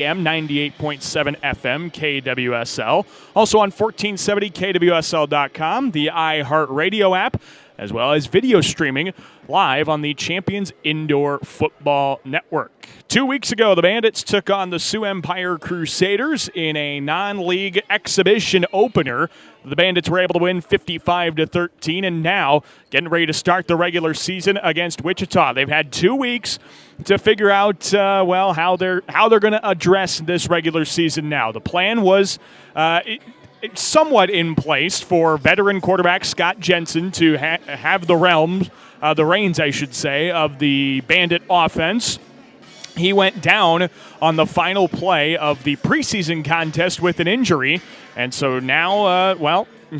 AM 98.7 FM KWSL. Also on 1470 KWSL.com, the iHeartRadio app, as well as video streaming live on the Champions Indoor Football Network. 2 weeks ago, the Bandits took on the Sioux Empire Crusaders in a non-league exhibition opener. The Bandits were able to win 55-13, and now getting ready to start the regular season against Wichita. They've had 2 weeks to figure out, how they're going to address this regular season now. The plan was somewhat in place for veteran quarterback Scott Jensen to have the reins, of the Bandit offense. He went down on the final play of the preseason contest with an injury, and so now,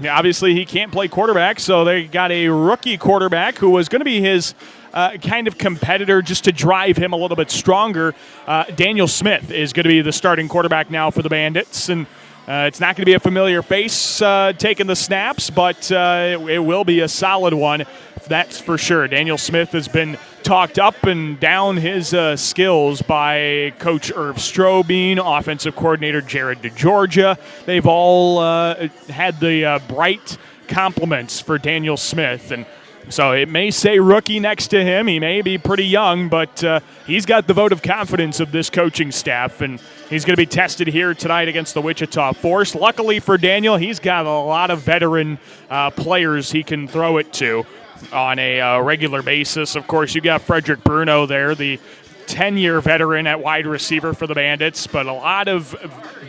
obviously he can't play quarterback, so they got a rookie quarterback who was going to be his kind of competitor just to drive him a little bit stronger. Daniel Smith is going to be the starting quarterback now for the Bandits, and it's not going to be a familiar face taking the snaps, but it will be a solid one, that's for sure. Daniel Smith has been talked up and down his skills by Coach Irv Strohbing, offensive coordinator Jared DeGeorgia. They've all had the bright compliments for Daniel Smith, and so it may say rookie next to him. He may be pretty young, but he's got the vote of confidence of this coaching staff, and he's going to be tested here tonight against the Wichita Force. Luckily for Daniel, he's got a lot of veteran players he can throw it to on a regular basis. Of course, you got Frederick Bruno there, the 10-year veteran at wide receiver for the Bandits, but a lot of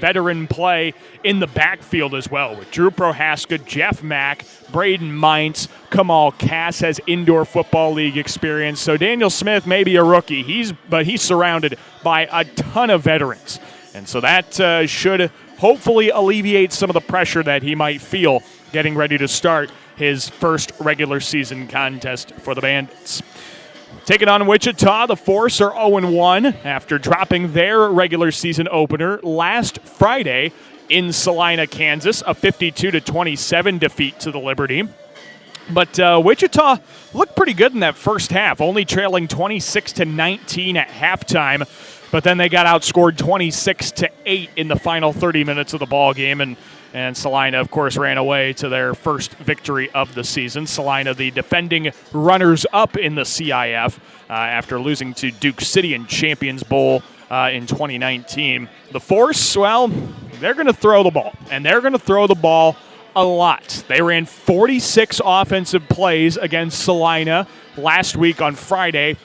veteran play in the backfield as well with Drew Prohaska, Jeff Mack, Braden Mintz, Kamal Cass has indoor football league experience. So Daniel Smith may be a rookie, but he's surrounded by a ton of veterans. And so that should hopefully alleviate some of the pressure that he might feel getting ready to start his first regular season contest for the Bandits. Taking on Wichita, the Force are 0-1 after dropping their regular season opener last Friday in Salina, Kansas, a 52-27 defeat to the Liberty. But Wichita looked pretty good in that first half, only trailing 26-19 at halftime. But then they got outscored 26-8 in the final 30 minutes of the ball game, and Salina, of course, ran away to their first victory of the season. Salina, the defending runners-up in the CIF after losing to Duke City in Champions Bowl in 2019. The Force, they're going to throw the ball, and they're going to throw the ball a lot. They ran 46 offensive plays against Salina last week on Friday,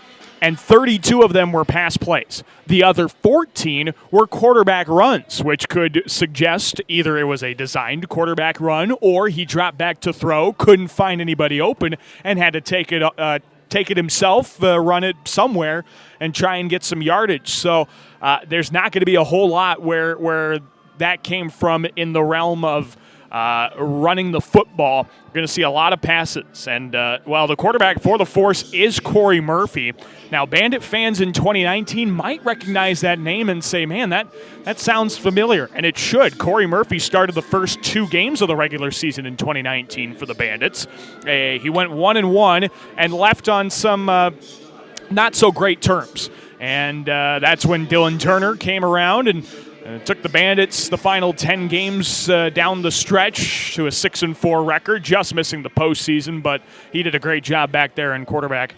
and 32 of them were pass plays. The other 14 were quarterback runs, which could suggest either it was a designed quarterback run or he dropped back to throw, couldn't find anybody open, and had to take it himself, run it somewhere, and try and get some yardage. So there's not going to be a whole lot where that came from in the realm of running the football. You're going to see a lot of passes. And, the quarterback for the Force is Corey Murphy. Now, Bandit fans in 2019 might recognize that name and say, man, that sounds familiar. And it should. Corey Murphy started the first 2 games of the regular season in 2019 for the Bandits. He went 1-1 and left on some not so great terms. And that's when Dylan Turner came around and took the Bandits the final 10 games down the stretch to a 6-4 record, just missing the postseason, but he did a great job back there in quarterback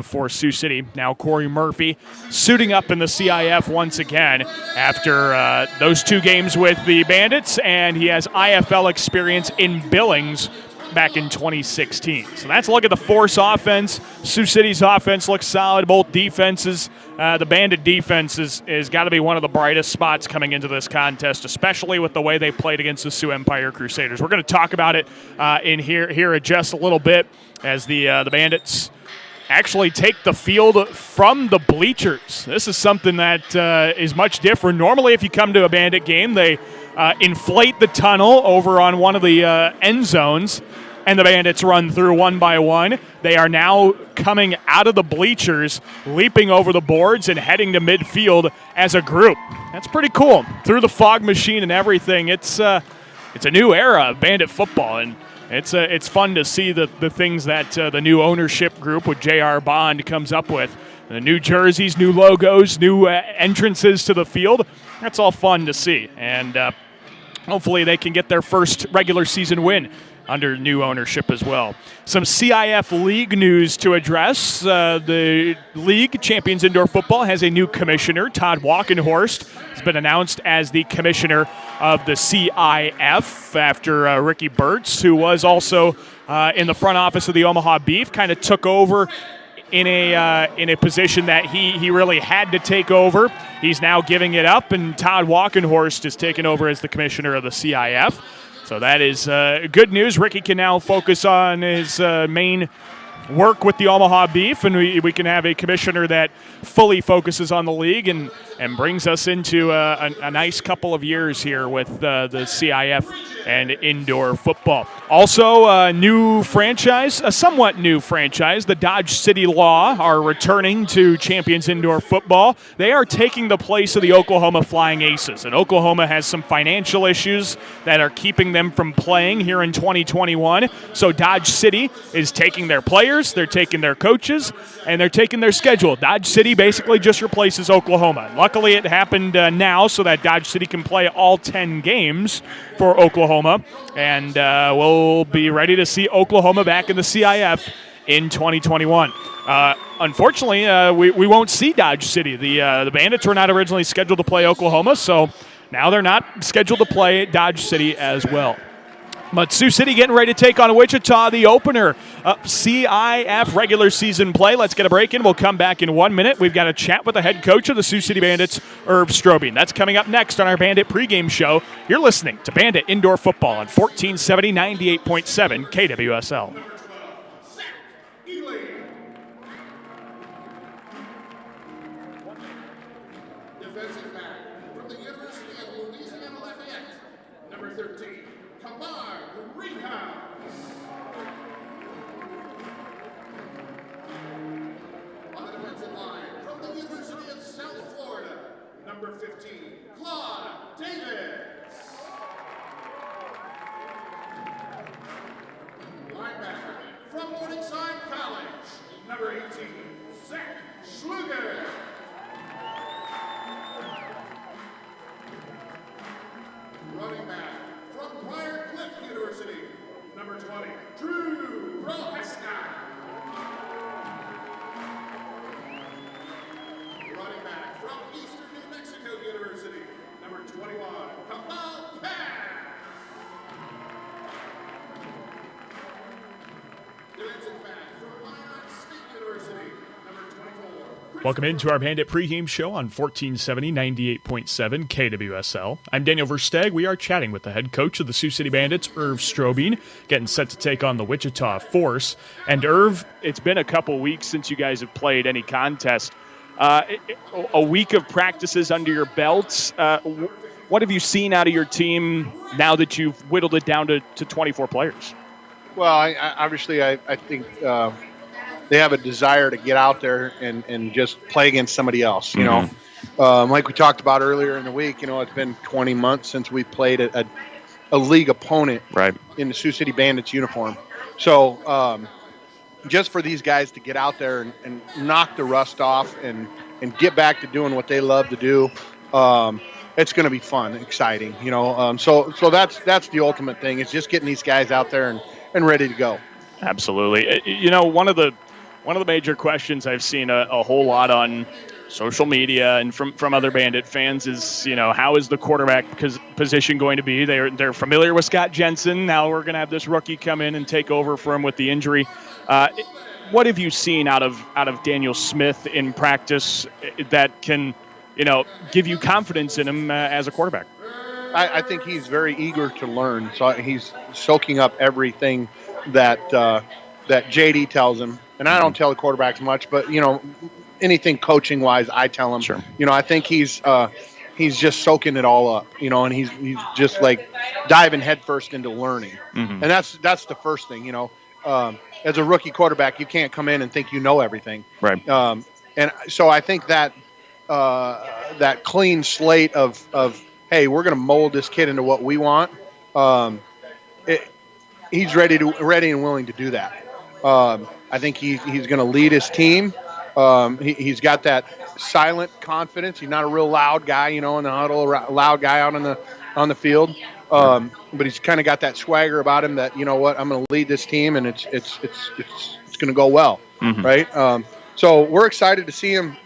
for Sioux City. Now Corey Murphy suiting up in the CIF once again after those 2 games with the Bandits, and he has IFL experience in Billings back in 2016. So that's a look at the Force offense. Sioux City's offense looks solid. Both defenses. The Bandit defense is got to be one of the brightest spots coming into this contest, especially with the way they played against the Sioux Empire Crusaders. We're going to talk about it in here in just a little bit as the Bandits actually take the field from the bleachers. This is something that is much different. Normally, if you come to a Bandit game, they inflate the tunnel over on one of the end zones, and the Bandits run through one by one. They are now coming out of the bleachers, leaping over the boards, and heading to midfield as a group. That's pretty cool. Through the fog machine and everything. It's a new era of Bandit football, and it's fun to see the things that the new ownership group with J.R. Bond comes up with. The new jerseys, new logos, new entrances to the field. that's all fun to see. And hopefully they can get their first regular season win under new ownership as well. Some CIF League news to address. The league, Champions Indoor Football, has a new commissioner. Todd Walkenhorst has been announced as the commissioner of the CIF after Ricky Burtz, who was also in the front office of the Omaha Beef, kind of took over in a position that he really had to take over. He's now giving it up, and Todd Walkenhorst is taking over as the commissioner of the CIF. So that is good news. Ricky can now focus on his main work with the Omaha Beef, and we can have a commissioner that fully focuses on the league and brings us into a nice couple of years here with the CIF and indoor football. Also, a new franchise, a somewhat new franchise, the Dodge City Law, are returning to Champions Indoor Football. They are taking the place of the Oklahoma Flying Aces, and Oklahoma has some financial issues that are keeping them from playing here in 2021. So Dodge City is taking their players, they're taking their coaches, and they're taking their schedule. Dodge City basically just replaces Oklahoma. Luckily, it happened now so that Dodge City can play all 10 games for Oklahoma, and we'll be ready to see Oklahoma back in the CIF in 2021. Unfortunately, we won't see Dodge City. The Bandits were not originally scheduled to play Oklahoma, so now they're not scheduled to play Dodge City as well. But Sioux City getting ready to take on Wichita, the opener of CIF regular season play. Let's get a break in. We'll come back in 1 minute. We've got a chat with the head coach of the Sioux City Bandits, Irv Strohbing. That's coming up next on our Bandit pregame show. You're listening to Bandit Indoor Football on 1470 98.7 KWSL. Defensive back from the University of Louisiana Lafayette, number 13. On the defensive line, from the University of South Florida, number 15, Claude Davis. Linebacker, from Morningside College, number 18, Zach Schluger. Running back, from Briar Cliff University, number 20, Drew Prohaska. Running back, from Eastern New Mexico University, number 21, Kamal Pass. Defensive back, from Minot State University, number 24. Welcome into our Bandit pregame show on 1470 98.7 KWSL. I'm Daniel Versteg. We are chatting with the head coach of the Sioux City Bandits, Irv Strohbing, getting set to take on the Wichita Force. And Irv, it's been a couple weeks since you guys have played any contest. A week of practices under your belts. What have you seen out of your team now that you've whittled it down to 24 players? Well, I think they have a desire to get out there and just play against somebody else. You know, like we talked about earlier in the week, it's been 20 months since we played a league opponent in the Sioux City Bandits uniform. So just for these guys to get out there and knock the rust off and get back to doing what they love to do, it's going to be fun, exciting. So that's the ultimate thing. It's just getting these guys out there and ready to go. Absolutely. One of the major questions I've seen a whole lot on social media and from other Bandit fans is, how is the quarterback position going to be? They're familiar with Scott Jensen. Now we're going to have this rookie come in and take over for him with the injury. What have you seen out of Daniel Smith in practice that can, give you confidence in him as a quarterback? I think he's very eager to learn. So he's soaking up everything that JD tells him. And I don't tell the quarterbacks much, but, anything coaching-wise, I tell him. Sure. I think he's just soaking it all up, and he's just like diving headfirst into learning. And that's the first thing, as a rookie quarterback, you can't come in and think you know everything. Right. And so I think that that clean slate of hey, we're going to mold this kid into what we want. He's ready and willing to do that. I think he's going to lead his team. He's got that silent confidence. He's not a real loud guy, in the huddle, loud guy out on the field. But he's kind of got that swagger about him that, I'm going to lead this team and it's going to go well, right? So we're excited to see him,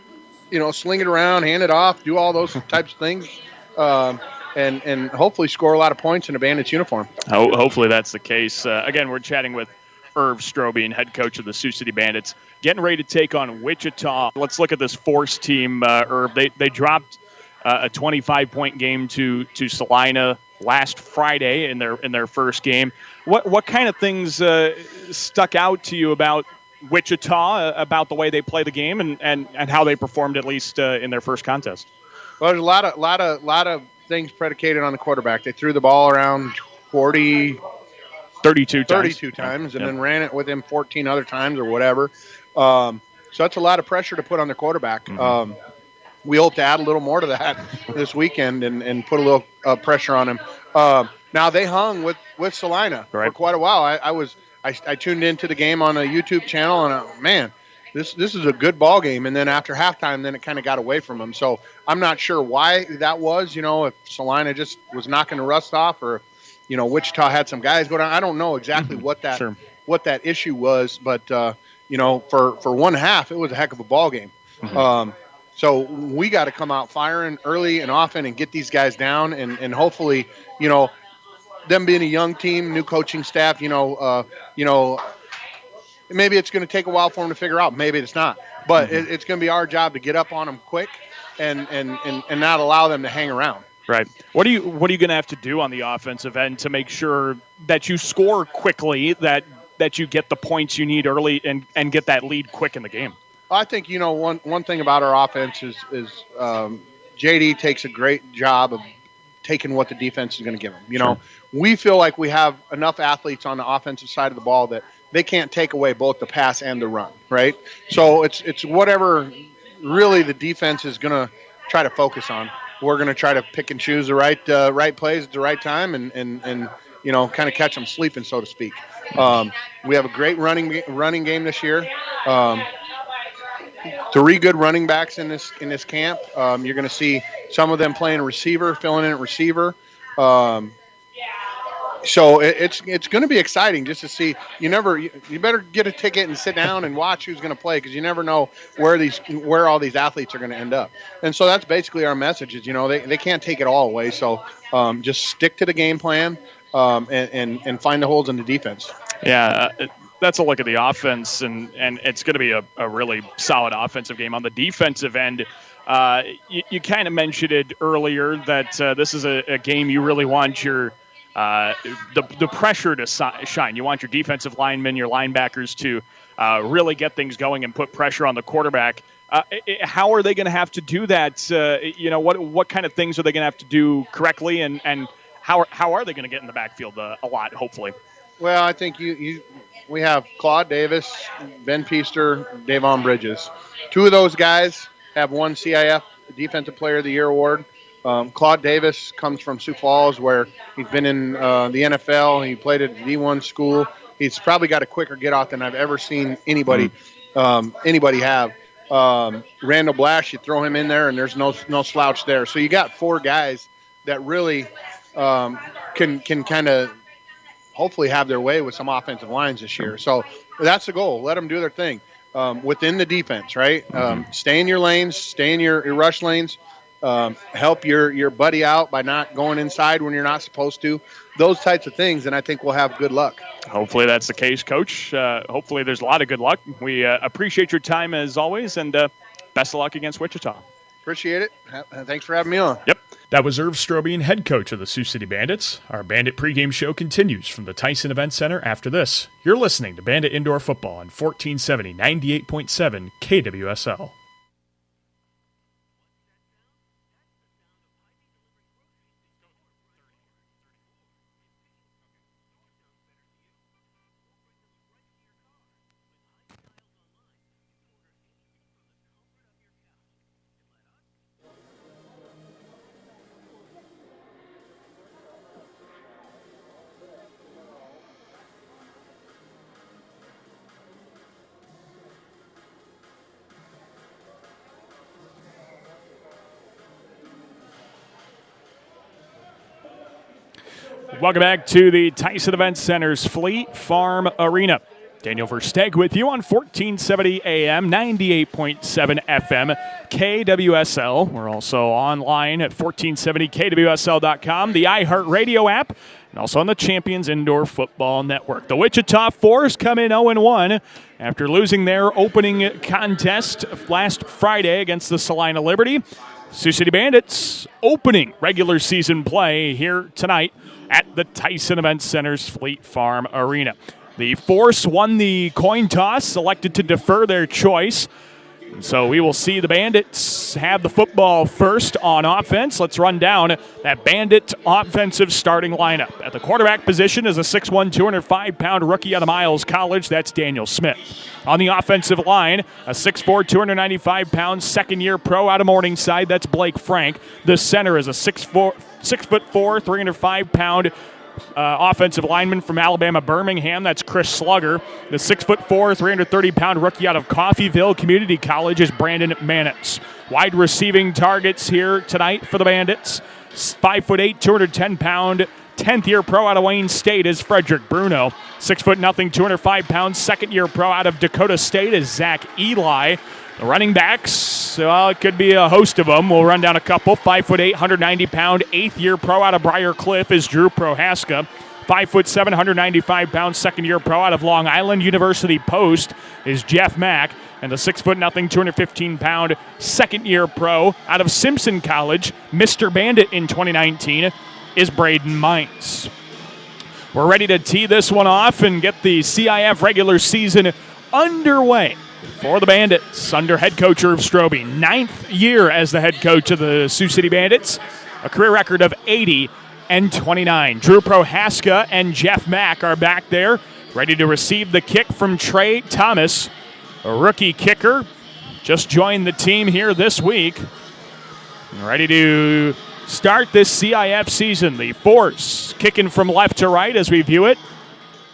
sling it around, hand it off, do all those types of things, and hopefully score a lot of points in a Bandits uniform. Hopefully that's the case. Again, we're chatting with Irv Strohbing, head coach of the Sioux City Bandits, getting ready to take on Wichita. Let's look at this Force team, Irv. They dropped a 25-point game to Salina last Friday in their first game. What kind of things stuck out to you about Wichita, about the way they play the game and how they performed, at least in their first contest? Well, there's a lot of things predicated on the quarterback. They threw the ball around 32 times and then ran it with him 14 other times or whatever. So that's a lot of pressure to put on the quarterback. We hope to add a little more to that this weekend and put a little pressure on him. Now they hung with Salina for quite a while. I tuned into the game on a YouTube channel and man, this is a good ball game. And then after halftime, then it kind of got away from them. So I'm not sure why that was. If Salina just was knocking the rust off, or Wichita had some guys go down. I don't know exactly what that issue was, but for one half, it was a heck of a ball game. So we got to come out firing early and often and get these guys down, and hopefully, them being a young team, new coaching staff, maybe it's going to take a while for them to figure out. Maybe it's not, but it's going to be our job to get up on them quick and not allow them to hang around. Right. What are you going to have to do on the offensive end to make sure that you score quickly, that you get the points you need early and get that lead quick in the game? I think, one thing about our offense is JD takes a great job of taking what the defense is going to give him. We feel like we have enough athletes on the offensive side of the ball that they can't take away both the pass and the run, right? So it's whatever really the defense is going to try to focus on. We're going to try to pick and choose the right plays at the right time and kind of catch them sleeping, so to speak. We have a great running game this year. 3 good running backs in this camp. You're going to see some of them playing receiver, filling in at receiver. So it's going to be exciting just to see. You better get a ticket and sit down and watch who's going to play, because you never know where all these athletes are going to end up. And so that's basically our message is, they can't take it all away. So just stick to the game plan and find the holes in the defense. Yeah. That's a look at the offense, and it's going to be a really solid offensive game. On the defensive end, you kind of mentioned it earlier that this is a game you really want your the pressure to shine. You want your defensive linemen, your linebackers to really get things going and put pressure on the quarterback. How are they going to have to do that? What kind of things are they going to have to do correctly, and how are they going to get in the backfield a lot, hopefully? Well, I think we have Claude Davis, Ben Peaster, Davon Bridges. 2 of those guys have won CIF Defensive Player of the Year award. Claude Davis comes from Sioux Falls, where he's been in the NFL. He played at D1 school. He's probably got a quicker get off than I've ever seen anybody have. Randall Blash, you throw him in there, and there's no slouch there. So you got 4 guys that really can kind of hopefully have their way with some offensive lines this year. So that's the goal. Let them do their thing within the defense, right? Stay in your lanes, stay in your rush lanes, help your buddy out by not going inside when you're not supposed to, those types of things, and I think we'll have good luck. Hopefully that's the case, Coach. Hopefully there's a lot of good luck. We appreciate your time as always, and best of luck against Wichita. Appreciate it. Thanks for having me on. Yep. That was Irv Strohbing, head coach of the Sioux City Bandits. Our Bandit pregame show continues from the Tyson Event Center after this. You're listening to Bandit Indoor Football on 1470 98.7 KWSL. Welcome back to the Tyson Event Center's Fleet Farm Arena. Daniel Versteeg with you on 1470 AM, 98.7 FM, KWSL. We're also online at 1470KWSL.com, the iHeartRadio app, and also on the Champions Indoor Football Network. The Wichita Force come in 0-1 after losing their opening contest last Friday against the Salina Liberty. Sioux City Bandits opening regular season play here tonight at the Tyson Event Center's Fleet Farm Arena. The Force won the coin toss, elected to defer their choice. So we will see the Bandits have the football first on offense. Let's run down that Bandit offensive starting lineup. At the quarterback position is a 6'1", 205-pound rookie out of Miles College. That's Daniel Smith. On the offensive line, a 6'4", 295-pound second-year pro out of Morningside. That's Blake Frank. The center is a 6'4", 305-pound offensive lineman from Alabama Birmingham. That's Chris Slugger. The 6'4", 330-pound rookie out of Coffeyville Community College is Brandon Mannix. Wide receiving targets here tonight for the Bandits. 5'8", 210-pound 10th-year pro out of Wayne State is Frederick Bruno. 6'0", 205-pound second-year pro out of Dakota State is Zach Eli. The running backs, well, it could be a host of them. We'll run down a couple. 5'8", 190-pound 8th-year pro out of Briar Cliff is Drew Prohaska. 5'7", 195-pound second-year pro out of Long Island University Post is Jeff Mack. And the 6'0", 215-pound second-year pro out of Simpson College, Mr. Bandit in 2019, is Braden Mines. We're ready to tee this one off and get the CIF regular season underway for the Bandits under head coach Irv Strohbing. 9th year as the head coach of the Sioux City Bandits, a career record of 80-29. Drew Prohaska and Jeff Mack are back there, ready to receive the kick from Trey Thomas, a rookie kicker. Just joined the team here this week. Ready to start this CIF season. The Force kicking from left to right as we view it.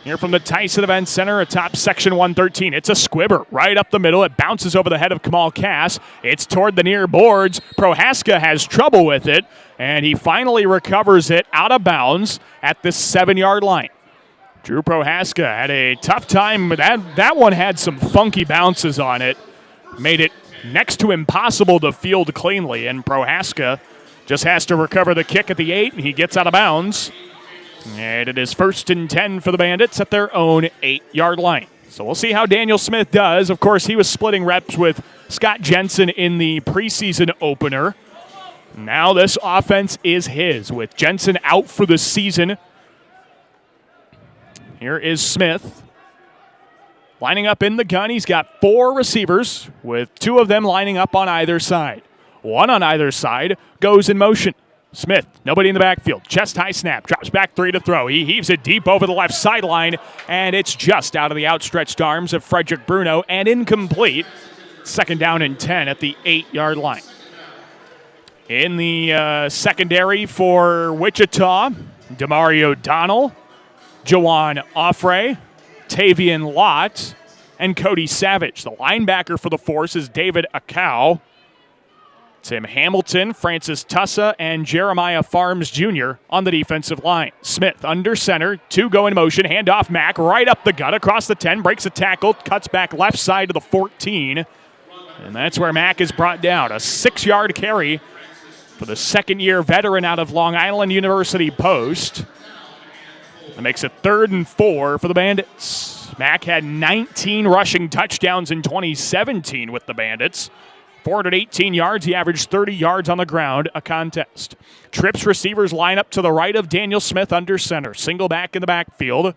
Here from the Tyson Event Center atop Section 113. It's a squibber right up the middle. It bounces over the head of Kamal Cass. It's toward the near boards. Prohaska has trouble with it, and he finally recovers it out of bounds at the 7-yard line. Drew Prohaska had a tough time. That one had some funky bounces on it. Made it next to impossible to field cleanly, and Prohaska just has to recover the kick at the 8, and he gets out of bounds. And it is 1st and 10 for the Bandits at their own 8-yard line. So we'll see how Daniel Smith does. Of course, he was splitting reps with Scott Jensen in the preseason opener. Now this offense is his, with Jensen out for the season. Here is Smith. Lining up in the gun, he's got 4 receivers, with 2 of them lining up on either side. One on either side goes in motion. Smith, nobody in the backfield. Chest high snap, drops back 3 to throw. He heaves it deep over the left sideline, and it's just out of the outstretched arms of Frederick Bruno and incomplete. 2nd down and 10 at the 8-yard line. In the secondary for Wichita, Demario Donnell, Jawan Offray, Tavian Lott, and Cody Savage. The linebacker for the Force is David Acow. Tim Hamilton, Francis Tussa, and Jeremiah Farms Jr. on the defensive line. Smith under center, 2 go in motion, handoff Mack right up the gut across the 10, breaks a tackle, cuts back left side to the 14. And that's where Mack is brought down. A 6-yard carry for the second-year veteran out of Long Island University Post. That makes it 3rd and 4 for the Bandits. Mack had 19 rushing touchdowns in 2017 with the Bandits. 418 yards. He averaged 30 yards on the ground a contest. Trips receivers line up to the right of Daniel Smith under center. Single back in the backfield.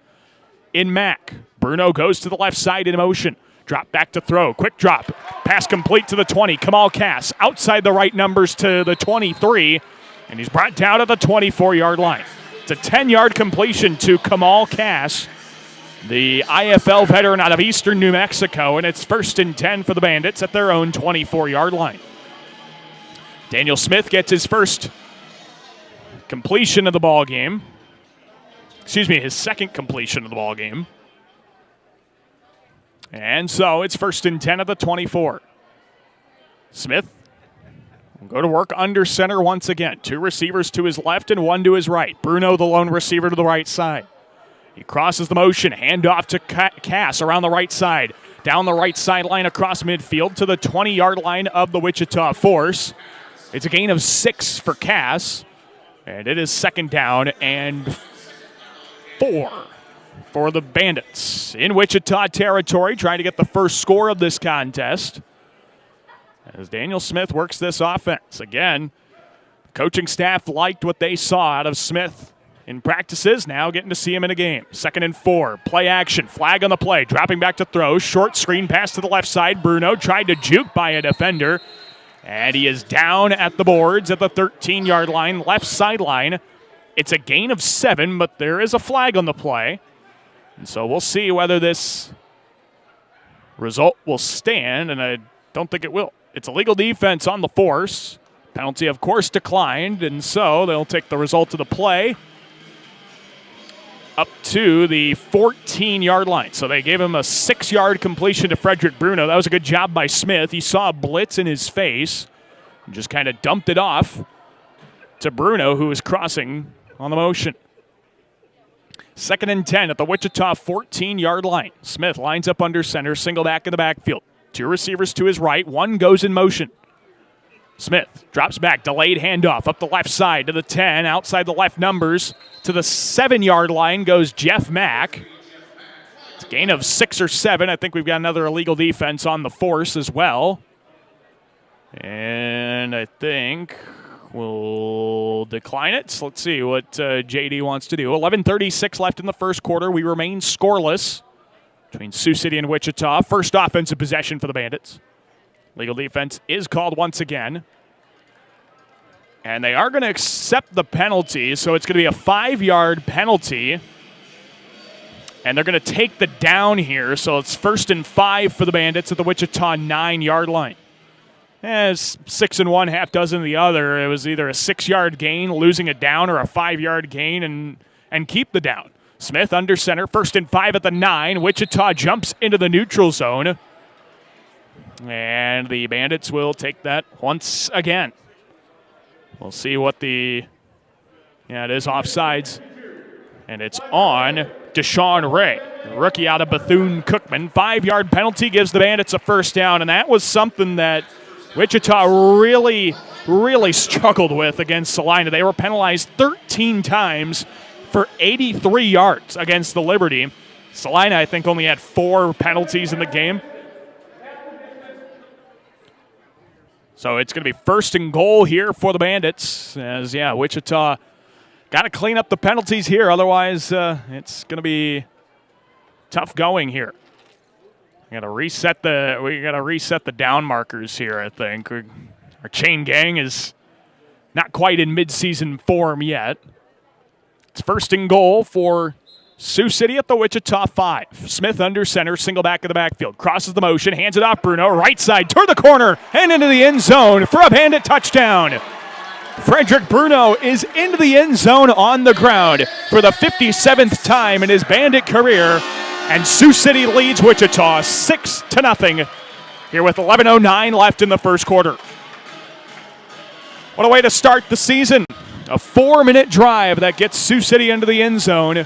In Mack. Bruno goes to the left side in motion. Drop back to throw. Quick drop. Pass complete to the 20. Kamal Cass outside the right numbers to the 23. And he's brought down at the 24-yard line. It's a 10-yard completion to Kamal Cass, the IFL veteran out of eastern New Mexico, and it's 1st and 10 for the Bandits at their own 24-yard line. Daniel Smith gets his first completion of the ball game. Excuse me, his second completion of the ball game. And so it's 1st and 10 at the 24. Smith Go to work under center once again. 2 receivers to his left and 1 to his right. Bruno, the lone receiver, to the right side. He crosses the motion. Handoff to Cass around the right side. Down the right sideline across midfield to the 20-yard line of the Wichita Force. It's a gain of 6 for Cass. And it is 2nd down and 4 for the Bandits in Wichita territory, trying to get the first score of this contest. As Daniel Smith works this offense. Again, coaching staff liked what they saw out of Smith in practices, now getting to see him in a game. 2nd and 4, play action, flag on the play, dropping back to throw, short screen pass to the left side. Bruno tried to juke by a defender, and he is down at the boards at the 13-yard line, left sideline. It's a gain of 7, but there is a flag on the play. And so we'll see whether this result will stand, and I don't think it will. It's illegal defense on the Force. Penalty, of course, declined, and so they'll take the result of the play up to the 14-yard line. So they gave him a 6-yard completion to Frederick Bruno. That was a good job by Smith. He saw a blitz in his face and just kind of dumped it off to Bruno, who was crossing on the motion. 2nd and 10 at the Wichita 14-yard line. Smith lines up under center, single back in the backfield. 2 receivers to his right, 1 goes in motion. Smith drops back, delayed handoff up the left side to the 10, outside the left numbers. To the 7-yard line goes Jeff Mack. It's a gain of 6 or 7. I think we've got another illegal defense on the Force as well. And I think we'll decline it. So let's see what JD wants to do. 11:36 left in the first quarter. We remain scoreless between Sioux City and Wichita. First offensive possession for the Bandits. Legal defense is called once again. And they are going to accept the penalty, so it's going to be a 5-yard penalty. And they're going to take the down here, so it's 1st and 5 for the Bandits at the Wichita 9-yard line. As 6 and 1, half dozen the other. It was either a 6-yard gain, losing a down, or a 5-yard gain and keep the down. Smith under center, 1st and 5 at the 9. Wichita jumps into the neutral zone. And the Bandits will take that once again. We'll see what it is offsides. And it's on Deshaun Ray, rookie out of Bethune-Cookman. 5-yard penalty gives the Bandits a first down, and that was something that Wichita really, really struggled with against Salina. They were penalized 13 times for 83 yards against the Liberty. Salina, I think, only had 4 penalties in the game. So it's going to be 1st and goal here for the Bandits. As, Wichita got to clean up the penalties here. Otherwise, it's going to be tough going here. We got to reset the down markers here, I think. Our chain gang is not quite in midseason form yet. It's 1st and goal for Sioux City at the Wichita 5. Smith under center, single back in the backfield. Crosses the motion, hands it off Bruno. Right side, toward the corner, and into the end zone for a Bandit touchdown. Frederick Bruno is into the end zone on the ground for the 57th time in his Bandit career. And Sioux City leads Wichita 6-0 here with 11:09 left in the first quarter. What a way to start the season. A 4-minute drive that gets Sioux City into the end zone.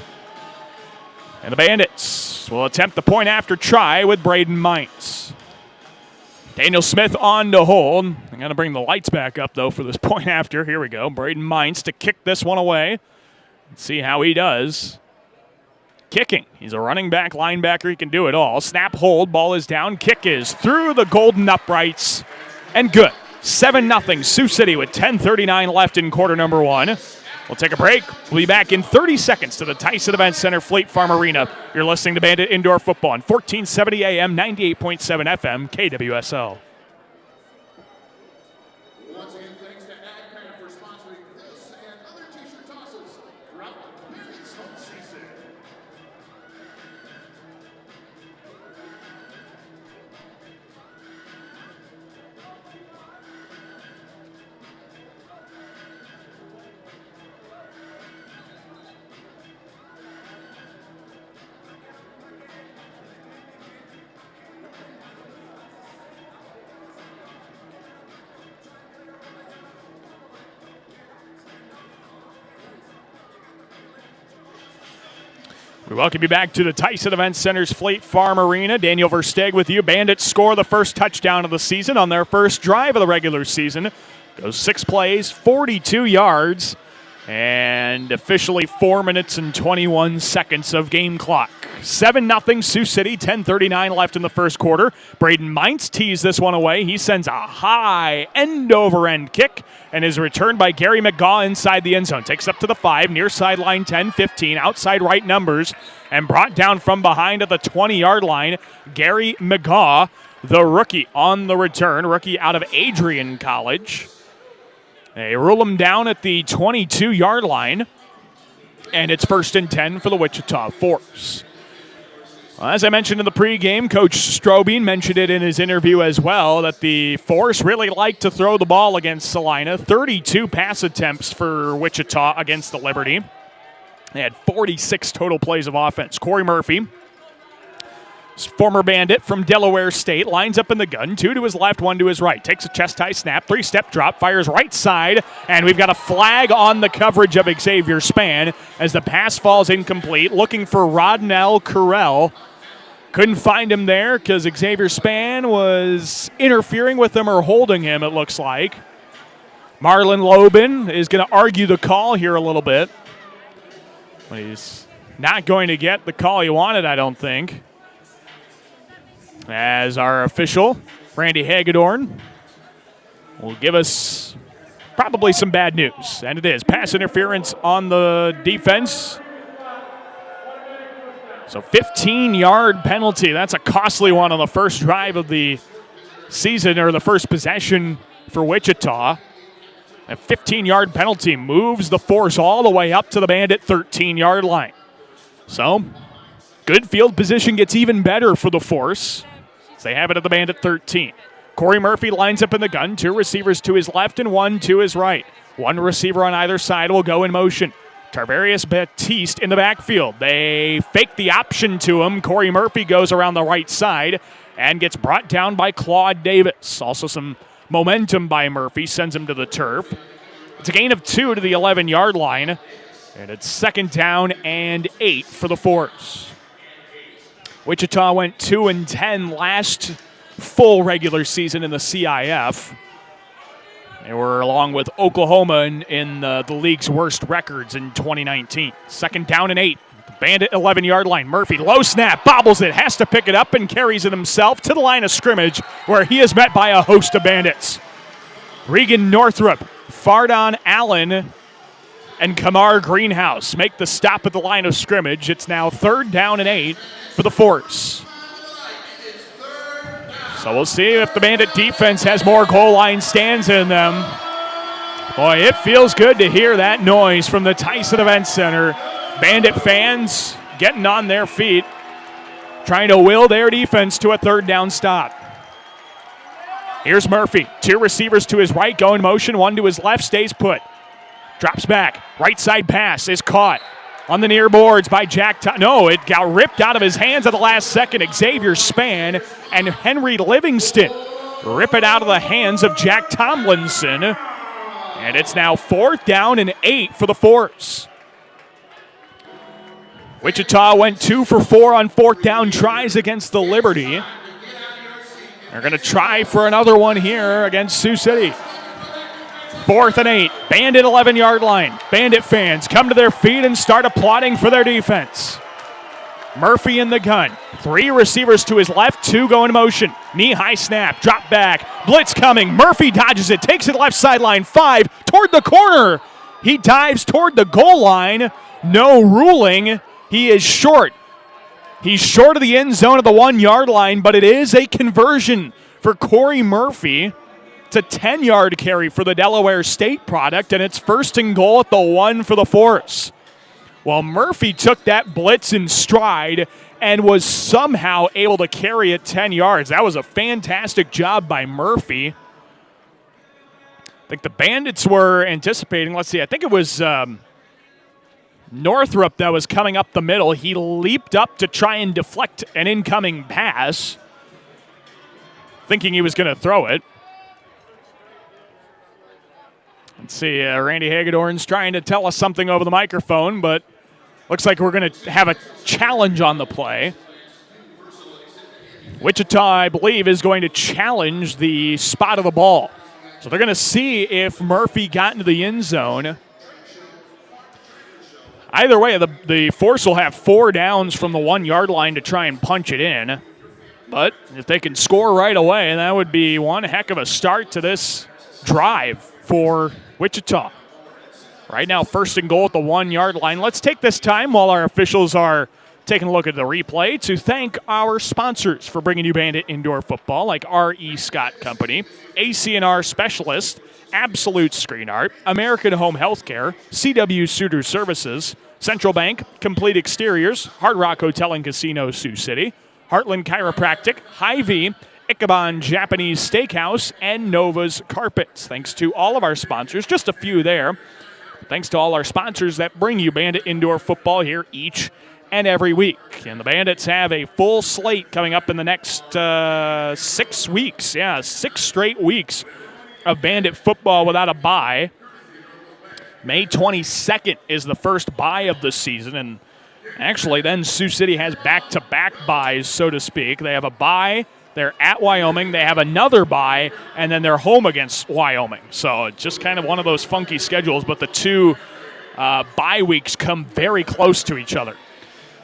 And the Bandits will attempt the point after try with Braden Mines. Daniel Smith on to hold. I'm going to bring the lights back up, though, for this point after. Here we go. Braden Mines to kick this one away. Let's see how he does. Kicking. He's a running back, linebacker. He can do it all. Snap, hold. Ball is down. Kick is through the golden uprights. And good. 7-0 Sioux City with 10:39 left in quarter number 1. We'll take a break. We'll be back in 30 seconds to the Tyson Event Center Fleet Farm Arena. You're listening to Bandit Indoor Football on 1470 AM, 98.7 FM, KWSL. Once again, thanks to AgPan for sponsoring this and other t-shirt tosses throughout the Bandits home season. We welcome you back to the Tyson Event Center's Fleet Farm Arena. Daniel Versteeg with you. Bandits score the first touchdown of the season on their first drive of the regular season. Goes 6 plays, 42 yards, and officially 4 minutes and 21 seconds of game clock. 7-0 Sioux City, 10:39 left in the first quarter. Braden Mintz tees this one away. He sends a high end-over-end kick and is returned by Gary McGaw inside the end zone. Takes up to the 5, near sideline 10, 15, outside right numbers, and brought down from behind at the 20-yard line. Gary McGaw, the rookie on the return, rookie out of Adrian College. They rule him down at the 22-yard line, and it's 1st and 10 for the Wichita Force. Well, as I mentioned in the pregame, Coach Strohbing mentioned it in his interview as well, that the Force really like to throw the ball against Salina. 32 pass attempts for Wichita against the Liberty. They had 46 total plays of offense. Corey Murphy, former Bandit from Delaware State, lines up in the gun. 2 to his left, 1 to his right. Takes a chest-high snap, 3-step drop, fires right side, and we've got a flag on the coverage of Xavier Spann as the pass falls incomplete. Looking for Rodnell Carell. Couldn't find him there because Xavier Spann was interfering with him or holding him, it looks like. Marlon Lobin is going to argue the call here a little bit. But he's not going to get the call he wanted, I don't think. As our official, Randy Hagedorn, will give us probably some bad news. And it is pass interference on the defense. So 15-yard penalty. That's a costly one on the first drive of the season, or the first possession for Wichita. A 15-yard penalty moves the Force all the way up to the Bandit 13-yard line. So good field position gets even better for the Force. They have it at the Bandit 13. Corey Murphy lines up in the gun. 2 receivers to his left and 1 to his right. 1 receiver on either side will go in motion. Tarvarius Batiste in the backfield. They fake the option to him. Corey Murphy goes around the right side and gets brought down by Claude Davis. Also some momentum by Murphy sends him to the turf. It's a gain of 2 to the 11-yard line, and it's 2nd down and 8 for the Force. Wichita went 2-10 last full regular season in the CIF. They were along with Oklahoma in the league's worst records in 2019. 2nd down and 8. Bandit 11-yard line. Murphy, low snap, bobbles it, has to pick it up and carries it himself to the line of scrimmage where he is met by a host of Bandits. Regan Northrup, Fardon Allen, and Kamar Greenhouse make the stop at the line of scrimmage. It's now 3rd down and 8 for the Force. So we'll see if the Bandit defense has more goal line stands in them. Boy, it feels good to hear that noise from the Tyson Event Center. Bandit fans getting on their feet, trying to will their defense to a 3rd down stop. Here's Murphy. 2 receivers to his right, go in motion. 1 to his left, stays put. Drops back. Right side pass is caught on the near boards by Jack. No, it got ripped out of his hands at the last second. Xavier Spann and Henry Livingston rip it out of the hands of Jack Tomlinson. And it's now 4th down and 8 for the Force. Wichita went 2 for 4 on 4th down tries against the Liberty. They're going to try for another one here against Sioux City. 4th and 8, Bandit 11-yard line. Bandit fans come to their feet and start applauding for their defense. Murphy in the gun. 3 receivers to his left, 2 go in motion. Knee-high snap, drop back, blitz coming. Murphy dodges it, takes it left sideline, 5, toward the corner. He dives toward the goal line. No ruling. He is short. He's short of the end zone at the 1-yard line, but it is a conversion for Corey Murphy. It's a 10-yard carry for the Delaware State product, and it's 1st and goal at the 1 for the Force. Well, Murphy took that blitz in stride and was somehow able to carry it 10 yards. That was a fantastic job by Murphy. I think the Bandits were anticipating, let's see, I think it was Northrup that was coming up the middle. He leaped up to try and deflect an incoming pass, thinking he was going to throw it. Let's see, Randy Hagedorn's trying to tell us something over the microphone, but Looks like we're going to have a challenge on the play. Wichita, I believe, is going to challenge the spot of the ball. So they're going to see if Murphy got into the end zone. Either way, the Force will have 4 downs from the 1-yard line to try and punch it in. But if they can score right away, that would be one heck of a start to this drive for Wichita. Right now, 1st and goal at the 1-yard line. Let's take this time while our officials are taking a look at the replay to thank our sponsors for bringing you Bandit Indoor Football, like R.E. Scott Company, AC&R Specialist, Absolute Screen Art, American Home Healthcare, CW Suter Services, Central Bank, Complete Exteriors, Hard Rock Hotel and Casino, Sioux City, Heartland Chiropractic, Hy-Vee, Ichabod Japanese Steakhouse, and Nova's Carpets. Thanks to all of our sponsors, just a few there. Thanks to all our sponsors that bring you Bandit Indoor Football here each and every week. And the Bandits have a full slate coming up in the next 6 weeks. Yeah, 6 straight weeks of Bandit football without a bye. May 22nd is the first bye of the season, and actually then Sioux City has back-to-back byes, so to speak. They have a bye, they're at Wyoming, they have another bye, and then they're home against Wyoming. So it's just kind of one of those funky schedules, but the 2 bye weeks come very close to each other.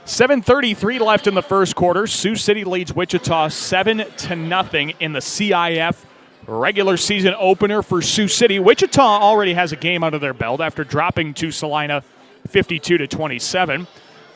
7:33 left in the first quarter. Sioux City leads Wichita 7-0 in the CIF regular season opener for Sioux City. Wichita already has a game under their belt after dropping to Salina 52-27. Let's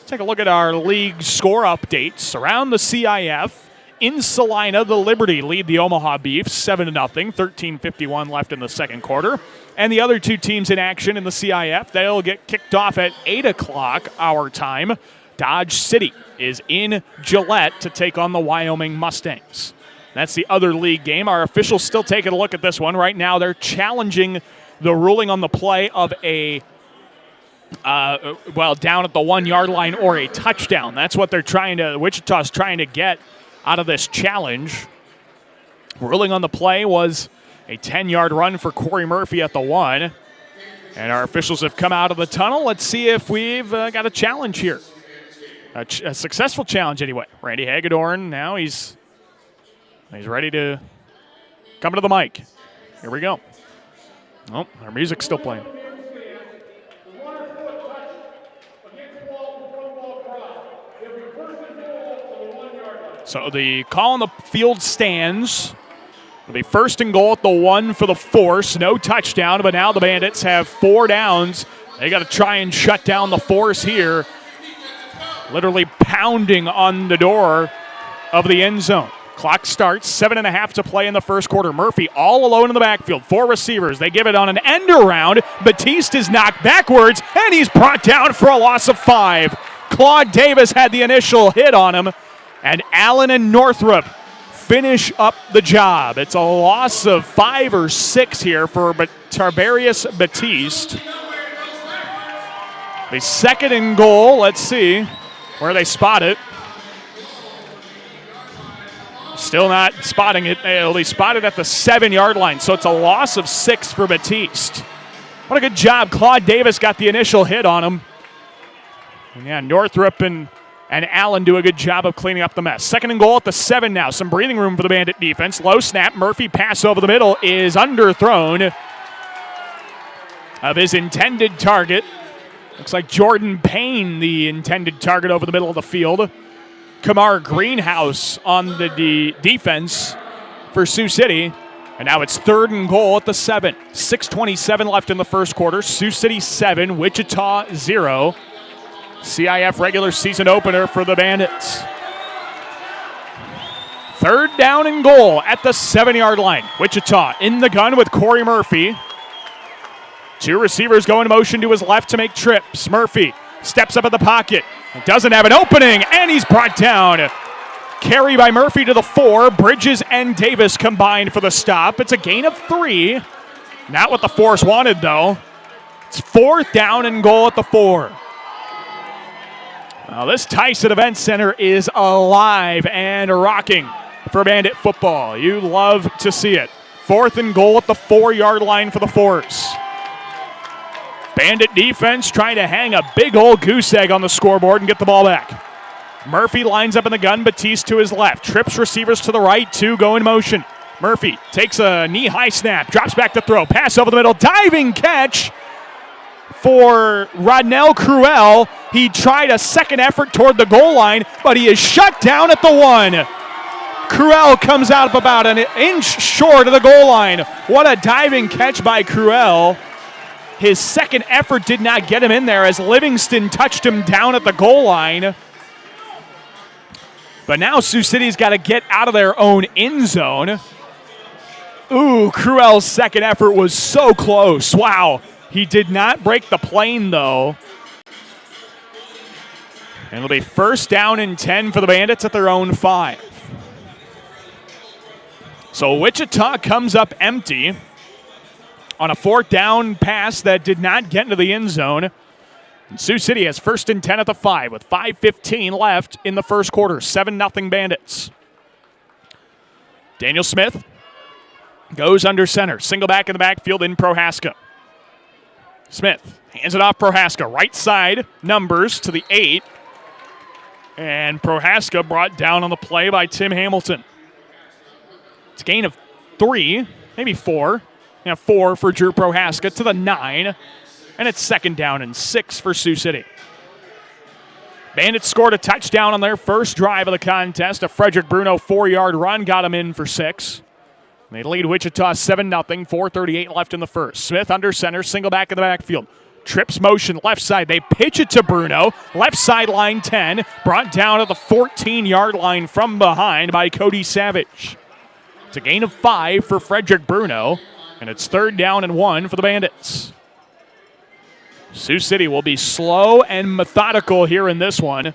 take a look at our league score updates. Around the CIF, in Salina, the Liberty lead the Omaha Beefs 7-0, 13:51 left in the second quarter. And the other 2 teams in action in the CIF, they'll get kicked off at 8 o'clock our time. Dodge City is in Gillette to take on the Wyoming Mustangs. That's the other league game. Our officials still taking a look at this one. Right now, they're challenging the ruling on the play of a, down at the 1-yard line or a touchdown. That's what Wichita's trying to get out of this challenge. Ruling on the play was a 10-yard run for Corey Murphy at the 1. And our officials have come out of the tunnel. Let's see if we've got a challenge here. A successful challenge anyway. Randy Hagedorn, now he's ready to come to the mic. Here we go. Oh, our music's still playing. So the call on the field stands. It'll be 1st and goal at the 1 for the Force. No touchdown, but now the Bandits have 4 downs. They got to try and shut down the Force here. Literally pounding on the door of the end zone. Clock starts, 7.5 to play in the first quarter. Murphy all alone in the backfield, 4 receivers. They give it on an end around. Batiste is knocked backwards, and he's brought down for a loss of 5. Claude Davis had the initial hit on him, and Allen and Northrup finish up the job. It's a loss of 5 or 6 here for Tarberius Batiste. The 2nd and goal, let's see where they spot it. Still not spotting it. They spot it at the 7-yard line, so it's a loss of 6 for Batiste. What a good job. Claude Davis got the initial hit on him. And yeah, Northrup and Allen do a good job of cleaning up the mess. 2nd and goal at the 7 now. Some breathing room for the Bandit defense. Low snap. Murphy pass over the middle is underthrown of his intended target. Looks like Jordan Payne, the intended target over the middle of the field. Kamar Greenhouse on the defense for Sioux City. And now it's 3rd and goal at the 7. 6:27 left in the first quarter. Sioux City 7, Wichita 0. CIF regular season opener for the Bandits. 3rd down and goal at the 7-yard line. Wichita in the gun with Corey Murphy. 2 receivers go in motion to his left to make trips. Murphy steps up in the pocket. Doesn't have an opening, and he's brought down. Carry by Murphy to the 4. Bridges and Davis combined for the stop. It's a gain of 3. Not what the Force wanted, though. It's 4th down and goal at the 4. Now, this Tyson Event Center is alive and rocking for Bandit football. You love to see it. 4th and goal at the 4-yard line for the Force. Bandit defense trying to hang a big old goose egg on the scoreboard and get the ball back. Murphy lines up in the gun, Batiste to his left. Trips receivers to the right, 2 go in motion. Murphy takes a knee-high snap, drops back to throw, pass over the middle, diving catch for Rodnell Cruel. He tried a second effort toward the goal line, but he is shut down at the 1. Cruel comes out about an inch short of the goal line. What a diving catch by Cruel. His second effort did not get him in there as Livingston touched him down at the goal line. But now Sioux City's got to get out of their own end zone. Ooh, Cruel's second effort was so close. Wow. He did not break the plane, though. And it'll be first down and 10 for the Bandits at their own 5. So Wichita comes up empty on a 4th down pass that did not get into the end zone. And Sioux City has first and 10 at the 5 with 5:15 left in the first quarter. 7-0 Bandits. Daniel Smith goes under center. Single back in the backfield in Prohaska. Smith hands it off Prohaska. Right side numbers to the 8. And Prohaska brought down on the play by Tim Hamilton. It's a gain of 3, maybe 4. 4 for Drew Prohaska to the 9. And it's 2nd down and 6 for Sioux City. Bandits scored a touchdown on their first drive of the contest. A Frederick Bruno 4-yard run got him in for 6. They lead Wichita 7-0, 4:38 left in the first. Smith under center, single back in the backfield. Trips motion left side. They pitch it to Bruno. Left sideline 10. Brought down at the 14-yard line from behind by Cody Savage. It's a gain of 5 for Frederick Bruno. And it's 3rd down and 1 for the Bandits. Sioux City will be slow and methodical here in this one.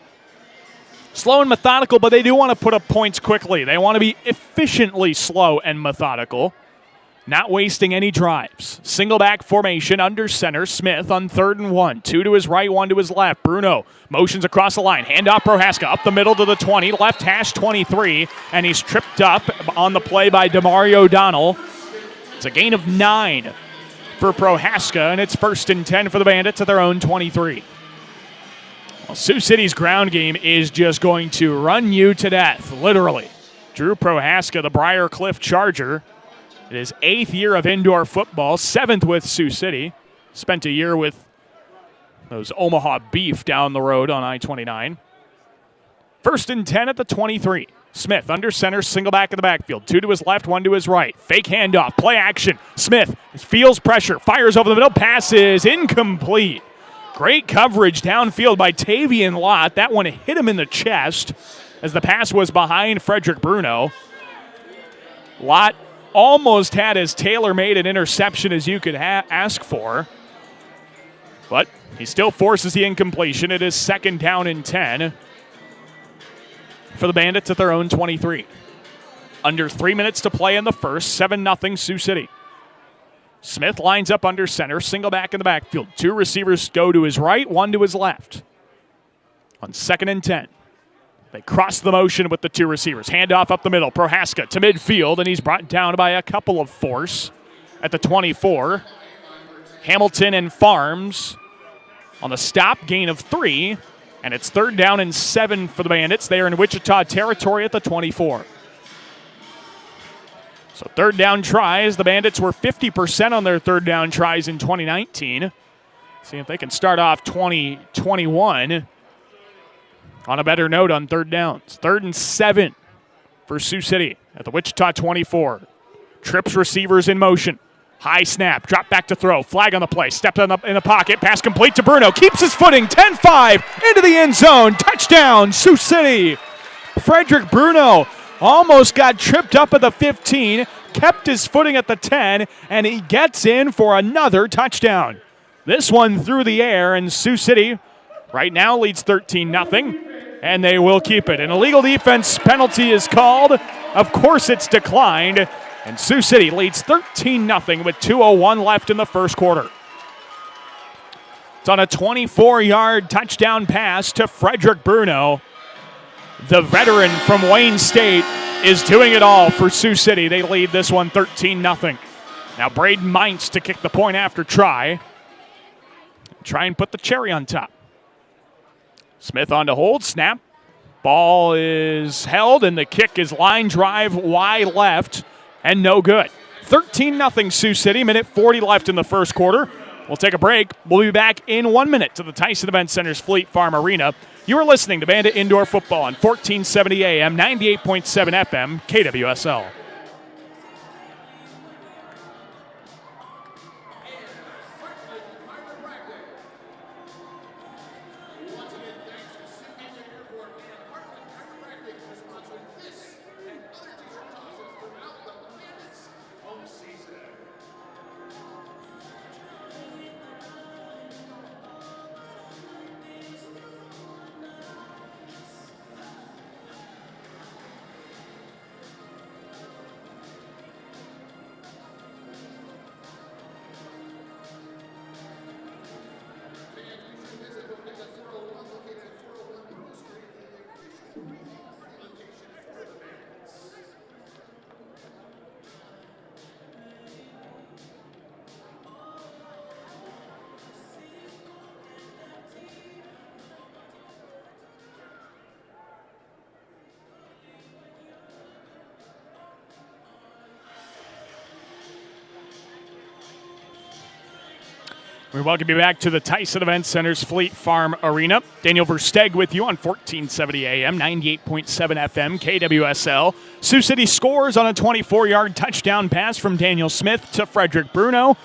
Slow and methodical, but they do want to put up points quickly. They want to be efficiently slow and methodical, not wasting any drives. Single back formation under center. Smith on 3rd and 1. 2 to his right, 1 to his left. Bruno motions across the line. Handoff Prohaska up the middle to the 20. Left hash 23. And he's tripped up on the play by Demario O'Donnell. It's a gain of 9 for Prohaska, and it's 1st and 10 for the Bandits at their own 23. Well, Sioux City's ground game is just going to run you to death, literally. Drew Prohaska, the Briar Cliff Charger. It is 8th year of indoor football, 7th with Sioux City. Spent a year with those Omaha Beef down the road on I-29. 1st and 10 at the 23. Smith under center, single back in the backfield. 2 to his left, 1 to his right. Fake handoff, play action. Smith feels pressure, fires over the middle, passes incomplete. Great coverage downfield by Tavian Lott. That one hit him in the chest as the pass was behind Frederick Bruno. Lott almost had as tailor-made an interception as you could ask for. But he still forces the incompletion. It is 2nd down and 10 for the Bandits at their own 23. Under 3 minutes to play in the first. 7-0 Sioux City. Smith lines up under center. Single back in the backfield. 2 receivers go to his right, 1 to his left. On 2nd and 10. They cross the motion with the 2 receivers. Handoff up the middle. Prohaska to midfield, and he's brought down by a couple of force at the 24. Hamilton and Farms on the stop, gain of 3. And it's 3rd down and 7 for the Bandits. They are in Wichita territory at the 24. So 3rd down tries. The Bandits were 50% on their 3rd down tries in 2019. See if they can start off 2021 on a better note on 3rd downs. 3rd and 7 for Sioux City at the Wichita 24. Trips receivers in motion. High snap, drop back to throw, flag on the play, stepped in the pocket, pass complete to Bruno, keeps his footing, 10-5, into the end zone, touchdown, Sioux City. Frederick Bruno almost got tripped up at the 15, kept his footing at the 10, and he gets in for another touchdown. This one through the air, and Sioux City right now leads 13-0, and they will keep it. An illegal defense penalty is called. Of course it's declined. And Sioux City leads 13-0 with 2:01 left in the first quarter. It's on a 24-yard touchdown pass to Frederick Bruno. The veteran from Wayne State is doing it all for Sioux City. They lead this one 13-0. Now Braden Mintz to kick the point after try. try and put the cherry on top. Smith on to hold, snap. Ball is held, and the kick is line drive wide left, and no good. 13-0 Sioux City, minute 40 left in the first quarter. We'll take a break. We'll be back in 1 minute to the Tyson Event Center's Fleet Farm Arena. You are listening to Bandit Indoor Football on 1470 AM, 98.7 FM, KWSL. We welcome you back to the Tyson Event Center's Fleet Farm Arena. Daniel Versteg with you on 1470 AM, 98.7 FM, KWSL. Sioux City scores on a 24-yard touchdown pass from Daniel Smith to Frederick Bruno.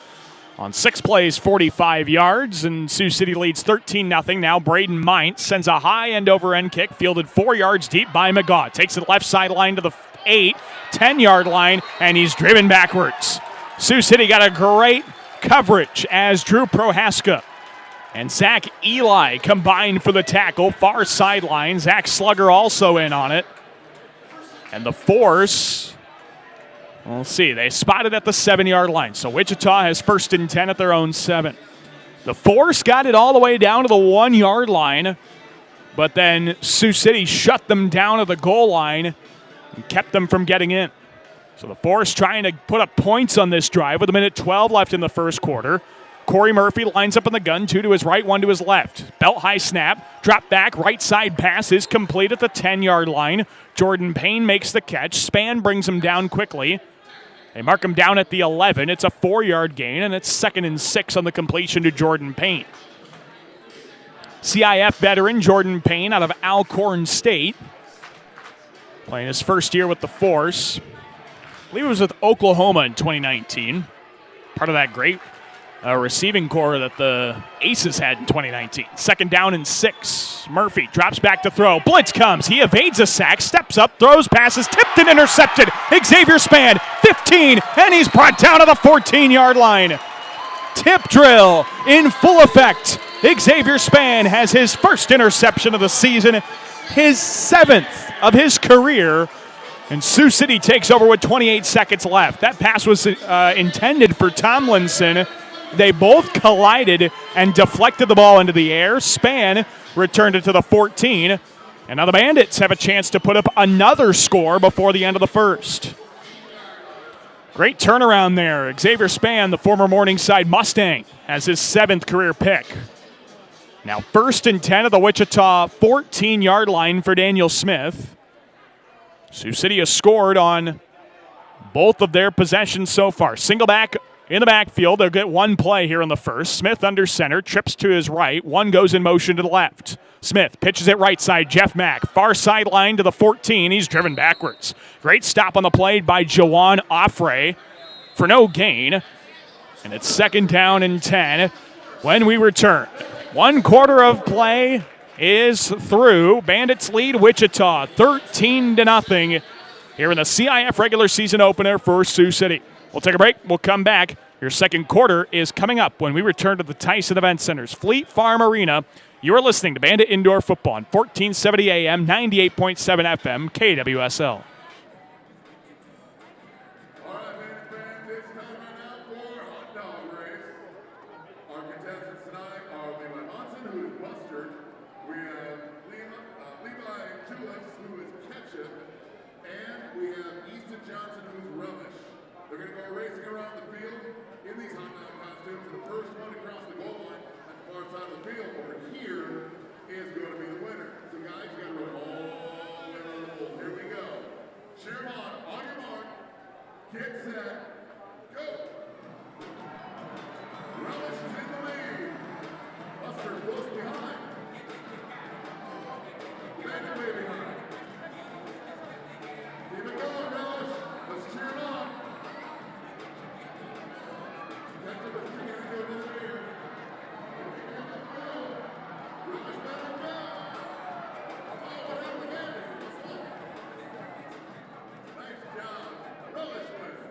On 6 plays, 45 yards, and Sioux City leads 13-0. Now Braden Mines sends a high end-over-end kick, fielded 4 yards deep by McGaw. Takes it left sideline to the 8, 10-yard line, and he's driven backwards. Sioux City got a great coverage as Drew Prohaska and Zach Eli combined for the tackle. Far sideline. Zach Slugger also in on it. And the force, we'll see, they spotted at the 7-yard line. So Wichita has 1st and 10 at their own 7. The force got it all the way down to the 1-yard line, but then Sioux City shut them down at the goal line and kept them from getting in. So the Force trying to put up points on this drive with a minute 12 left in the first quarter. Corey Murphy lines up in the gun, 2 to his right, 1 to his left. Belt high snap, drop back, right side pass is complete at the 10-yard line. Jordan Payne makes the catch. Span brings him down quickly. They mark him down at the 11. It's a 4-yard gain, and it's 2nd and 6 on the completion to Jordan Payne. CIF veteran Jordan Payne out of Alcorn State, playing his first year with the Force. I believe it was with Oklahoma in 2019. Part of that great receiving core that the Aces had in 2019. 2nd down and 6. Murphy drops back to throw. Blitz comes. He evades a sack, steps up, throws, passes, tipped and intercepted. Xavier Span, 15, and he's brought down to the 14-yard line. Tip drill in full effect. Xavier Span has his first interception of the season, his 7th of his career. And Sioux City takes over with 28 seconds left. That pass was intended for Tomlinson. They both collided and deflected the ball into the air. Span returned it to the 14. And now the Bandits have a chance to put up another score before the end of the first. Great turnaround there. Xavier Span, the former Morningside Mustang, has his 7th career pick. Now 1st and 10 at the Wichita 14-yard line for Daniel Smith. Sioux City has scored on both of their possessions so far. Single back in the backfield. They'll get 1 play here in the first. Smith under center, trips to his right. 1 goes in motion to the left. Smith pitches it right side. Jeff Mack, far sideline to the 14. He's driven backwards. Great stop on the play by Jawan Offray for no gain. And it's 2nd down and 10 when we return. 1 quarter of play is through. Bandits lead Wichita 13-0 here in the CIF regular season opener for Sioux City. We'll take a break. We'll come back. Your second quarter is coming up when we return to the Tyson Event Center's Fleet Farm Arena. You are listening to Bandit Indoor Football on 1470 AM, 98.7 FM, KWSL. far side of the field over here is going to be the winner. So guys, you got to roll all the way around the pool. Here we go. Cheer 'em on your mark. Get set. Go. Relish is in the lead. Buster close behind. Bandit way behind. Keep it going, Relish. Let's cheer 'em on. Protected with 3 minutes to go this year. Relish better go. Oh, what happened again? Nice job. Relish wins.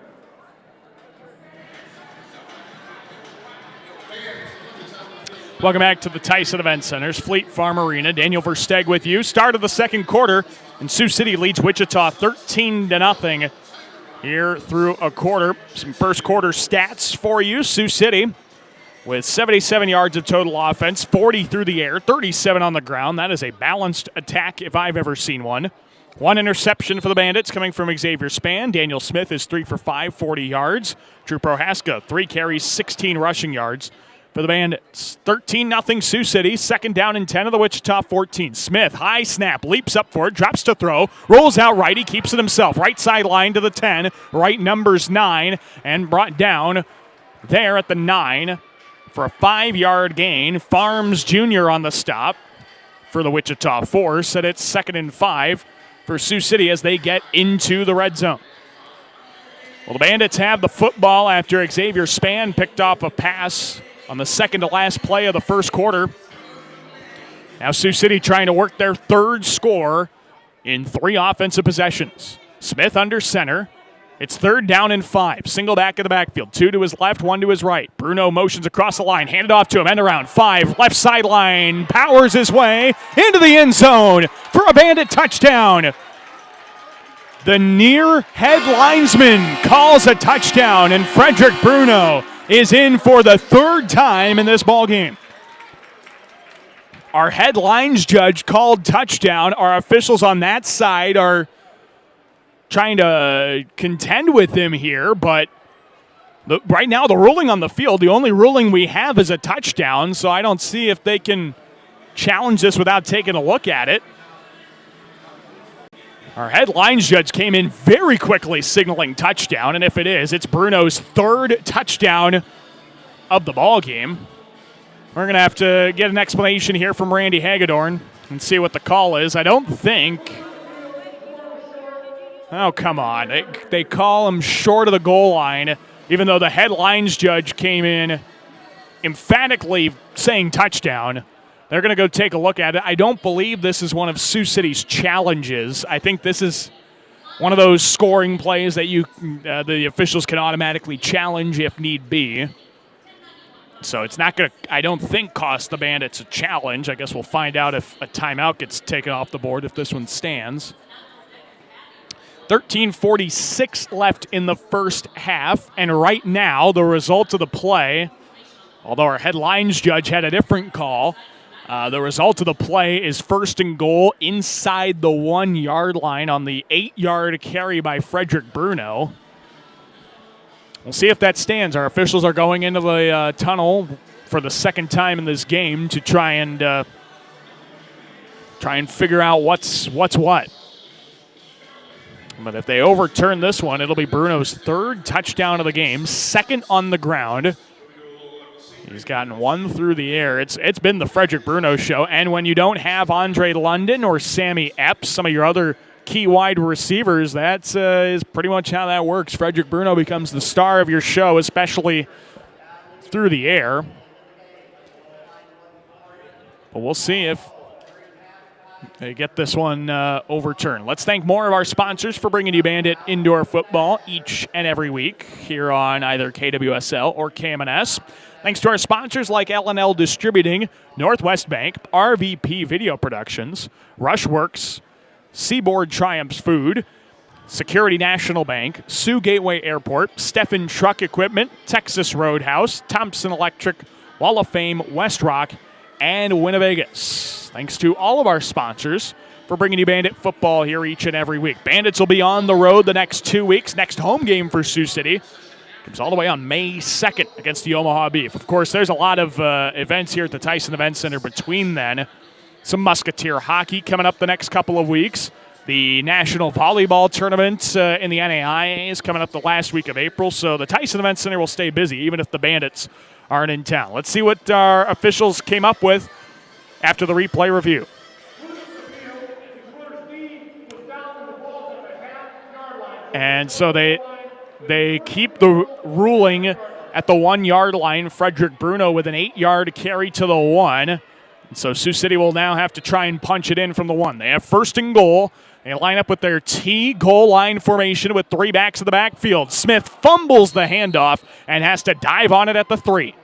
Welcome back to the Tyson Event Center's Fleet Farm Arena. Daniel Versteeg with you. Start of the second quarter, and Sioux City leads Wichita 13-0 here through a quarter. Some first quarter stats for you. Sioux City with 77 yards of total offense, 40 through the air, 37 on the ground. That is a balanced attack if I've ever seen one. One interception for the Bandits coming from Xavier Span. Daniel Smith is 3 for 5, 40 yards. Drew Prohaska, 3 carries, 16 rushing yards for the Bandits. 13-0 Sioux City. Second down and 10 of the Wichita 14. Smith, high snap, leaps up for it, drops to throw, rolls out right. He keeps it himself. Right sideline to the 10. Right numbers 9, and brought down there at the 9 for a 5-yard gain. Farms Jr. on the stop for the Wichita Force. And it's 2nd and 5 for Sioux City as they get into the red zone. Well, the Bandits have the football after Xavier Span picked off a pass on the second to last play of the first quarter. Now Sioux City trying to work their third score in 3 offensive possessions. Smith under center. It's 3rd down and 5. Single back in the backfield. 2 to his left, 1 to his right. Bruno motions across the line. Handed off to him. End around 5. Left sideline. Powers his way into the end zone for a Bandit touchdown. The near head linesman calls a touchdown, and Frederick Bruno is in for the 3rd time in this ballgame. Our headlines judge called touchdown. Our officials on that side are trying to contend with him here, but right now the ruling on the field, the only ruling we have is a touchdown, so I don't see if they can challenge this without taking a look at it. Our headlines judge came in very quickly signaling touchdown, and if it is, it's Bruno's 3rd touchdown of the ball game. We're going to have to get an explanation here from Randy Hagedorn and see what the call is. I don't think... Oh, come on. They call him short of the goal line, even though the headlines judge came in emphatically saying touchdown. They're going to go take a look at it. I don't believe this is one of Sioux City's challenges. I think this is one of those scoring plays that the officials can automatically challenge if need be. So it's not going to, I don't think, cost the Bandits a challenge. I guess we'll find out if a timeout gets taken off the board if this one stands. 13:46 left in the first half, and right now the result of the play, although our headlines judge had a different call, the result of the play is 1st and goal inside the 1-yard line on the 8-yard carry by Frederick Bruno. We'll see if that stands. Our officials are going into the tunnel for the 2nd time in this game to try and figure out what's what. But if they overturn this one, it'll be Bruno's 3rd touchdown of the game, 2nd on the ground. He's gotten 1 through the air. It's been the Frederick Bruno show. And when you don't have Andre London or Sammy Epps, some of your other key wide receivers, that is pretty much how that works. Frederick Bruno becomes the star of your show, especially through the air. But we'll see if they get this one overturned. Let's thank more of our sponsors for bringing you Bandit Indoor Football each and every week here on either KWSL or KMNS. Thanks to our sponsors like L&L Distributing, Northwest Bank, RVP Video Productions, Rushworks, Seaboard Triumphs Food, Security National Bank, Sioux Gateway Airport, Steffen Truck Equipment, Texas Roadhouse, Thompson Electric, Wall of Fame, West Rock, and Winnevegas. Thanks to all of our sponsors for bringing you Bandit football here each and every week. Bandits will be on the road the next 2 weeks. Next home game for Sioux City Comes all the way on May 2nd against the Omaha Beef. Of course, there's a lot of events here at the Tyson Event Center between then. Some Musketeer hockey coming up the next couple of weeks. The National Volleyball Tournament in the NAIA is coming up the last week of April, so the Tyson Event Center will stay busy even if the Bandits aren't in town. Let's see what our officials came up with after the replay review. And so they keep the ruling at the 1 yard line. Frederick Bruno with an 8-yard carry to the 1. And so Sioux City will now have to try and punch it in from the 1. They have first and goal. They line up with their T goal line formation with 3 backs in the backfield. Smith fumbles the handoff and has to dive on it at the 3.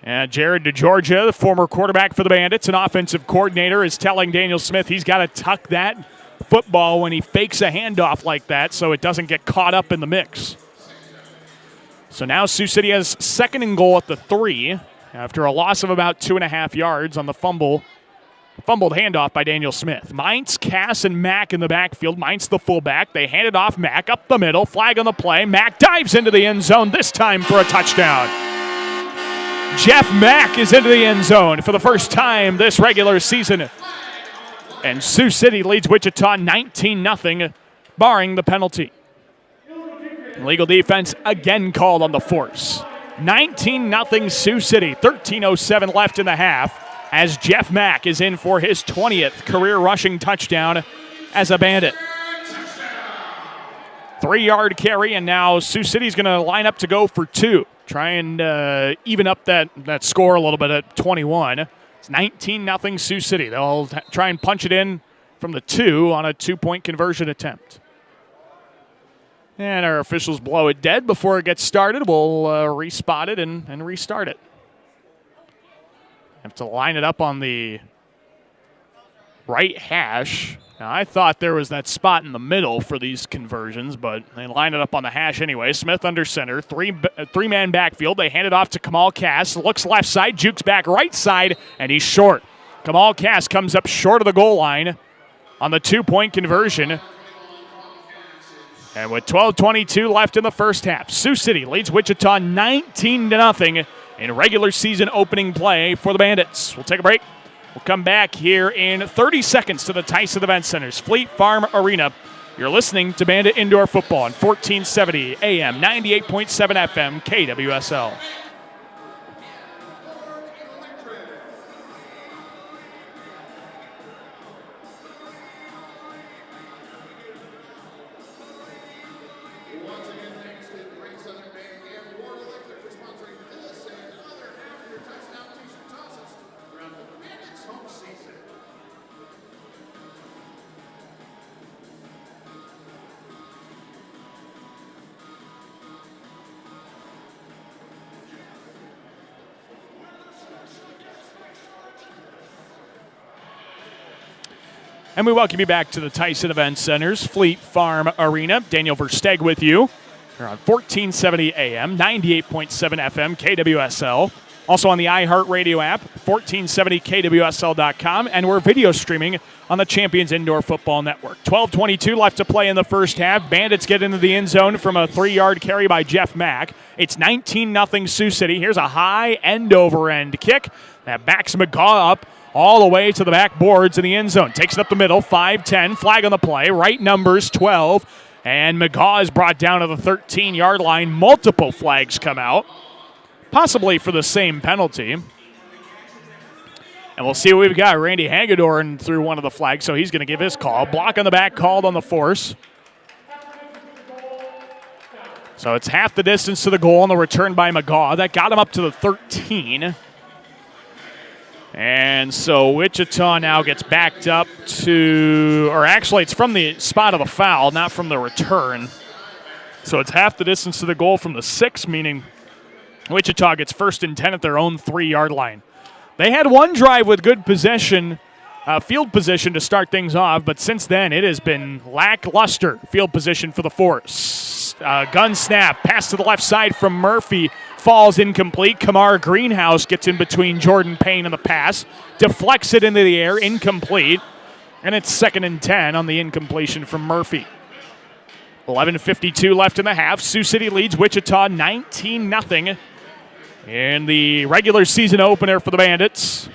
And Jared DeGeorgia, the former quarterback for the Bandits, an offensive coordinator, is telling Daniel Smith he's got to tuck that football when he fakes a handoff like that so it doesn't get caught up in the mix. So now Sioux City has second and goal at the 3 after a loss of about 2.5 yards on the fumbled handoff by Daniel Smith. Mintz, Cass, and Mack in the backfield. Mintz the fullback. They hand it off. Mack up the middle. Flag on the play. Mack dives into the end zone, this time for a touchdown. Jeff Mack is into the end zone for the first time this regular season. And Sioux City leads Wichita 19-0, barring the penalty. Legal defense again called on the force. 19-0 Sioux City, 13:07 left in the half, as Jeff Mack is in for his 20th career rushing touchdown as a Bandit. 3-yard carry, and now Sioux City's going to line up to go for 2. Try and even up that score a little bit at 21. It's 19-0 Sioux City. They'll try and punch it in from the 2 on a 2-point conversion attempt. And our officials blow it dead before it gets started. We'll respot it and restart it. Have to line it up on the right hash. Now, I thought there was that spot in the middle for these conversions, but they line it up on the hash anyway. Smith under center, three-man backfield. They hand it off to Kamal Cass. Looks left side, jukes back right side, and he's short. Kamal Cass comes up short of the goal line on the 2-point conversion. And with 12:22 left in the first half, Sioux City leads Wichita 19-0 in regular season opening play for the Bandits. We'll take a break. We'll come back here in 30 seconds to the Tyson Event Center's Fleet Farm Arena. You're listening to Bandit Indoor Football on 1470 AM, 98.7 FM, KWSL. And we welcome you back to the Tyson Event Center's Fleet Farm Arena. Daniel Versteg with you. We're on 1470 AM, 98.7 FM, KWSL. Also on the iHeartRadio app, 1470kwsl.com, and we're video streaming on the Champions Indoor Football Network. 12:22 left to play in the first half. Bandits get into the end zone from a 3-yard carry by Jeff Mack. It's 19-0 Sioux City. Here's a high end-over-end kick that backs McGaw up all the way to the backboards in the end zone. Takes it up the middle, 5-10, flag on the play, right numbers 12, and McGaw is brought down to the 13-yard line. Multiple flags come out, possibly for the same penalty. And we'll see what we've got. Randy Hagedorn threw one of the flags, so he's going to give his call. Block on the back called on the force. So it's half the distance to the goal on the return by McGaw. That got him up to the 13. And so Wichita now gets backed up to, or actually it's from the spot of the foul, not from the return. So it's half the distance to the goal from the 6, meaning Wichita gets first and 10 at their own 3-yard line. They had one drive with good possession, field position to start things off, but since then it has been lackluster field position for the Force. Gun snap, pass to the left side from Murphy, falls incomplete. Kamar Greenhouse gets in between Jordan Payne and the pass, deflects it into the air, incomplete, and it's 2nd and 10 on the incompletion from Murphy. 11:52 left in the half. Sioux City leads Wichita 19-0 in the regular season opener for the Bandits,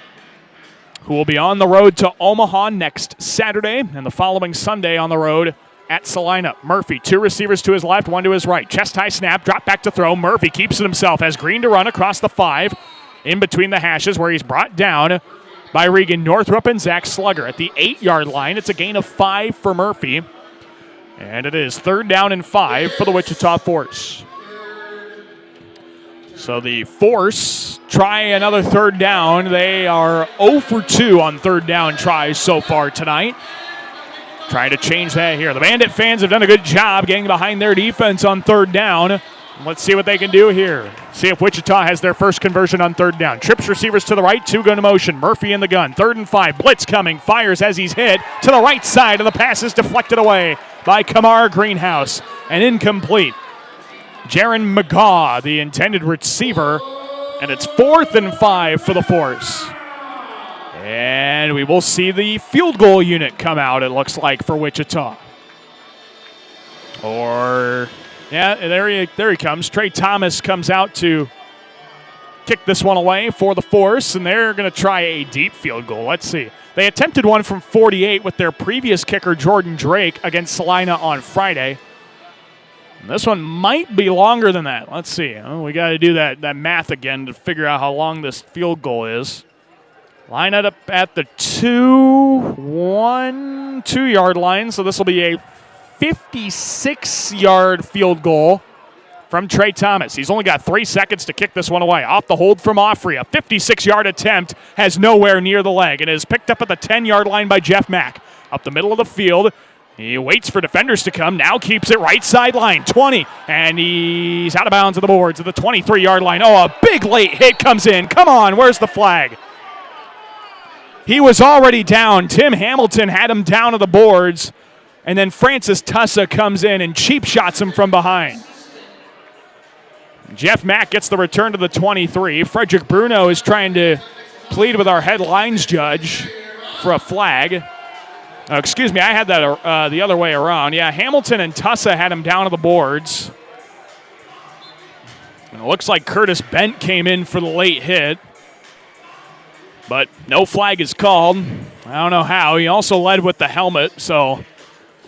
who will be on the road to Omaha next Saturday and the following Sunday on the road at Salina. Murphy, 2 receivers to his left, 1 to his right. Chest high snap, drop back to throw. Murphy keeps it himself, has Green to run across the 5, in between the hashes, where he's brought down by Regan Northrup and Zach Slugger. At the 8-yard line, it's a gain of 5 for Murphy. And it is 3rd down and 5 for the Wichita Force. So the Force try another 3rd down. They are 0 for 2 on 3rd down tries so far tonight. Trying to change that here. The Bandit fans have done a good job getting behind their defense on 3rd down. Let's see what they can do here. See if Wichita has their first conversion on 3rd down. Trips receivers to the right, 2 gun motion. Murphy in the gun, 3rd and 5. Blitz coming, fires as he's hit to the right side, and the pass is deflected away by Kamar Greenhouse and incomplete. Jaron McGaw, the intended receiver, and it's 4th and 5 for the Force. And we will see the field goal unit come out, it looks like, for Wichita. Yeah, there he comes. Trey Thomas comes out to kick this one away for the Force, and they're going to try a deep field goal. Let's see. They attempted one from 48 with their previous kicker, Jordan Drake, against Salina on Friday. And this one might be longer than that. Let's see. We got to do that math again to figure out how long this field goal is. Line it up at the 2-yard line, so this will be a 56-yard field goal from Trey Thomas. He's only got 3 seconds to kick this one away. Off the hold from Offrey. A 56-yard attempt has nowhere near the leg and is picked up at the 10-yard line by Jeff Mack. Up the middle of the field. He waits for defenders to come. Now keeps it right sideline. 20. And he's out of bounds at the boards at the 23-yard line. Oh, a big late hit comes in. Come on, where's the flag? He was already down. Tim Hamilton had him down at the boards. And then Francis Tussa comes in and cheap shots him from behind. Jeff Mack gets the return to the 23. Frederick Bruno is trying to plead with our headlines judge for a flag. Excuse me, I had that the other way around. Yeah, Hamilton and Tussa had him down at the boards. And it looks like Curtis Bent came in for the late hit. But no flag is called. I don't know how. He also led with the helmet, so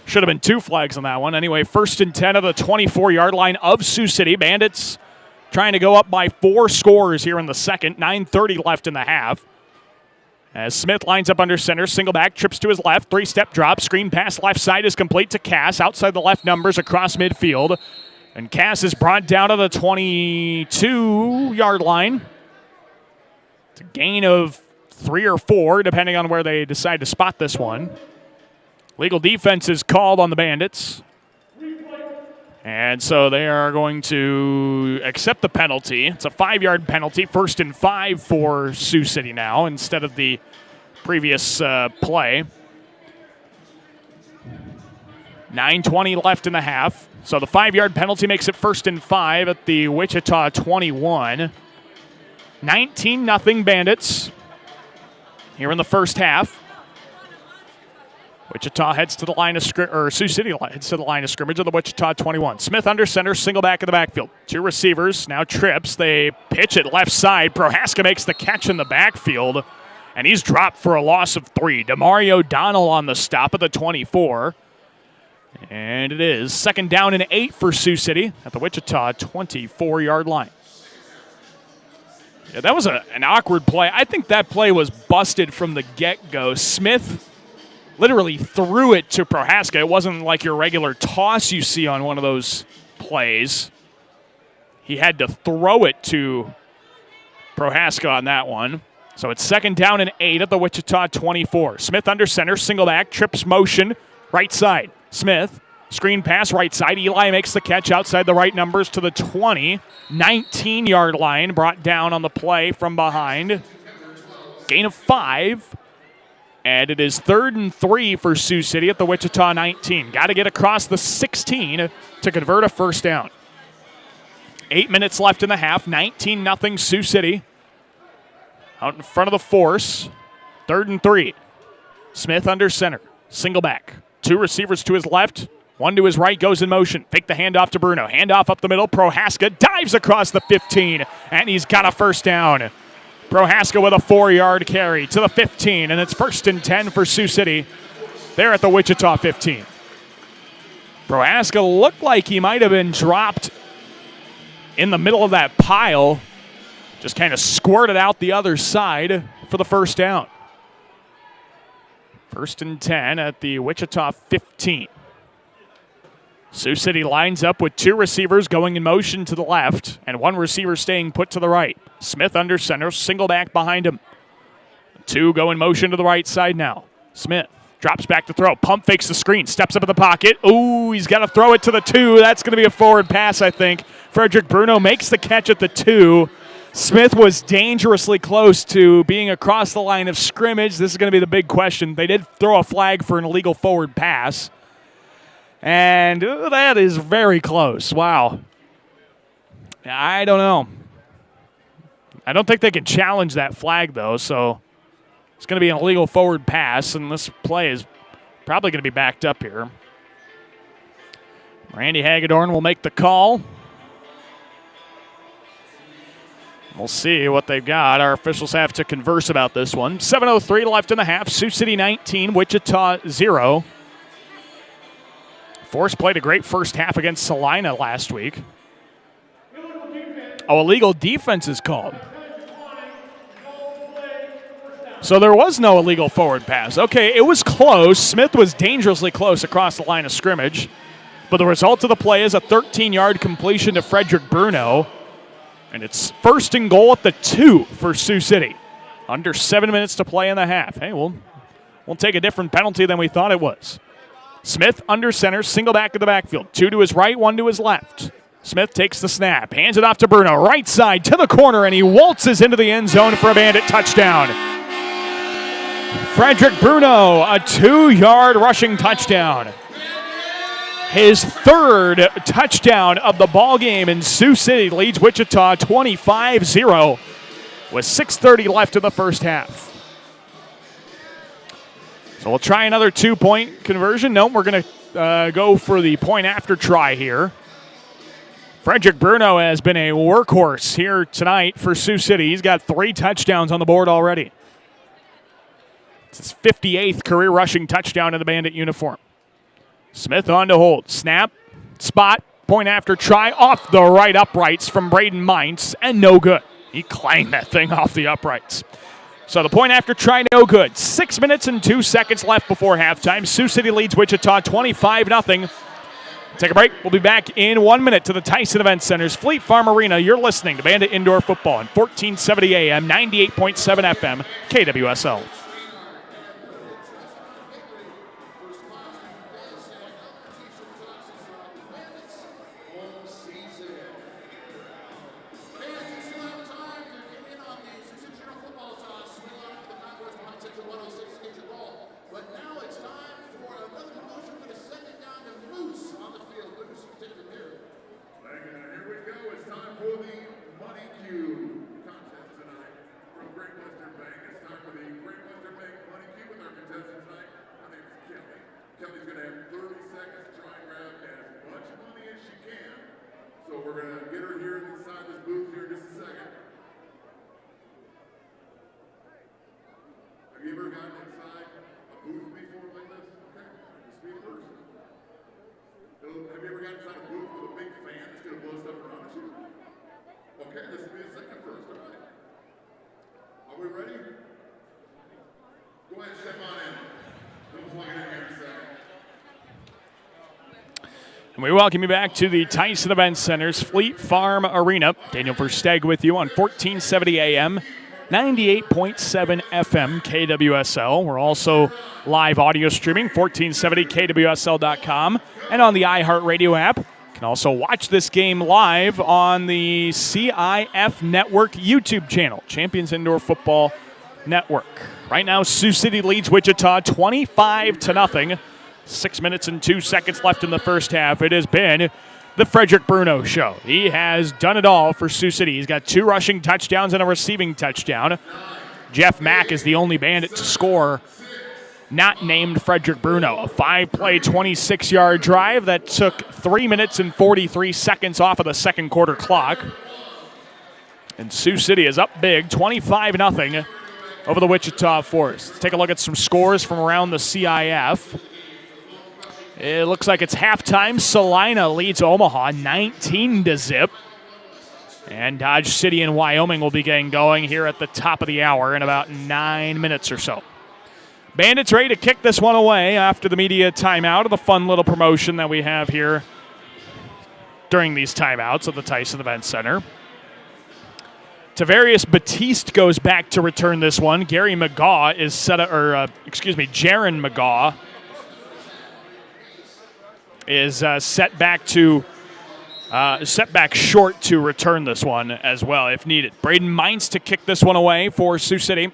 should have been 2 flags on that one. Anyway, 1st and 10 of the 24-yard line of Sioux City. Bandits trying to go up by 4 scores here in the second. 9:30 left in the half. As Smith lines up under center, single back, trips to his left, 3-step drop, screen pass left side is complete to Cass. Outside the left numbers across midfield. And Cass is brought down to the 22-yard line. It's a gain of 3 or 4, depending on where they decide to spot this one. Legal defense is called on the Bandits. And so they are going to accept the penalty. It's a 5-yard penalty, 1st and 5 for Sioux City now instead of the previous play. 9:20 left in the half. So the 5-yard penalty makes it 1st and 5 at the Wichita 21. 19-0 Bandits here in the first half. Wichita heads to the line of Sioux City heads to the line of scrimmage of the Wichita 21. Smith under center, single back in the backfield. 2 receivers, now trips. They pitch it left side. Prohaska makes the catch in the backfield, and he's dropped for a loss of 3. Demario Donnell on the stop at the 24. And it is 2nd down and 8 for Sioux City at the Wichita 24-yard line. Yeah, that was an awkward play. I think that play was busted from the get-go. Smith literally threw it to Prohaska. It wasn't like your regular toss you see on one of those plays. He had to throw it to Prohaska on that one. So it's 2nd down and 8 at the Wichita 24. Smith under center, single back, trips motion, right side. Smith, screen pass right side. Eli makes the catch outside the right numbers to the 20. 19-yard line, brought down on the play from behind. Gain of 5. And it is 3rd and 3 for Sioux City at the Wichita 19. Got to get across the 16 to convert a 1st down. 8 minutes left in the half. 19-0 Sioux City. Out in front of the Force. 3rd and 3. Smith under center. Single back. 2 receivers to his left. One to his right, goes in motion. Fake the handoff to Bruno. Handoff up the middle. Prohaska dives across the 15, and he's got a first down. Prohaska with a 4-yard carry to the 15, and it's 1st and 10 for Sioux City. They're at the Wichita 15. Prohaska looked like he might have been dropped in the middle of that pile. Just kind of squirted out the other side for the first down. 1st and 10 at the Wichita 15. Sioux City lines up with 2 receivers going in motion to the left and 1 receiver staying put to the right. Smith under center, single back behind him. 2 go in motion to the right side now. Smith drops back to throw, pump fakes the screen, steps up in the pocket. Ooh, he's got to throw it to the 2. That's going to be a forward pass, I think. Frederick Bruno makes the catch at the 2. Smith was dangerously close to being across the line of scrimmage. This is going to be the big question. They did throw a flag for an illegal forward pass. And that is very close. Wow. I don't know. I don't think they can challenge that flag, though, so it's going to be an illegal forward pass, and this play is probably going to be backed up here. Randy Hagedorn will make the call. We'll see what they've got. Our officials have to converse about this one. 7:03 left in the half. Sioux City 19, Wichita 0. Force played a great first half against Salina last week. Oh, illegal defense is called. So there was no illegal forward pass. Okay, it was close. Smith was dangerously close across the line of scrimmage. But the result of the play is a 13-yard completion to Frederick Bruno. And it's 1st and goal at the 2 for Sioux City. Under 7 minutes to play in the half. Hey, we'll take a different penalty than we thought it was. Smith under center, single back in the backfield. 2 to his right, 1 to his left. Smith takes the snap, hands it off to Bruno, right side to the corner, and he waltzes into the end zone for a Bandit touchdown. Frederick Bruno, a 2-yard rushing touchdown. His 3rd touchdown of the ball game, and Sioux City leads Wichita 25-0 with 6:30 left in the first half. So we'll try another 2-point conversion. No, we're going to go for the point after try here. Frederick Bruno has been a workhorse here tonight for Sioux City. He's got 3 touchdowns on the board already. It's his 58th career rushing touchdown in the Bandit uniform. Smith on to hold. Snap, spot, point after try off the right uprights from Braden Mintz, and no good. He clanged that thing off the uprights. So the point after try, no good. 6 minutes and 2 seconds left before halftime. Sioux City leads Wichita 25-0. Take a break. We'll be back in 1 minute to the Tyson Event Center's Fleet Farm Arena. You're listening to Bandit Indoor Football on 1470 AM, 98.7 FM, KWSL. And we welcome you back to the Tyson Event Center's Fleet Farm Arena. Daniel Versteg with you on 1470 AM, 98.7 FM, KWSL. We're also live audio streaming, 1470kwsl.com, and on the iHeartRadio app. You can also watch this game live on the CIF Network YouTube channel, Champions Indoor Football Network. Right now, Sioux City leads Wichita 25-0. 6 minutes and 2 seconds left in the first half. It has been the Frederick Bruno show. He has done it all for Sioux City. He's got 2 rushing touchdowns and a receiving touchdown. Jeff Mack is the only Bandit to score not named Frederick Bruno. A 5-play, 26-yard drive that took 3 minutes and 43 seconds off of the second quarter clock. And Sioux City is up big, 25-0 over the Wichita Force. Let's take a look at some scores from around the CIF. It looks like it's halftime. Salina leads Omaha 19-0. And Dodge City and Wyoming will be getting going here at the top of the hour in about 9 minutes or so. Bandits ready to kick this one away after the media timeout of the fun little promotion that we have here during these timeouts at the Tyson Event Center. Tavarius Batiste goes back to return this one. Gary McGaw is Jaron McGaw is set back short to return this one as well if needed. Braden Mines to kick this one away for Sioux City.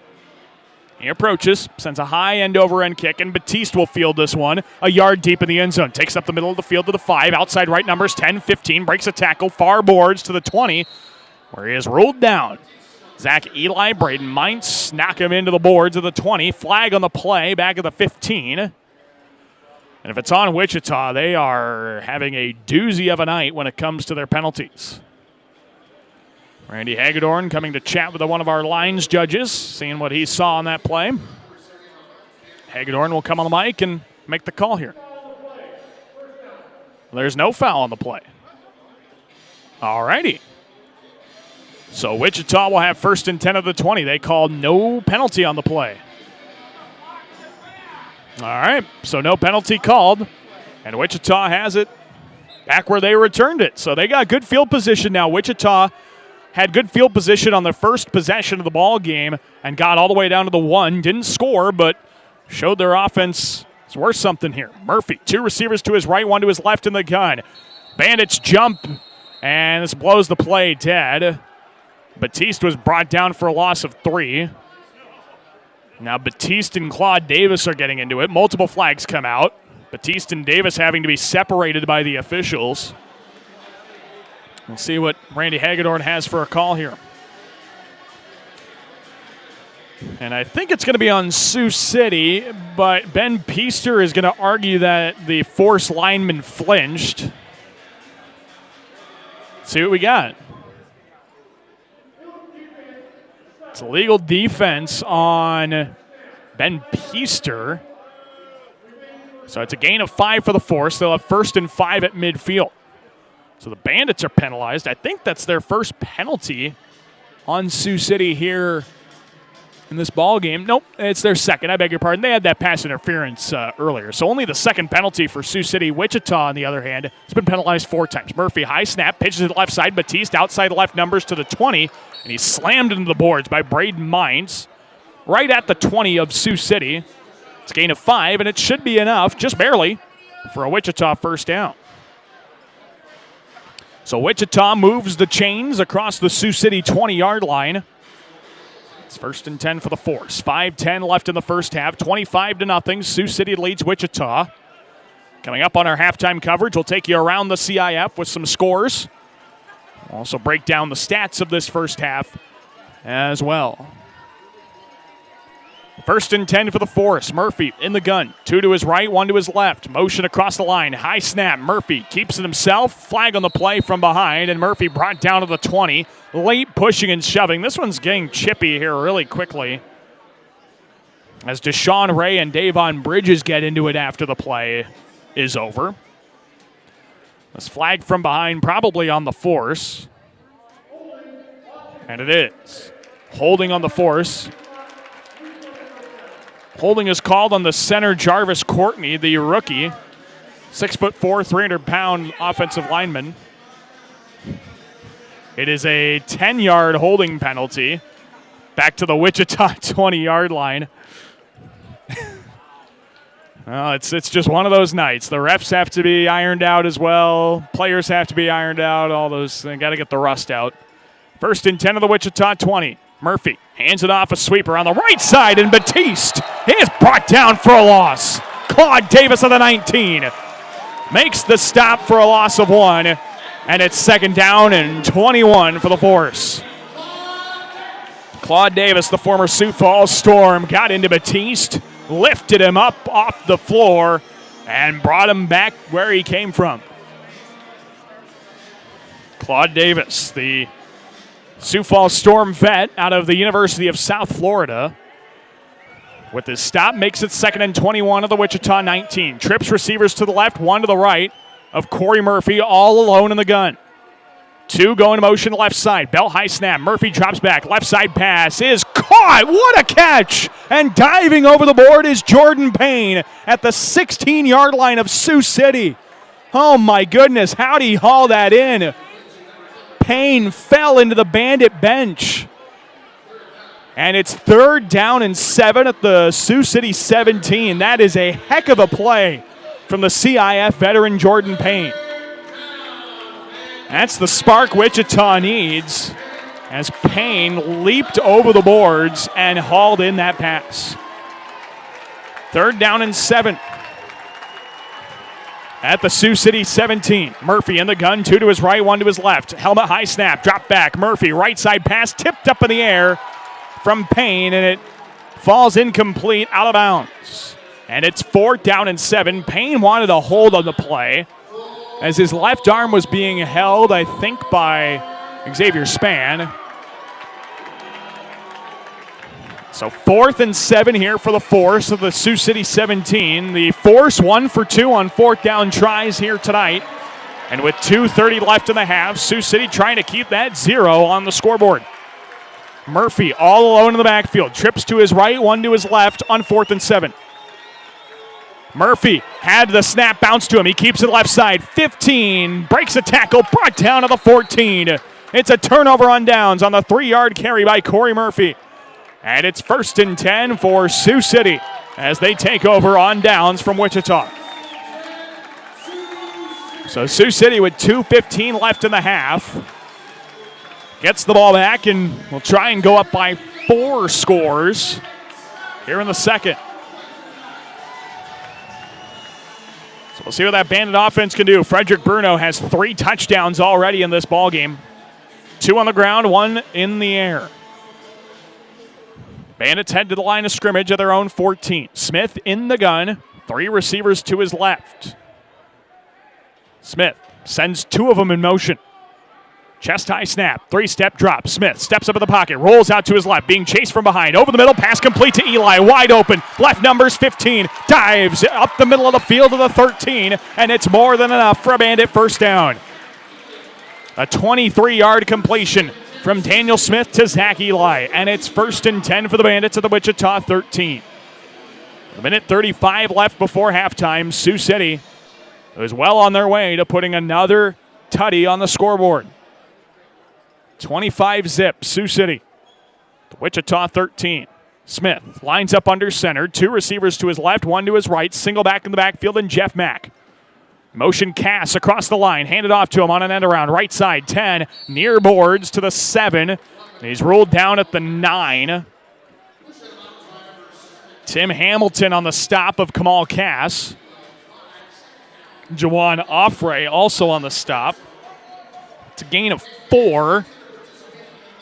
He approaches, sends a high end-over-end kick, and Batiste will field this one a yard deep in the end zone. Takes up the middle of the field to the 5, outside right numbers 10, 15, breaks a tackle, far boards to the 20, where he is ruled down. Zach Eli, Braden Mines knock him into the boards of the 20. Flag on the play, back at the 15. And if it's on Wichita, they are having a doozy of a night when it comes to their penalties. Randy Hagedorn coming to chat with one of our lines judges, seeing what he saw on that play. Hagedorn will come on the mic and make the call here. There's no foul on the play. All righty. So Wichita will have 1st and 10 of the 20. They called no penalty on the play. All right, so no penalty called, and Wichita has it back where they returned it. So they got good field position now. Wichita had good field position on the first possession of the ball game and got all the way down to the 1. Didn't score, but showed their offense is worth something here. Murphy, 2 receivers to his right, 1 to his left in the gun. Bandits jump, and this blows the play dead. Batiste was brought down for a loss of 3. Now Batiste and Claude Davis are getting into it. Multiple flags come out. Batiste and Davis having to be separated by the officials. We'll see what Randy Hagedorn has for a call here. And I think it's going to be on Sioux City, but Ben Peaster is going to argue that the Force lineman flinched. Let's see what we got. It's a legal defense on Ben Peaster. So it's a gain of 5 for the Force. They'll have 1st and 5 at midfield. So the Bandits are penalized. I think that's their first penalty on Sioux City here in this ball game. Nope, it's their second. I beg your pardon. They had that pass interference earlier. So only the second penalty for Sioux City. Wichita, on the other hand, has been penalized 4 times. Murphy, high snap, pitches to the left side. Batiste outside left numbers to the 20, and he's slammed into the boards by Braden Mines right at the 20 of Sioux City. It's a gain of 5, and it should be enough, just barely, for a Wichita first down. So Wichita moves the chains across the Sioux City 20-yard line. It's 1st and 10 for the Force. 5:10 left in the first half. 25-0. Sioux City leads Wichita. Coming up on our halftime coverage, we'll take you around the CIF with some scores. We'll also break down the stats of this first half as well. 1st and 10 for the Force. Murphy in the gun. 2 to his right, 1 to his left. Motion across the line. High snap. Murphy keeps it himself. Flag on the play from behind, and Murphy brought down to the 20. Late pushing and shoving. This one's getting chippy here really quickly, as Deshaun Ray and Davon Bridges get into it after the play is over. This flag from behind probably on the Force. And it is. Holding on the Force. Holding is called on the center, Jarvis Courtney, the rookie. 6'4", 300-pound offensive lineman. It is a 10-yard holding penalty. Back to the Wichita 20-yard line. Well, it's just one of those nights. The refs have to be ironed out as well. Players have to be ironed out. All those, they got to get the rust out. 1st and 10 of the Wichita 20. Murphy hands it off a sweeper on the right side, and Batiste is brought down for a loss. Claude Davis of the 19 makes the stop for a loss of 1, and it's 2nd down and 21 for the Force. Claude Davis, the former Sioux Falls Storm, got into Batiste, lifted him up off the floor and brought him back where he came from. Claude Davis, the Sioux Falls Storm vet out of the University of South Florida, with his stop, makes it 2nd and 21 of the Wichita 19. Trips receivers to the left, one to the right of Corey Murphy, all alone in the gun. 2 going motion left side. Belt high snap. Murphy drops back. Left side pass is caught. What a catch! And diving over the board is Jordan Payne at the 16-yard line of Sioux City. Oh my goodness, how'd he haul that in? Payne fell into the Bandit bench. And it's 3rd down and 7 at the Sioux City 17. That is a heck of a play from the CIF veteran Jordan Payne. That's the spark Wichita needs as Payne leaped over the boards and hauled in that pass. 3rd down and 7 at the Sioux City 17. Murphy in the gun, 2 to his right, 1 to his left. Helmet high snap, drop back. Murphy, right side pass, tipped up in the air from Payne, and it falls incomplete, out of bounds. And it's 4th down and 7. Payne wanted a hold on the play as his left arm was being held, I think, by Xavier Spann. So 4th and 7 here for the Force of the Sioux City 17. The Force 1 for 2 on 4th down tries here tonight. And with 2:30 left in the half, Sioux City trying to keep that 0 on the scoreboard. Murphy all alone in the backfield. Trips to his right, 1 to his left on 4th and 7. Murphy had the snap bounce to him. He keeps it left side. 15, breaks a tackle, brought down to the 14. It's a turnover on downs on the 3-yard carry by Corey Murphy. And it's 1st and 10 for Sioux City as they take over on downs from Wichita. So Sioux City with 2:15 left in the half gets the ball back and will try and go up by 4 scores here in the second. So we'll see what that Bandit offense can do. Frederick Bruno has 3 touchdowns already in this ballgame. 2 on the ground, 1 in the air. Bandits head to the line of scrimmage at their own 14. Smith in the gun, 3 receivers to his left. Smith sends 2 of them in motion. Chest high snap, 3-step drop. Smith steps up in the pocket, rolls out to his left, being chased from behind. Over the middle, pass complete to Eli, wide open. Left numbers 15, dives up the middle of the field to the 13, and it's more than enough for a Bandit first down. A 23-yard completion from Daniel Smith to Zach Eli, and it's 1st and 10 for the Bandits at the Wichita 13. A minute 35 left before halftime. Sioux City is well on their way to putting another tutty on the scoreboard. 25-zip, Sioux City. The Wichita 13. Smith lines up under center. 2 receivers to his left, 1 to his right. Single back in the backfield, and Jeff Mack. Motion Cass across the line. Handed off to him on an end around. Right side, 10. Near boards to the 7. He's ruled down at the 9. Tim Hamilton on the stop of Kamal Cass. Jawan Offray also on the stop. It's a gain of 4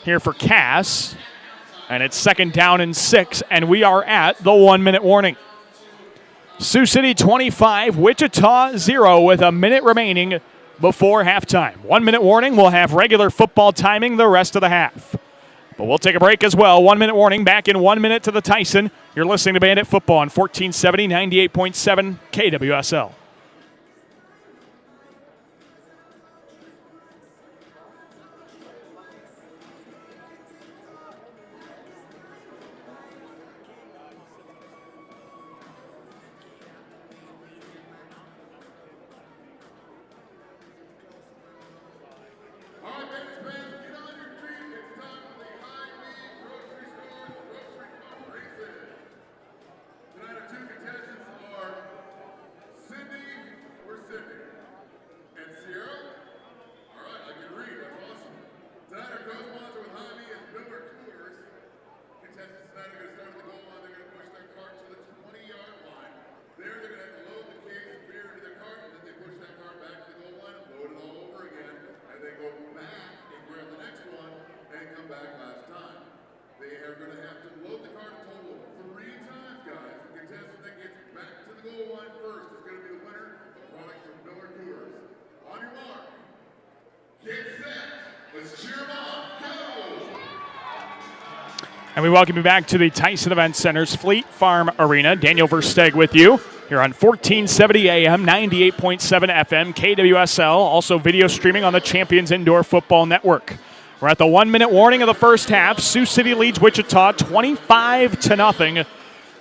here for Cass. And it's 2nd down and 6, and we are at the 1-minute warning. Sioux City 25, Wichita 0 with a minute remaining before halftime. 1-minute warning. We'll have regular football timing the rest of the half. But we'll take a break as well. 1-minute warning. Back in 1 minute to the Tyson. You're listening to Bandit Football on 1470, 98.7 KWSL. Tonight our 2 contestants are Cindy And we welcome you back to the Tyson Event Center's Fleet Farm Arena. Daniel Versteeg with you here on 1470 AM, 98.7 FM, KWSL, also video streaming on the Champions Indoor Football Network. We're at the 1-minute warning of the first half. Sioux City leads Wichita 25-0.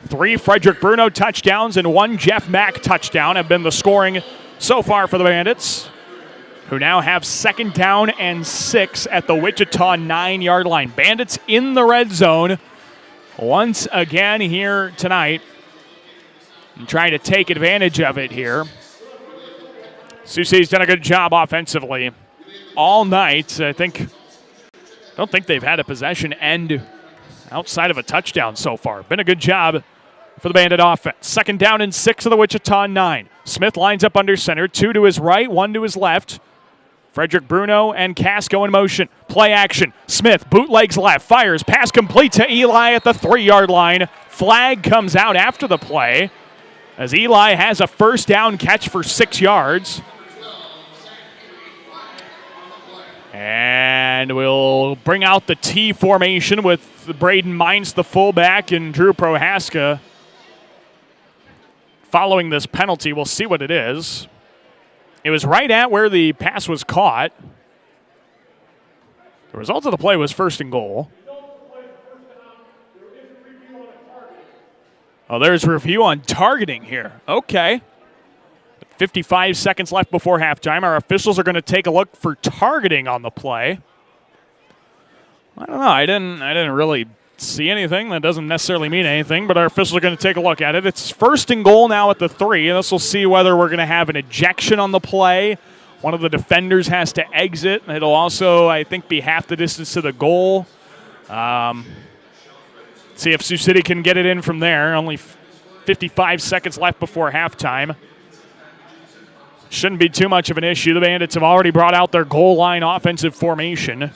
3 Frederick Bruno touchdowns and 1 Jeff Mack touchdown have been the scoring so far for the Bandits, who now have 2nd down and 6 at the Wichita 9-yard line. Bandits in the red zone once again here tonight and trying to take advantage of it here. Sioux City's done a good job offensively all night. I don't think they've had a possession end outside of a touchdown so far. Been a good job for the Bandit offense. 2nd down and 6 of the Wichita 9. Smith lines up under center, 2 to his right, 1 to his left. Frederick Bruno and Casco in motion. Play action. Smith bootlegs left, fires, pass complete to Eli at the 3-yard line. Flag comes out after the play as Eli has a 1st down catch for 6 yards. And we'll bring out the T formation with Braden Mines, the fullback, and Drew Prohaska. Following this penalty, we'll see what it is. It was right at where the pass was caught. The result of the play was 1st and goal. Oh, there's review on targeting here. Okay. 55 seconds left before halftime. Our officials are going to take a look for targeting on the play. I don't know. I didn't really see anything. That doesn't necessarily mean anything, but our officials are going to take a look at it. It's 1st and goal now at the 3, and this will see whether we're going to have an ejection on the play. One of the defenders has to exit. It'll also, I think, be half the distance to the goal. See if Sioux City can get it in from there. Only 55 seconds left before halftime. Shouldn't be too much of an issue. The Bandits have already brought out their goal line offensive formation.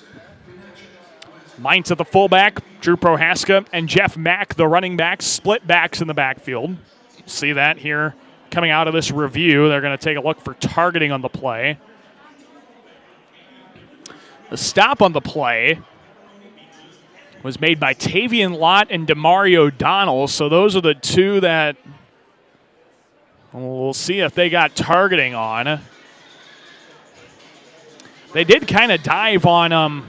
Mines at the fullback, Drew Prohaska, and Jeff Mack, the running back, split backs in the backfield. See that here coming out of this review. They're going to take a look for targeting on the play. The stop on the play was made by Tavian Lott and Demario Donnell, so those are the 2 that we'll see if they got targeting on. They did kind of dive on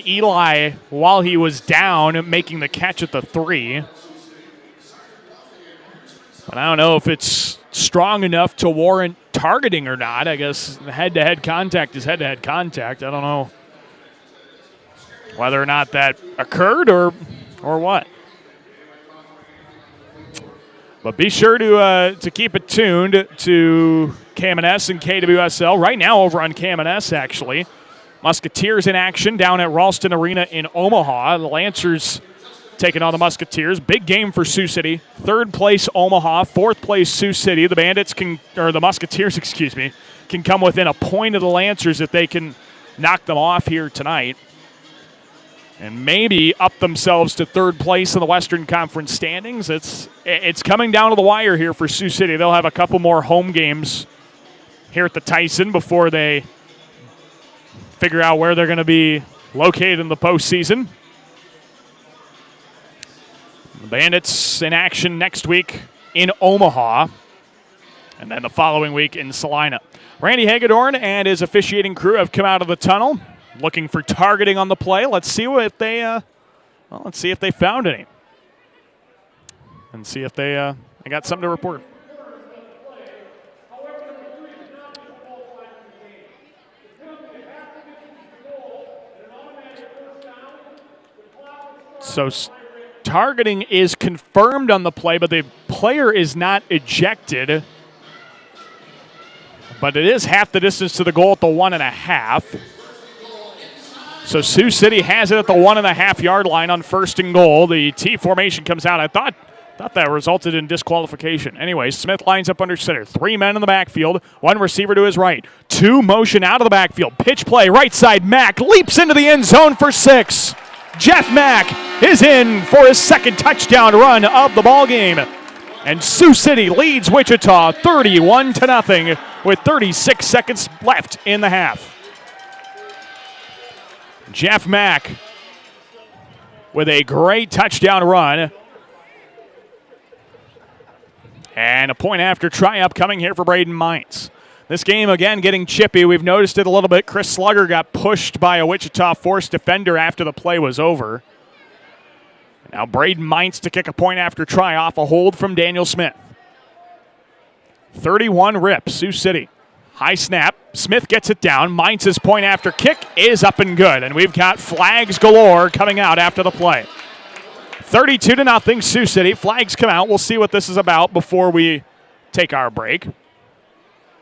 Eli while he was down, making the catch at the 3. But I don't know if it's strong enough to warrant targeting or not. I guess head-to-head contact is head-to-head contact. I don't know whether or not that occurred or what. But be sure to keep it tuned to KMNS and KWSL. Right now over on KMNS, actually. Musketeers in action down at Ralston Arena in Omaha. The Lancers taking on the Musketeers. Big game for Sioux City. 3rd place Omaha, 4th place Sioux City. The Musketeers, can come within a point of the Lancers if they can knock them off here tonight. And maybe up themselves to 3rd place in the Western Conference standings. It's coming down to the wire here for Sioux City. They'll have a couple more home games here at the Tyson before they figure out where they're going to be located in the postseason. The Bandits in action next week in Omaha, and then the following week in Salina. Randy Hagedorn and his officiating crew have come out of the tunnel, looking for targeting on the play. Let's see if they found any, and see if they got something to report. So targeting is confirmed on the play, but the player is not ejected. But it is half the distance to the goal at the 1.5. So Sioux City has it at the 1.5-yard line on 1st and goal. The T formation comes out. I thought that resulted in disqualification. Anyway, Smith lines up under center. 3 men in the backfield. 1 receiver to his right. 2 motion out of the backfield. Pitch play, right side. Mack leaps into the end zone for 6. Jeff Mack is in for his 2nd touchdown run of the ball game. And Sioux City leads Wichita 31-0 with 36 seconds left in the half. Jeff Mack with a great touchdown run. And a point after try upcoming here for Braden Mines. This game, again, getting chippy. We've noticed it a little bit. Chris Slugger got pushed by a Wichita Force defender after the play was over. Now Braden Mines to kick a point after try off a hold from Daniel Smith. 31 rip, Sioux City. High snap. Smith gets it down. Mines' point after kick is up and good. And we've got flags galore coming out after the play. 32-0, Sioux City. Flags come out. We'll see what this is about before we take our break.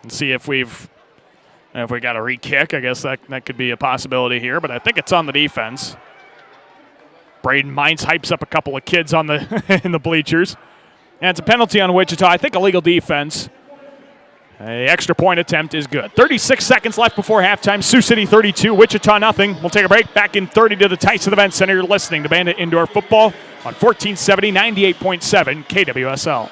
And see if we got a re-kick. I guess that could be a possibility here, but I think it's on the defense. Braden Mines hypes up a couple of kids on the in the bleachers. And it's a penalty on Wichita. I think illegal defense. The extra point attempt is good. 36 seconds left before halftime. Sioux City 32, Wichita nothing. We'll take a break. Back in 30 to the Tyson Event Center. You're listening to Bandit Indoor Football on 1470, 98.7 KWSL.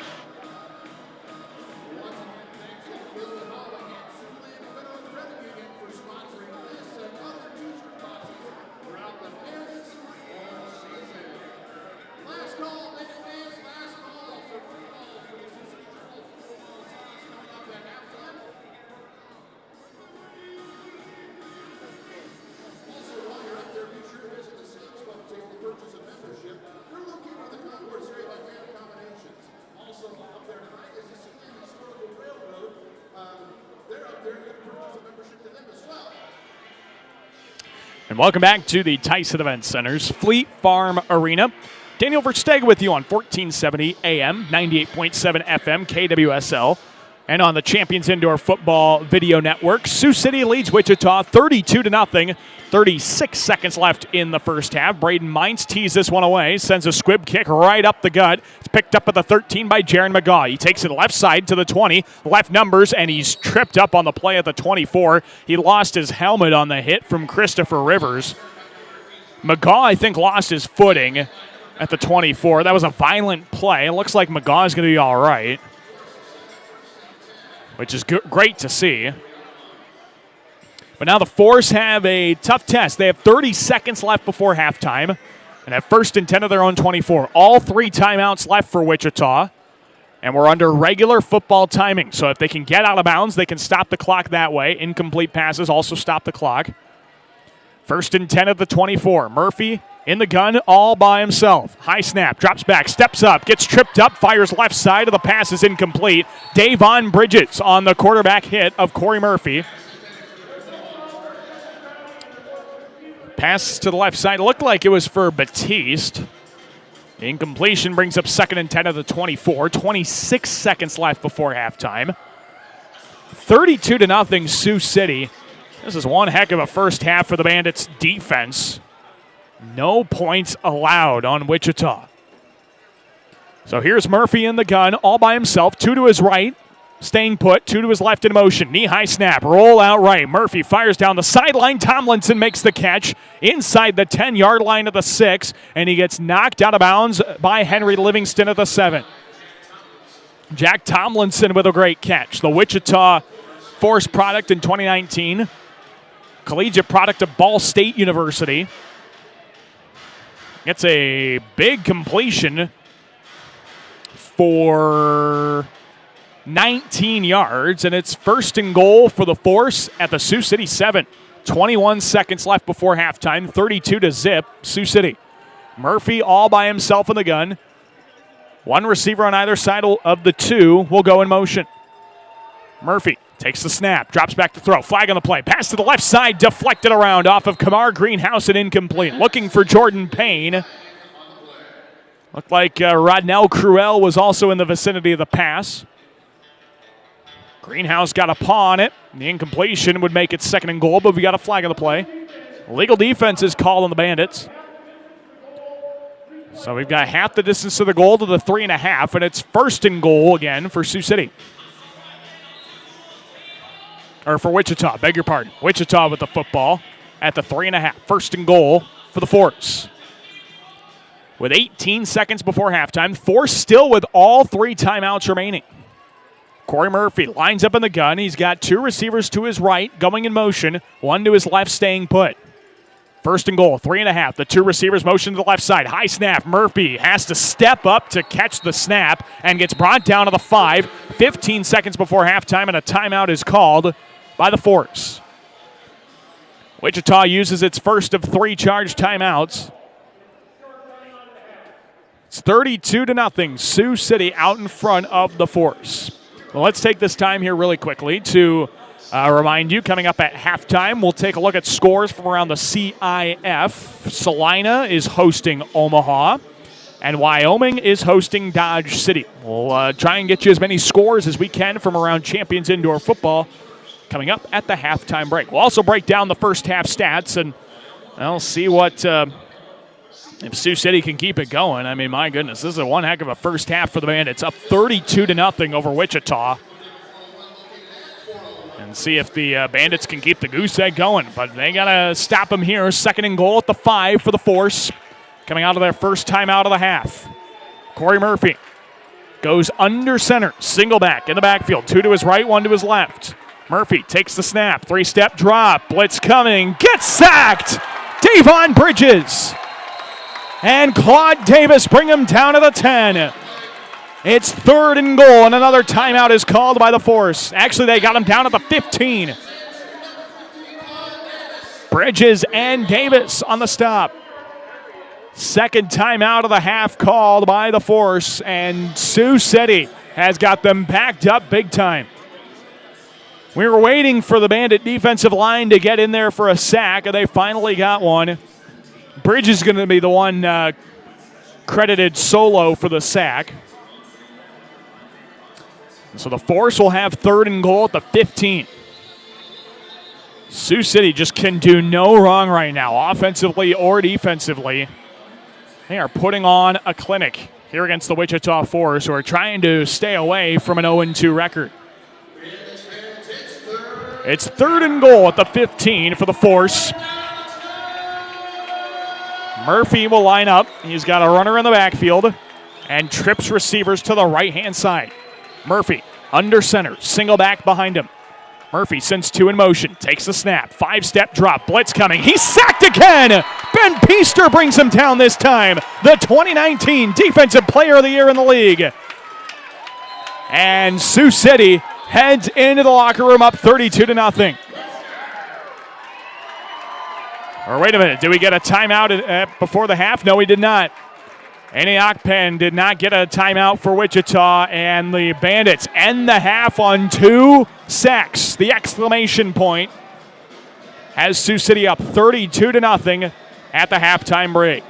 And welcome back to the Tyson Event Center's Fleet Farm Arena. Daniel Verstegen with you on 1470 AM, 98.7 FM, KWSL, and on the Champions Indoor Football Video Network. Sioux City leads Wichita 32-0. 36 seconds left in the first half. Braden Mines tees this one away, sends a squib kick right up the gut. It's picked up at the 13 by Jaron McGaw. He takes it left side to the 20, left numbers, and he's tripped up on the play at the 24. He lost his helmet on the hit from Christopher Rivers. McGaw, I think, lost his footing at the 24. That was a violent play. It looks like McGaw is going to be all right, which is great to see. But now the Force have a tough test. They have 30 seconds left before halftime and have 1st and 10 of their own 24. All 3 timeouts left for Wichita, and we're under regular football timing. So if they can get out of bounds, they can stop the clock that way. Incomplete passes also stop the clock. 1st and 10 of the 24. Murphy in the gun all by himself. High snap, drops back, steps up, gets tripped up, fires left side of the pass is incomplete. Davon Bridges on the quarterback hit of Corey Murphy. Pass to the left side. Looked like it was for Batiste. The incompletion brings up 2nd and 10 of the 24. 26 seconds left before halftime. 32-0 Sioux City. This is one heck of a first half for the Bandits defense. No points allowed on Wichita. So here's Murphy in the gun all by himself. 2 to his right. Staying put, 2 to his left in motion. Knee-high snap, roll out right. Murphy fires down the sideline. Tomlinson makes the catch inside the 10-yard line of the 6, and he gets knocked out of bounds by Henry Livingston at the 7. Jack Tomlinson with a great catch. The Wichita Force product in 2019. Collegiate product of Ball State University. Gets a big completion for 19 yards, and it's 1st and goal for the Force at the Sioux City 7. 21 seconds left before halftime, 32-0, Sioux City. Murphy all by himself in the gun. 1 receiver on either side of the 2 will go in motion. Murphy takes the snap, drops back to throw. Flag on the play. Pass to the left side, deflected around off of Kamar Greenhouse and incomplete. Looking for Jordan Payne. Looked like Rodnell Cruel was also in the vicinity of the pass. Greenhouse got a paw on it. The incompletion would make it 2nd and goal, but we got a flag on the play. Legal defense is called on the Bandits. So we've got half the distance to the goal to the 3.5, and it's 1st and goal again for Sioux City. Or for Wichita, beg your pardon. Wichita with the football at the 3.5. 1st and goal for the Force. With 18 seconds before halftime, Force still with all 3 timeouts remaining. Corey Murphy lines up in the gun. He's got 2 receivers to his right going in motion, 1 to his left staying put. First and goal, 3.5. The two receivers motion to the left side. High snap. Murphy has to step up to catch the snap and gets brought down to the 5. 15 seconds before halftime, and a timeout is called by the Force. Wichita uses its first of 3 charged timeouts. It's 32-0. Sioux City out in front of the Force. Well, let's take this time here really quickly to remind you, coming up at halftime, we'll take a look at scores from around the CIF. Salina is hosting Omaha, and Wyoming is hosting Dodge City. We'll try and get you as many scores as we can from around Champions Indoor Football coming up at the halftime break. We'll also break down the first half stats, and I'll see what if Sioux City can keep it going. I mean, my goodness, this is one heck of a first half for the Bandits. Up 32-0 over Wichita. And see if the Bandits can keep the goose egg going. But they got to stop them here. Second and goal at the 5 for the Force. Coming out of their first time out of the half. Corey Murphy goes under center. Single back in the backfield. 2 to his right, 1 to his left. Murphy takes the snap. 3-step drop. Blitz coming. Gets sacked. Davon Bridges. And Claude Davis bring him down to the 10. It's 3rd and goal, and another timeout is called by the Force. Actually, they got him down at the 15. Bridges and Davis on the stop. Second timeout of the half called by the Force, and Sioux City has got them backed up big time. We were waiting for the Bandit defensive line to get in there for a sack, and they finally got one. Bridges is going to be the one credited solo for the sack. So the Force will have 3rd and goal at the 15. Sioux City just can do no wrong right now, offensively or defensively. They are putting on a clinic here against the Wichita Force, who are trying to stay away from an 0-2 record. It's 3rd and goal at the 15 for the Force. Murphy will line up. He's got a runner in the backfield and trips receivers to the right-hand side. Murphy under center, single back behind him. Murphy sends 2 in motion, takes the snap, 5-step drop, blitz coming. He's sacked again. Ben Peaster brings him down this time. The 2019 Defensive Player of the Year in the league. And Sioux City heads into the locker room up 32-0. Or wait a minute, did we get a timeout before the half? No, we did not. Antioch did not get a timeout for Wichita, and the Bandits end the half on 2 sacks. The exclamation point has Sioux City up 32-0 at the halftime break.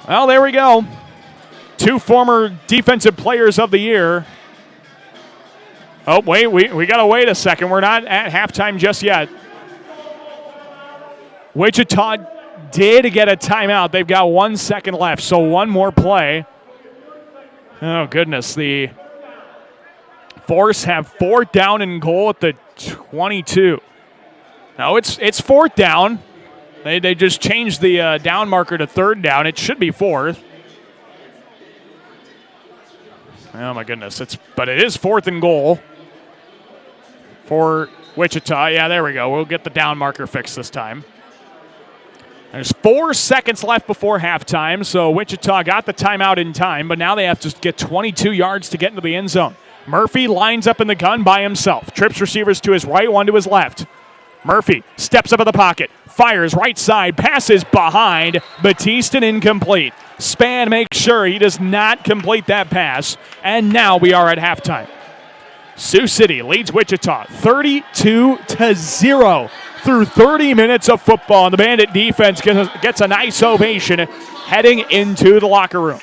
Well, there we go. 2 former Defensive Players of the Year. Oh, wait, we got to wait a second. We're not at halftime just yet. Wichita did get a timeout. They've got 1 second left, so one more play. Oh, goodness. The Force have 4th down and goal at the 22. No, it's 4th down. They just changed the down marker to 3rd down. It should be 4th. Oh, my goodness. But it is 4th and goal for Wichita. Yeah, there we go. We'll get the down marker fixed this time. There's 4 seconds left before halftime, so Wichita got the timeout in time, but now they have to get 22 yards to get into the end zone. Murphy lines up in the gun by himself. Trips receivers to his right, 1 to his left. Murphy steps up in the pocket, fires right side, passes behind. Batista incomplete. Span makes sure he does not complete that pass, and now we are at halftime. Sioux City leads Wichita 32-0 through 30 minutes of football, and the Bandit defense gets a nice ovation heading into the locker room.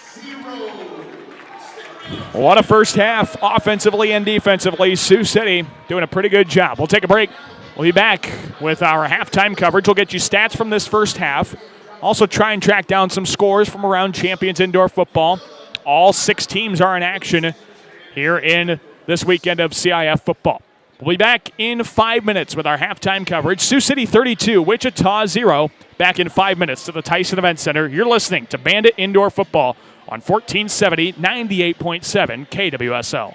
What a first half, offensively and defensively. Sioux City doing a pretty good job. We'll take a break. We'll be back with our halftime coverage. We'll get you stats from this first half. Also try and track down some scores from around Champions Indoor Football. All 6 teams are in action here in this weekend of CIF football. We'll be back in 5 minutes with our halftime coverage. Sioux City 32, Wichita 0. Back in 5 minutes to the Tyson Event Center. You're listening to Bandit Indoor Football on 1470, 98.7 KWSL.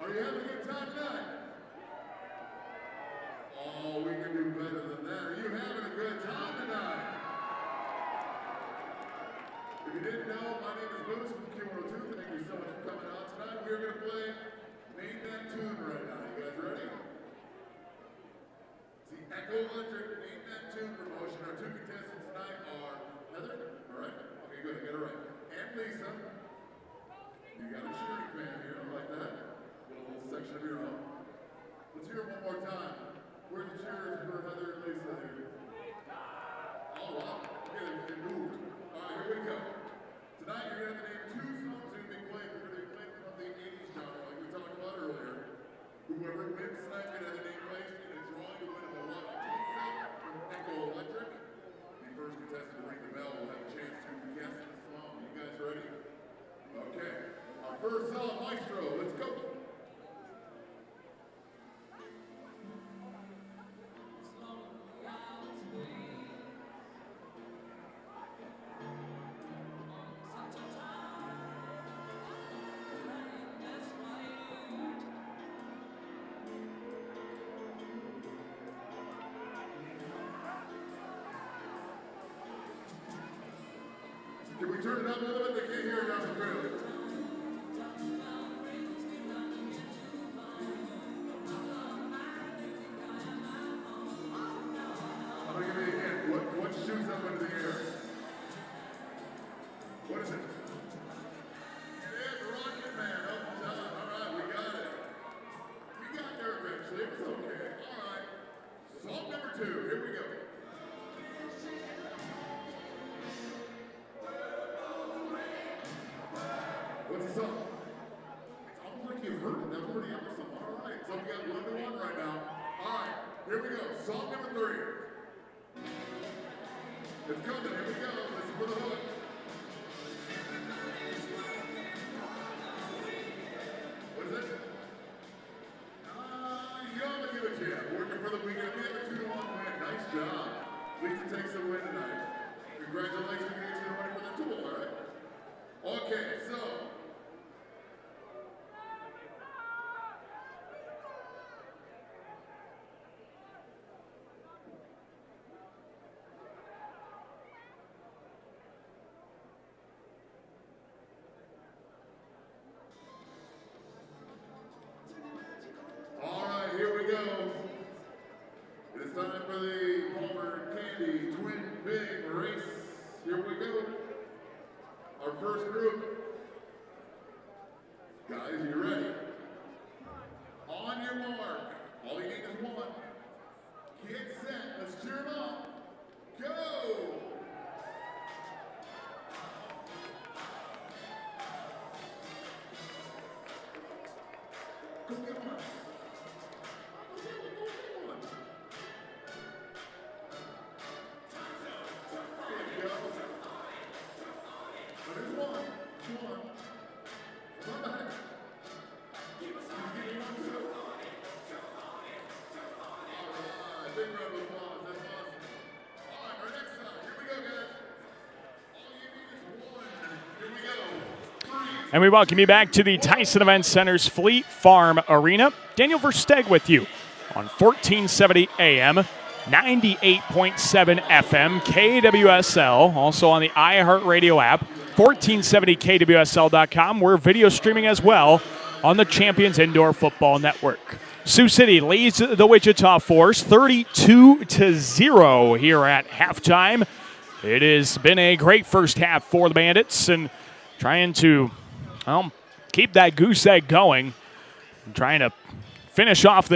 Are you having a good time tonight? Oh, we can do better than that. Are you having a good time tonight? If you didn't know, my name is Boots from Q102. Thank you so much for coming out tonight. We're going to play Name That Tune right now. You guys ready? The Echo Electric Name That Tune promotion. Our two contestants tonight are Heather. All right? Okay, good. I got it right. And Lisa. You got a cheering fan here. I like that. Little section of your own. Let's hear it one more time. Where's the cheers for Heather and Lisa here? Oh, wow. Okay, they moved. All right, here we go. Tonight, you're going to have to name two songs that are being played. We're going to be playing from the 80s genre, like we talked about earlier. Whoever wins tonight can have the name placed in a drawing to win a melodic drum set from Echo Electric. The first contestant to ring the bell will have a chance to guess the song. You guys ready? Okay. Our first song, Maestro. Let's go. Can we turn it up a little bit? They can't hear it down the field. I'm going to give you a hint. What shoots up into the air? What is it? It is Rocket Man. Up top. All right, we got it. We got there eventually. It was okay. All right. Song number 2. Here we go. What's the song? It's almost like you've heard it. That's already out of song. All right. So we got 1-1 right now. All right. Here we go. Song number 3. It's coming. Here we go. Listen for the hook. What is it? You're going to give it to you. Working for the weekend. We have a 2-1 win. Nice job. Lisa takes the win tonight. Congratulations. You get the money for the tool. All right. Okay. So. Here we go. It is time for the Palmer Candy Twin Big Race. Here we go. Our first group. Guys, you ready? On your mark. All you need is one. Get set. Let's cheer them on. Go! Go get one. And we welcome you back to the Tyson Event Center's Fleet Farm Arena. Daniel Versteeg with you on 1470 AM, 98.7 FM, KWSL, also on the iHeartRadio app, 1470kwsl.com. We're video streaming as well on the Champions Indoor Football Network. Sioux City leads the Wichita Force 32-0 here at halftime. It has been a great first half for the Bandits and trying to keep that goose egg going. trying to finish off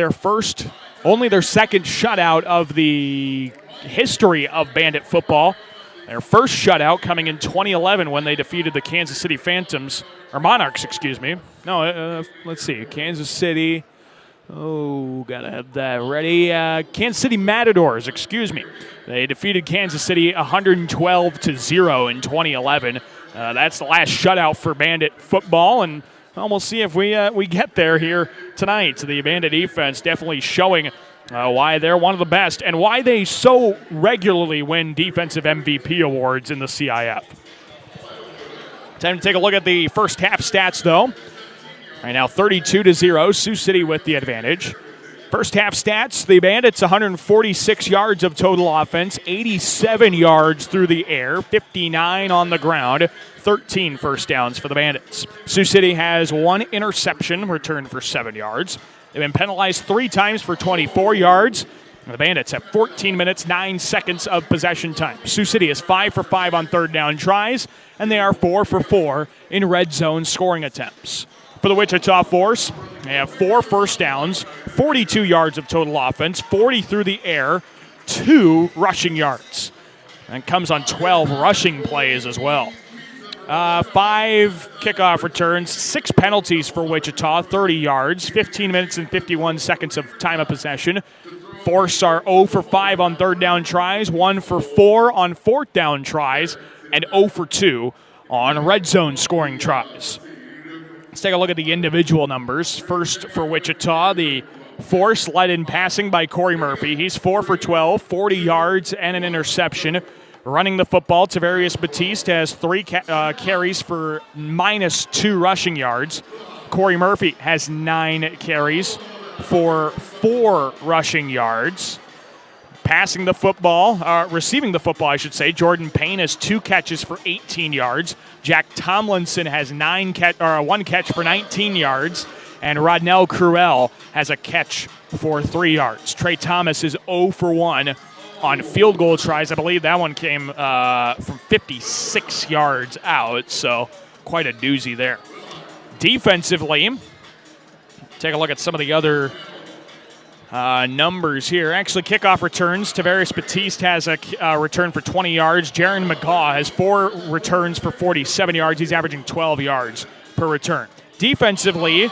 only their second shutout of the history of Bandit football. Their first shutout coming in 2011 when they defeated the Kansas City Monarchs, excuse me. No, let's see, Kansas City. Oh, gotta have that ready. Kansas City Matadors, excuse me. They defeated Kansas City 112-0 in 2011. That's the last shutout for Bandit football, and we'll see if we get there here tonight. The Bandit defense definitely showing why they're one of the best and why they so regularly win defensive MVP awards in the CIF. Time to take a look at the first half stats, though. Right now, 32-0, Sioux City with the advantage. First half stats, the Bandits 146 yards of total offense, 87 yards through the air, 59 on the ground, 13 first downs for the Bandits. Sioux City has one interception returned for 7 yards. They've been penalized 3 times for 24 yards. The Bandits have 14 minutes, 9 seconds of possession time. Sioux City is 5 for 5 on third down tries, and they are 4 for 4 in red zone scoring attempts. For the Wichita Force, they have 4 first downs, 42 yards of total offense, 40 through the air, 2 rushing yards. And comes on 12 rushing plays as well. 5 kickoff returns, 6 penalties for Wichita, 30 yards, 15 minutes and 51 seconds of time of possession. Force are 0 for 5 on third down tries, 1 for 4 on fourth down tries, and 0 for 2 on red zone scoring tries. Let's take a look at the individual numbers. First for Wichita, the Force led in passing by Corey Murphy. He's 4 for 12, 40 yards and an interception. Running the football, Tavarius Batiste has 3 carries for -2 rushing yards. Corey Murphy has 9 carries for 4 rushing yards. Passing the football, receiving the football, I should say, Jordan Payne has 2 catches for 18 yards. Jack Tomlinson has 1 catch for 19 yards. And Rodnell Cruel has a catch for 3 yards. Trey Thomas is 0 for 1 on field goal tries. I believe that one came from 56 yards out, so quite a doozy there. Defensively, take a look at some of the other numbers here. Actually, kickoff returns. Tavarius Batiste has a return for 20 yards. Jaron McGaw has 4 returns for 47 yards. He's averaging 12 yards per return. Defensively,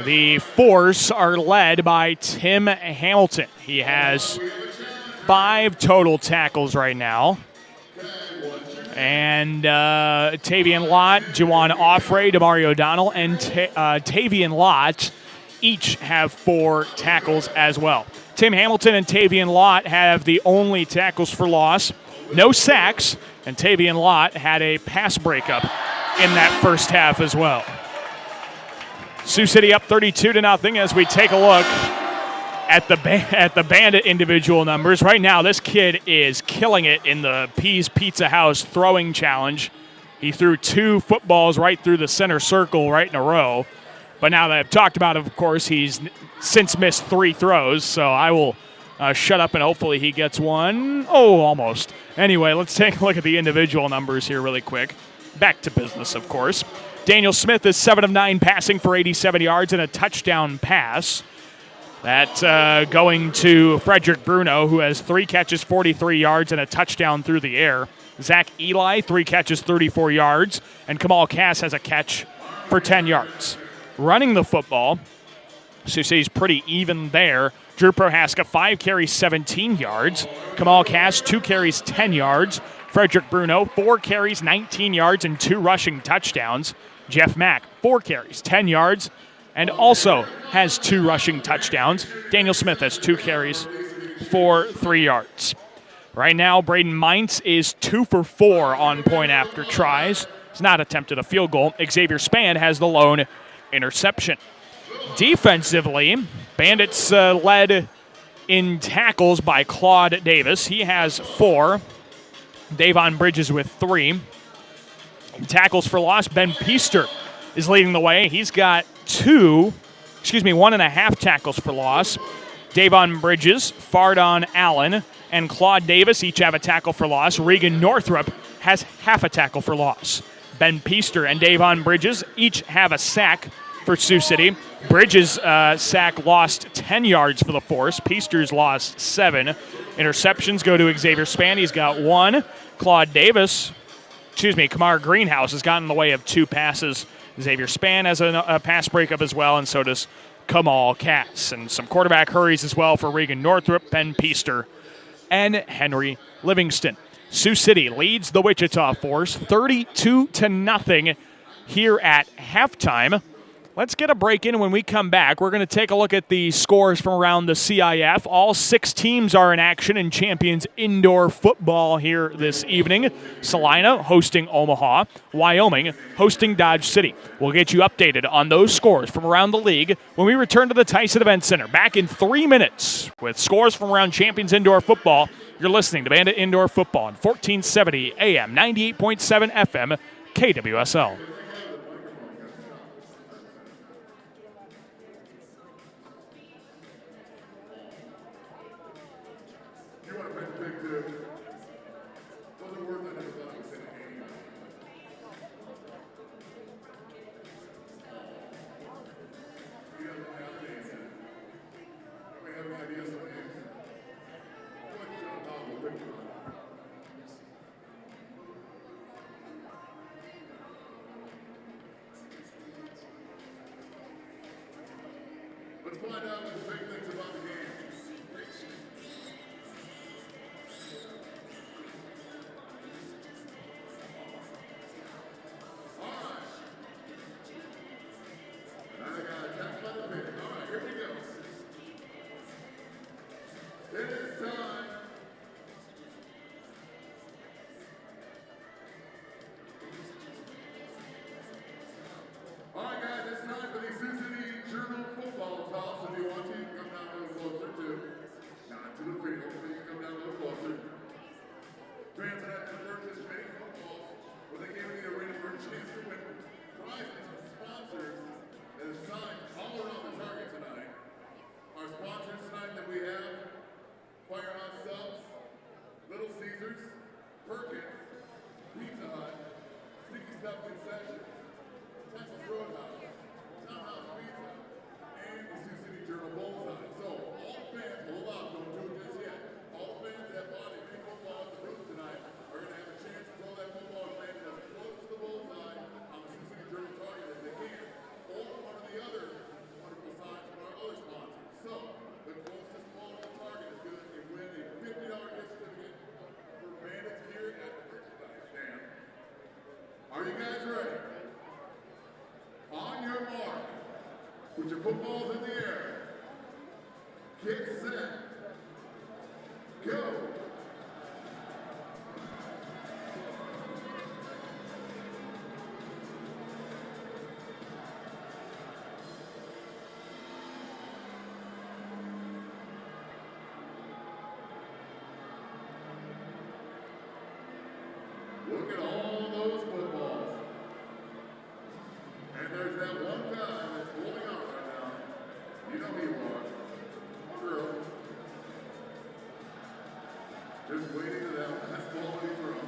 the Force are led by Tim Hamilton. He has 5 total tackles right now. And Tavian Lott, Juwan Offray, Damari O'Donnell, and Tavian Lott each have 4 tackles as well. Tim Hamilton and Tavian Lott have the only tackles for loss, no sacks, and Tavian Lott had a pass breakup in that first half as well. Sioux City up 32-0 as we take a look at the Bandit individual numbers. Right now, this kid is killing it in the Pease Pizza House throwing challenge. He threw 2 footballs right through the center circle right in a row. But now that I've talked about it, of course, he's since missed 3 throws, so I will shut up and hopefully he gets one. Oh, almost. Anyway, let's take a look at the individual numbers here really quick. Back to business, of course. Daniel Smith is 7 of 9 passing for 87 yards and a touchdown pass. That going to Frederick Bruno, who has 3 catches, 43 yards, and a touchdown through the air. Zach Eli, 3 catches, 34 yards, and Kamal Cass has a catch for 10 yards. Running the football, so you see he's pretty even there. Drew Prohaska, 5 carries, 17 yards. Kamal Cass, 2 carries, 10 yards. Frederick Bruno, 4 carries, 19 yards, and 2 rushing touchdowns. Jeff Mack, 4 carries, 10 yards, and also has 2 rushing touchdowns. Daniel Smith has 2 carries for 3 yards. Right now, Braden Mintz is 2 for 4 on point after tries. He's not attempted a field goal. Xavier Spann has the lone interception. Defensively, Bandits led in tackles by Claude Davis. He has 4. Davon Bridges with 3. In tackles for loss, Ben Peaster is leading the way. He's got 1.5 tackles for loss. Davon Bridges, Fardon Allen, and Claude Davis each have a tackle for loss. Regan Northrup has half a tackle for loss. Ben Peaster and Davon Bridges each have a sack for Sioux City. Bridges' sack lost 10 yards for the force. Peaster's lost 7. Interceptions go to Xavier Span. He's got 1. Kamar Greenhouse has gotten in the way of 2 passes. Xavier Span has a pass breakup as well, and so does Kamal Cass. And some quarterback hurries as well for Regan Northrup, Ben Peaster, and Henry Livingston. Sioux City leads the Wichita Force 32-0 here at halftime. Let's get a break in. When we come back, we're going to take a look at the scores from around the CIF. All 6 teams are in action in Champions Indoor Football here this evening. Salina hosting Omaha. Wyoming hosting Dodge City. We'll get you updated on those scores from around the league when we return to the Tyson Event Center. Back in 3 minutes with scores from around Champions Indoor Football. You're listening to Bandit Indoor Football on 1470 AM, 98.7 FM, KWSL. Let's find out the big things about the game. All right. And I got attacked by the pick. All right, here we go. It is time. All right, guys, it's time for the Sioux City Journal football toss. If you want to, you can come down a little closer too. Not to the field, but you can come down a little closer. Fans that have converted this many footballs where they gave the arena for a chance to win prizes and sponsors that are signed all around the target tonight. Our sponsors tonight that we have: Firehouse Subs, Little Caesars, Perkins, Pizza Hut, Sticky Stuff Concessions, Texas Roadhouse, Townhouse Pizza, and the Sioux City Journal Bullseye. So, all fans, hold on, don't do it just yet. All fans that bought a big football at the booth tonight are going to have a chance to throw that football and land it as close to the bullseye on the Sioux City Journal target as they can, or one of the other wonderful signs from our other sponsors. So, the closest ball to the target is going to win a $50 gift certificate for Bandits here at the merchandise stand. Are you guys ready? On your mark, put your footballs in the air. Kick, set, go. Look at all those footballs. And there's that one guy that's holding on right now. You know who you are. Girl. Just waiting to that last ball to be thrown.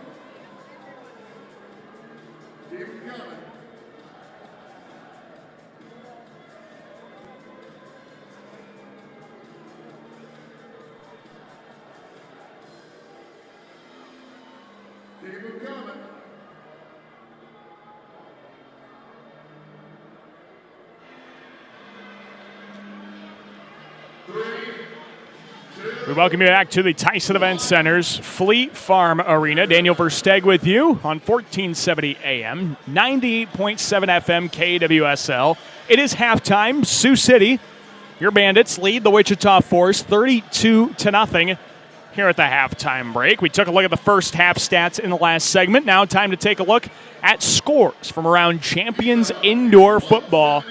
Keep it coming. Keep it coming. We welcome you back to the Tyson Event Center's Fleet Farm Arena. Daniel Versteg with you on 1470 AM, 98.7 FM KWSL. It is halftime. Sioux City, your Bandits, lead the Wichita Force 32-0 here at the halftime break. We took a look at the first half stats in the last segment. Now time to take a look at scores from around Champions Indoor Football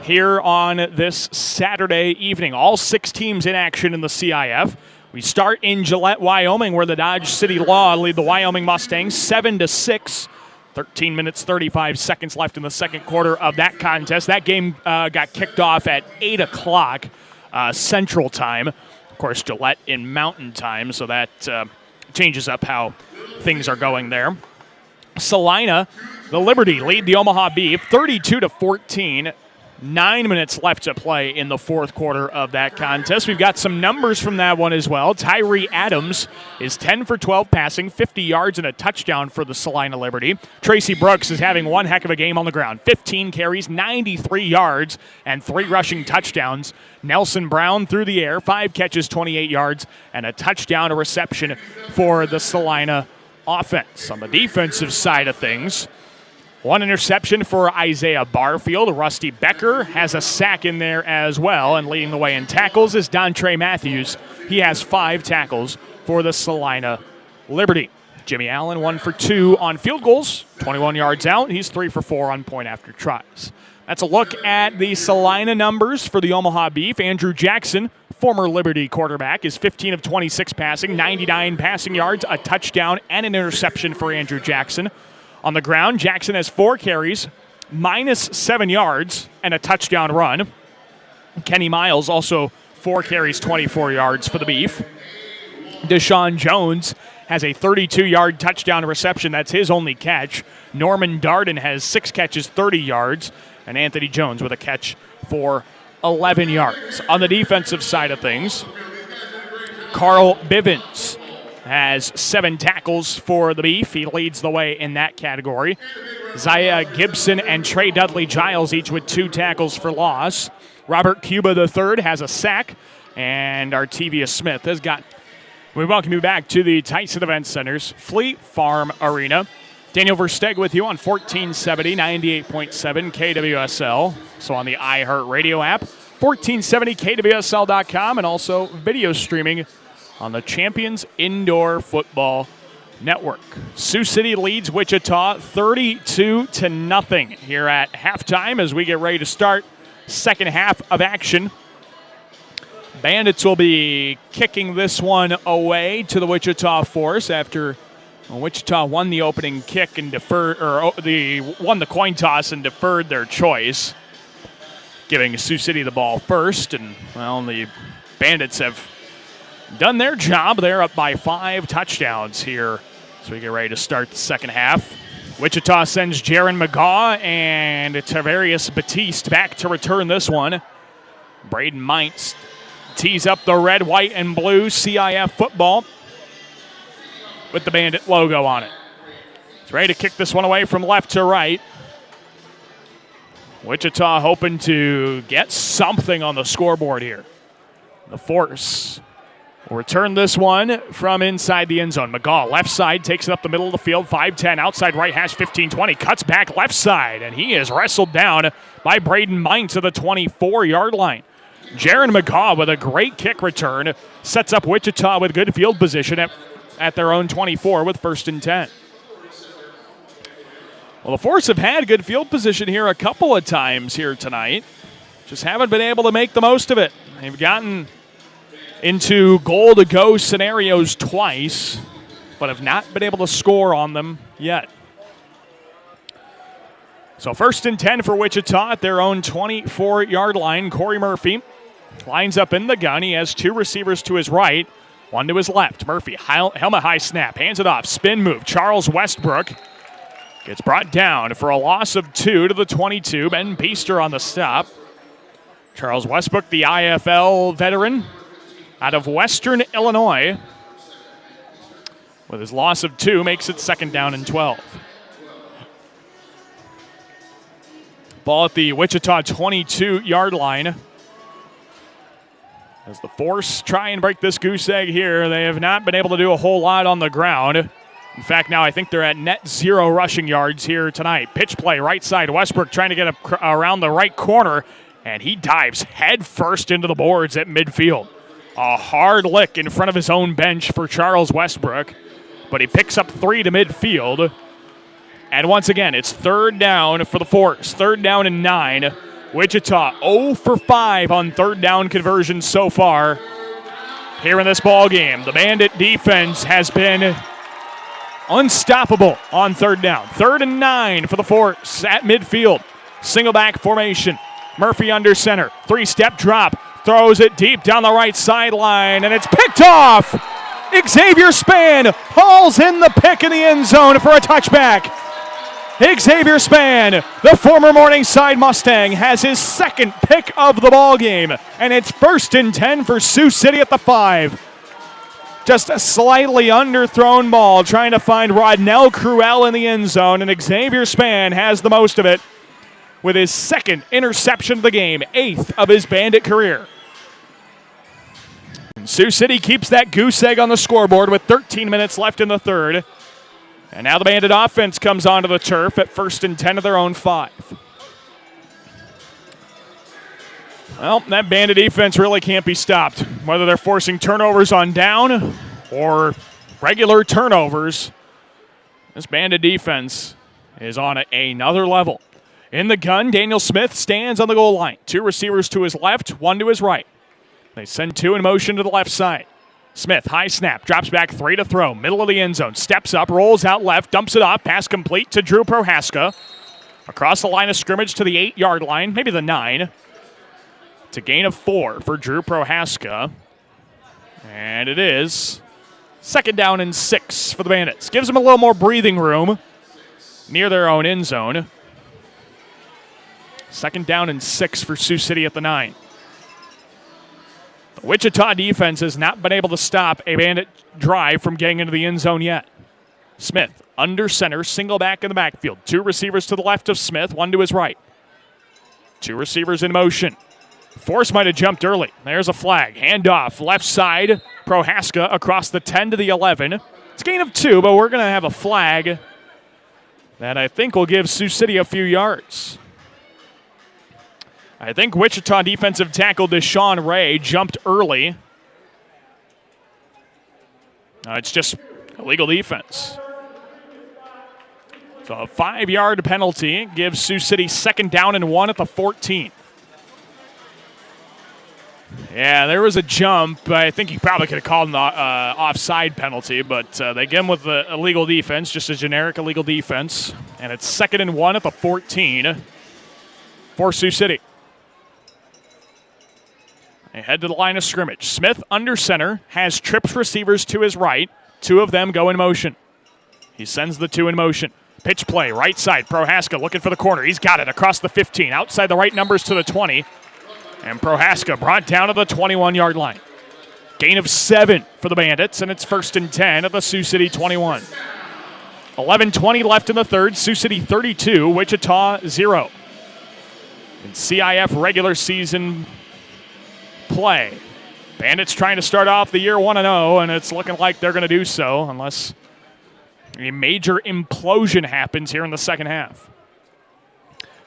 here on this Saturday evening. All 6 teams in action in the CIF. We start in Gillette, Wyoming, where the Dodge City Law lead the Wyoming Mustangs 7-6. 13 minutes, 35 seconds left in the second quarter of that contest. That game got kicked off at 8 o'clock Central Time. Of course, Gillette in Mountain Time, so that changes up how things are going there. Salina, the Liberty lead the Omaha Beef 32-14. 9 minutes left to play in the fourth quarter of that contest. We've got some numbers from that one as well. Tyree Adams is 10 for 12 passing, 50 yards and a touchdown for the Salina Liberty. Tracy Brooks is having one heck of a game on the ground. 15 carries, 93 yards, and 3 rushing touchdowns. Nelson Brown through the air, 5 catches, 28 yards, and a touchdown, a reception for the Salina offense. On the defensive side of things, 1 interception for Isaiah Barfield. Rusty Becker has a sack in there as well, and leading the way in tackles is Dontre Matthews. He has 5 tackles for the Salina Liberty. Jimmy Allen 1 for 2 on field goals, 21 yards out. He's 3 for 4 on point after tries. That's a look at the Salina numbers for the Omaha Beef. Andrew Jackson, former Liberty quarterback, is 15 of 26 passing, 99 passing yards, a touchdown, and an interception for Andrew Jackson. On the ground, Jackson has 4 carries, -7 yards, and a touchdown run. Kenny Miles also 4 carries, 24 yards for the Beef. Deshaun Jones has a 32-yard touchdown reception. That's his only catch. Norman Darden has 6 catches, 30 yards, and Anthony Jones with a catch for 11 yards. On the defensive side of things, Carl Bivens has 7 tackles for the Beef. He leads the way in that category. Zaya Gibson and Trey Dudley Giles each with 2 tackles for loss. Robert Cuba III has a sack, and Artevius Smith has got. We welcome you back to the Tyson Event Center's Fleet Farm Arena. Daniel Versteg with you on 1470, 98.7 KWSL. So on the iHeart Radio app, 1470KWSL.com, and also video streaming on the Champions Indoor Football Network. Sioux City leads Wichita 32-0 here at halftime as we get ready to start second half of action. Bandits will be kicking this one away to the Wichita Force after Wichita won the opening kick and won the coin toss and deferred their choice, giving Sioux City the ball first. And, well, the Bandits have done their job. They're up by 5 touchdowns here as we get ready to start the second half. Wichita sends Jaron McGaw and Tavarius Batiste back to return this one. Braden Mintz tees up the red, white, and blue CIF football with the Bandit logo on it. He's ready to kick this one away from left to right. Wichita hoping to get something on the scoreboard here. The Force will return this one from inside the end zone. McGaw, left side, takes it up the middle of the field, 5-10, outside right hash, 15-20, cuts back left side, and he is wrestled down by Braden Mintz to the 24-yard line. Jaron McGaw with a great kick return sets up Wichita with good field position at their own 24 with 1st and 10. Well, the Force have had good field position here a couple of times here tonight. Just haven't been able to make the most of it. They've gotten into goal-to-go scenarios twice, but have not been able to score on them yet. So 1st and 10 for Wichita at their own 24-yard line. Corey Murphy lines up in the gun. He has 2 receivers to his right, 1 to his left. Murphy, helmet high snap, hands it off, spin move. Charles Westbrook gets brought down for a loss of 2 to the 22. Ben Peaster on the stop. Charles Westbrook, the IFL veteran out of Western Illinois, with his loss of 2, makes it 2nd down and 12. Ball at the Wichita 22-yard line. As the Force try and break this goose egg here, they have not been able to do a whole lot on the ground. In fact, now I think they're at net 0 rushing yards here tonight. Pitch play, right side. Westbrook trying to get around the right corner, and he dives head first into the boards at midfield. A hard lick in front of his own bench for Charles Westbrook, but he picks up 3 to midfield. And once again, it's 3rd down for the Force. 3rd down and 9. Wichita 0 for 5 on 3rd down conversions so far here in this ball game. The Bandit defense has been unstoppable on 3rd down. 3rd and 9 for the Force at midfield. Single back formation. Murphy under center. 3-step drop. Throws it deep down the right sideline, and it's picked off. Xavier Spann hauls in the pick in the end zone for a touchback. Xavier Span, the former Morningside Mustang, has his second pick of the ball game, and it's 1st and 10 for Sioux City at the 5. Just a slightly underthrown ball, trying to find Rodnell Cruel in the end zone, and Xavier Span has the most of it with his second interception of the game, 8th of his Bandit career. And Sioux City keeps that goose egg on the scoreboard with 13 minutes left in the third. And now the Bandit offense comes onto the turf at 1st and 10 of their own 5. Well, that Bandit defense really can't be stopped. Whether they're forcing turnovers on down or regular turnovers, this Bandit defense is on another level. In the gun, Daniel Smith stands on the goal line. 2 receivers to his left, 1 to his right. They send 2 in motion to the left side. Smith, high snap, drops back 3 to throw, middle of the end zone, steps up, rolls out left, dumps it off, pass complete to Drew Prohaska. Across the line of scrimmage to the 8-yard line, maybe the 9. It's a gain of 4 for Drew Prohaska. And it is 2nd down and 6 for the Bandits. Gives them a little more breathing room near their own end zone. 2nd down and 6 for Sioux City at the 9. The Wichita defense has not been able to stop a Bandit drive from getting into the end zone yet. Smith under center, single back in the backfield. 2 receivers to the left of Smith, 1 to his right. 2 receivers in motion. Force might have jumped early. There's a flag. Handoff, left side. Prohaska across the 10 to the 11. It's a gain of 2, but we're going to have a flag that I think will give Sioux City a few yards. I think Wichita defensive tackle Deshaun Ray jumped early. It's just illegal defense. So a 5-yard penalty gives Sioux City 2nd down and 1 at the 14. Yeah, there was a jump. I think he probably could have called an offside penalty, but they get him with the illegal defense, just a generic illegal defense. And it's 2nd and 1 at the 14 for Sioux City. They head to the line of scrimmage. Smith under center, has trips receivers to his right. 2 of them go in motion. He sends the 2 in motion. Pitch play, right side. Prohaska looking for the corner. He's got it across the 15. Outside the right numbers to the 20. And Prohaska brought down to the 21-yard line. Gain of 7 for the Bandits, and it's 1st and 10 at the Sioux City 21. 11:20 left in the third. Sioux City 32, Wichita 0. In CIF regular season play. Bandits trying to start off the year 1-0, and it's looking like they're going to do so unless a major implosion happens here in the second half.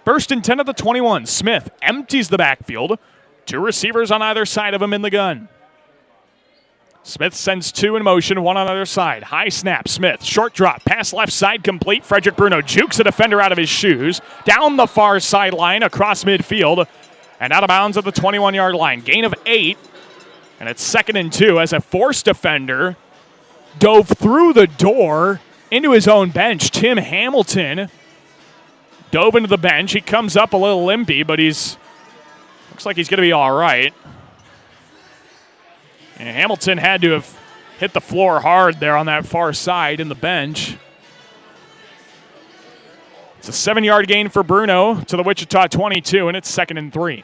1st and 10 of the 21. Smith empties the backfield. 2 receivers on either side of him in the gun. Smith sends 2 in motion, 1 on either side. High snap, Smith, short drop, pass left side complete. Frederick Bruno jukes a defender out of his shoes. Down the far sideline, across midfield, and out of bounds at the 21-yard line. Gain of 8, and it's 2nd and 2 as a forced defender dove through the door into his own bench. Tim Hamilton dove into the bench. He comes up a little limpy, but looks like he's going to be all right. And Hamilton had to have hit the floor hard there on that far side in the bench. It's a 7-yard gain for Bruno to the Wichita 22, and it's 2nd and 3.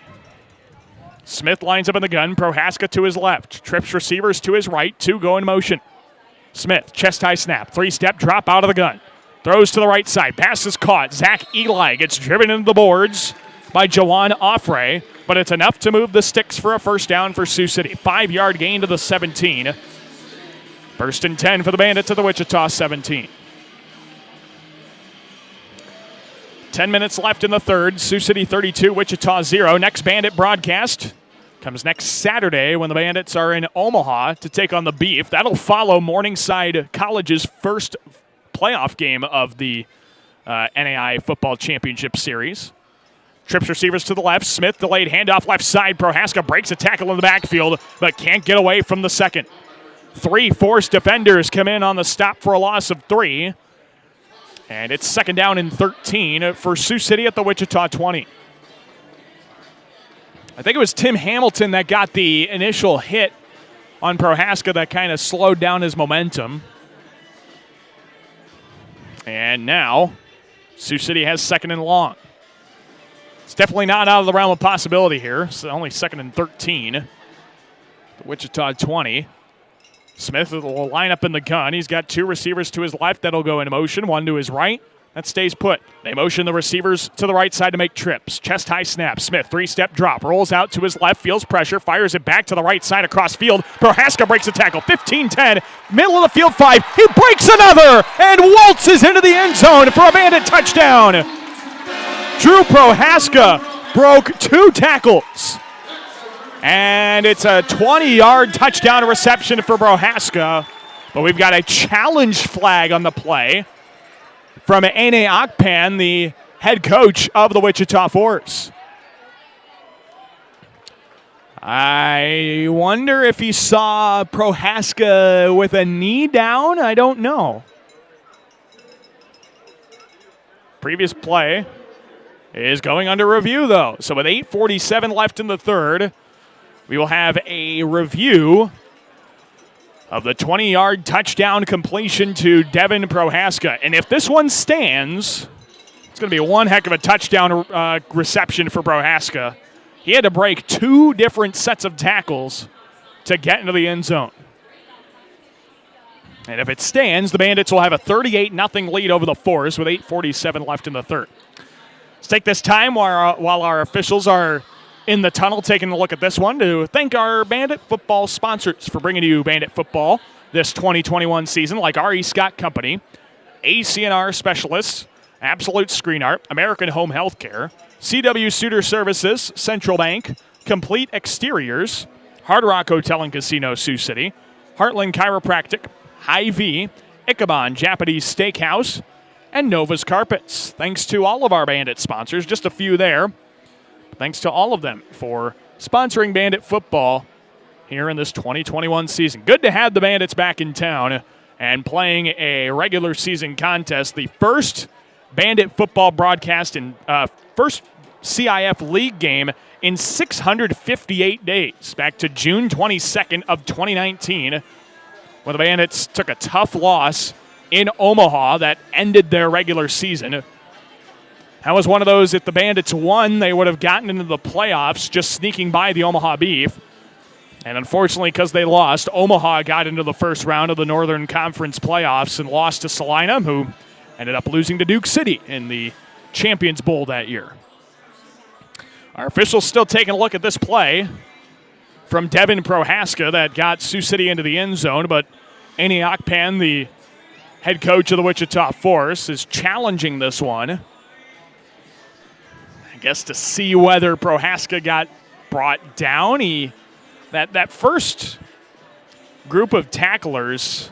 Smith lines up in the gun. Prohaska to his left. Trips receivers to his right. 2 go in motion. Smith, chest-high snap. 3-step drop out of the gun. Throws to the right side. Pass is caught. Zach Eli gets driven into the boards by Jawan Offray, but it's enough to move the sticks for a 1st down for Sioux City. 5-yard gain to the 17. 1st and 10 for the Bandits at the Wichita 17. 10 minutes left in the third. Sioux City 32, Wichita 0. Next Bandit broadcast comes next Saturday when the Bandits are in Omaha to take on the Beef. That'll follow Morningside College's first playoff game of the NAI Football Championship Series. Trips receivers to the left. Smith delayed handoff left side. Prohaska breaks a tackle in the backfield, but can't get away from the second. 3 forced defenders come in on the stop for a loss of 3. And it's 2nd down and 13 for Sioux City at the Wichita 20. I think it was Tim Hamilton that got the initial hit on Prohaska that kind of slowed down his momentum. And now Sioux City has 2nd and long. It's definitely not out of the realm of possibility here. It's only 2nd and 13. The Wichita 20. Smith will line up in the gun. He's got 2 receivers to his left that'll go into motion, 1 to his right. That stays put. They motion the receivers to the right side to make trips. Chest high snap. Smith, 3-step drop. Rolls out to his left. Feels pressure. Fires it back to the right side across field. Prohaska breaks a tackle. 15-10. Middle of the field 5. He breaks another and waltzes into the end zone for a Bandit touchdown. Drew Prohaska broke 2 tackles. And it's a 20-yard touchdown reception for Prohaska. But we've got a challenge flag on the play from Ene Akpan, the head coach of the Wichita Force. I wonder if he saw Prohaska with a knee down. I don't know. Previous play is going under review, though. So with 8:47 left in the third, we will have a review of the 20-yard touchdown completion to Devin Prohaska. And if this one stands, it's going to be one heck of a touchdown reception for Prohaska. He had to break 2 different sets of tackles to get into the end zone. And if it stands, the Bandits will have a 38-0 lead over the Force with 8:47 left in the third. Let's take this time while our officials are in the tunnel taking a look at this one to thank our Bandit football sponsors for bringing you Bandit football this 2021 season, like R.E. Scott Company, ACNR Specialists, Absolute Screen Art, American Home Healthcare, CW Suitor Services, Central Bank, Complete Exteriors, Hard Rock Hotel and Casino, Sioux City, Heartland Chiropractic, Hy-Vee, Ichabod Japanese Steakhouse, and Nova's Carpets. Thanks to all of our Bandit sponsors, just a few there. Thanks to all of them for sponsoring Bandit football here in this 2021 season. Good to have the Bandits back in town and playing a regular season contest. The first Bandit football broadcast and first CIF league game in 658 days, back to June 22nd of 2019, when the Bandits took a tough loss in Omaha that ended their regular season. That was one of those, if the Bandits won, they would have gotten into the playoffs, just sneaking by the Omaha Beef. And unfortunately, because they lost, Omaha got into the first round of the Northern Conference playoffs and lost to Salina, who ended up losing to Duke City in the Champions Bowl that year. Our officials still taking a look at this play from Devin Prohaska that got Sioux City into the end zone, but Ene Akpan, the head coach of the Wichita Force, is challenging this one. I guess to see whether Prohaska got brought down. That first group of tacklers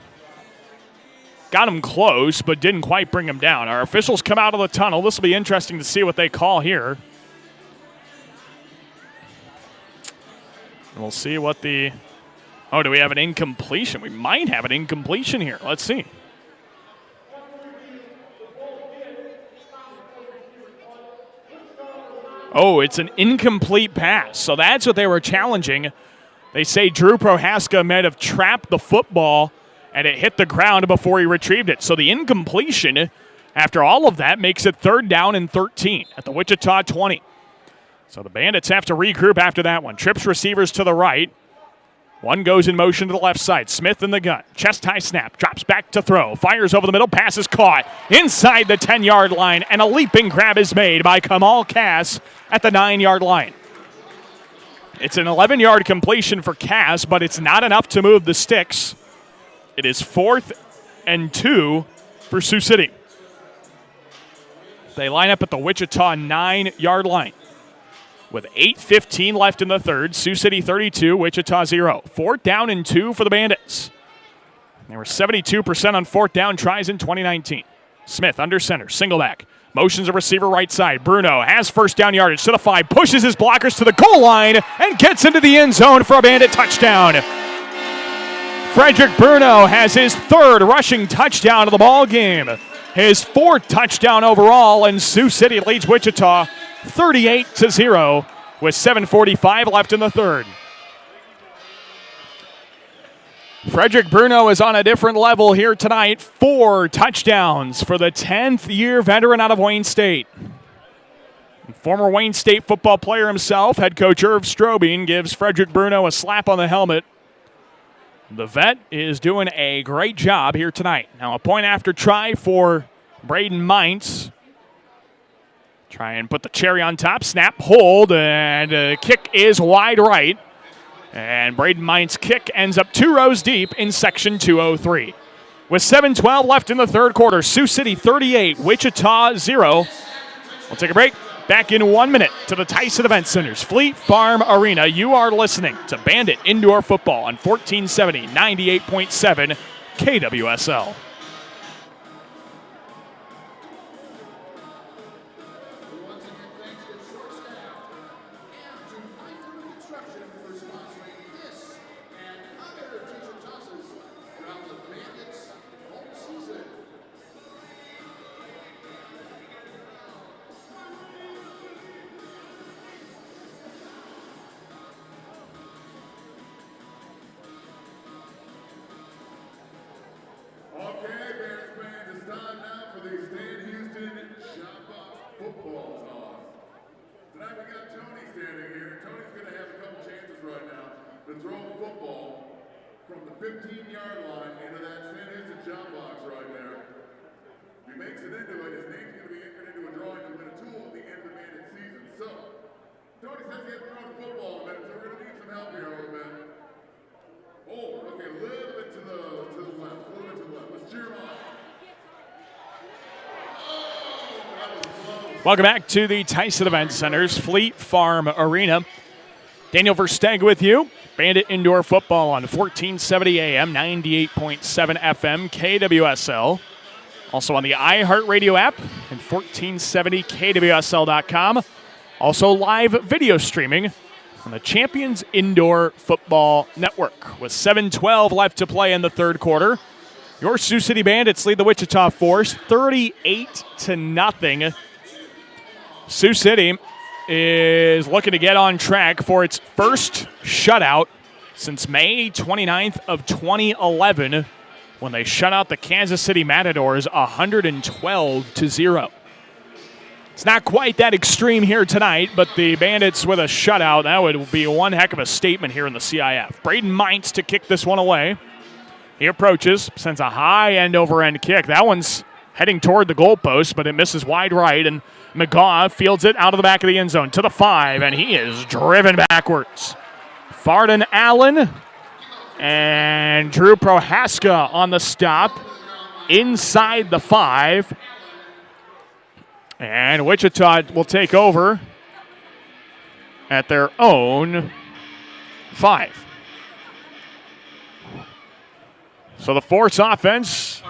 got him close, but didn't quite bring him down. Our officials come out of the tunnel. This will be interesting to see what they call here. And we'll see what the... Oh, do we have an incompletion? We might have an incompletion here. Let's see. Oh, it's an incomplete pass. So that's what they were challenging. They say Drew Prohaska might have trapped the football and it hit the ground before he retrieved it. So the incompletion, after all of that, makes it 3rd down and 13 at the Wichita 20. So the Bandits have to regroup after that one. Trips receivers to the right. One goes in motion to the left side. Smith in the gun. Chest high snap. Drops back to throw. Fires over the middle. Pass is caught inside the 10-yard line. And a leaping grab is made by Kamal Cass at the 9-yard line. It's an 11-yard completion for Cass, but it's not enough to move the sticks. It is 4th and 2 for Sioux City. They line up at the Wichita 9-yard line. With 8:15 left in the third, Sioux City 32, Wichita 0. 4th down and 2 for the Bandits. They were 72% on 4th down tries in 2019. Smith under center, single back. Motions a receiver right side. Bruno has 1st down yardage to the 5, pushes his blockers to the goal line, and gets into the end zone for a Bandit touchdown. Frederick Bruno has his 3rd rushing touchdown of the ball game. His 4th touchdown overall, and Sioux City leads Wichita 38-0 with 7:45 left in the third. Frederick Bruno is on a different level here tonight. 4 touchdowns for the 10th-year veteran out of Wayne State. Former Wayne State football player himself, head coach Irv Strohbing gives Frederick Bruno a slap on the helmet. The vet is doing a great job here tonight. Now a point after try for Braden Mintz. Try and put the cherry on top. Snap, hold, and kick is wide right. And Braden Mintz's kick ends up 2 rows deep in section 203. With 7:12 left in the third quarter, Sioux City 38, Wichita 0. We'll take a break. Back in 1 minute to the Tyson Event Center's Fleet Farm Arena. You are listening to Bandit Indoor Football on 1470, 98.7 KWSL. To throw a football from the 15-yard line into that San Houston job box right there. If he makes it into it, his name's going to be entered into a drawing to win a tool at the end of the Bandit season. So, Tony says he hasn't thrown a football in a minute, so we're going to need some help here a little bit. Oh, okay, a little bit to the left, a little bit to the left. Let's cheer him on. Welcome back to the Tyson Event Center's Fleet Farm Arena. Daniel Versteg with you. Bandit Indoor Football on 1470 AM, 98.7 FM, KWSL. Also on the iHeartRadio app and 1470KWSL.com. Also live video streaming on the Champions Indoor Football Network. With 7:12 left to play in the third quarter, your Sioux City Bandits lead the Wichita Force 38-0. Sioux City is looking to get on track for its first shutout since May 29th of 2011 when they shut out the Kansas City Matadors 112-0. It's not quite that extreme here tonight, but the Bandits with a shutout, that would be one heck of a statement here in the CIF. Braden Mintz to kick this one away. He approaches, sends a high end-over-end kick. That one's heading toward the goalpost, but it misses wide right, and McGaw fields it out of the back of the end zone to the 5, and he is driven backwards. Farden Allen and Drew Prohaska on the stop inside the 5. And Wichita will take over at their own 5. So the Force offense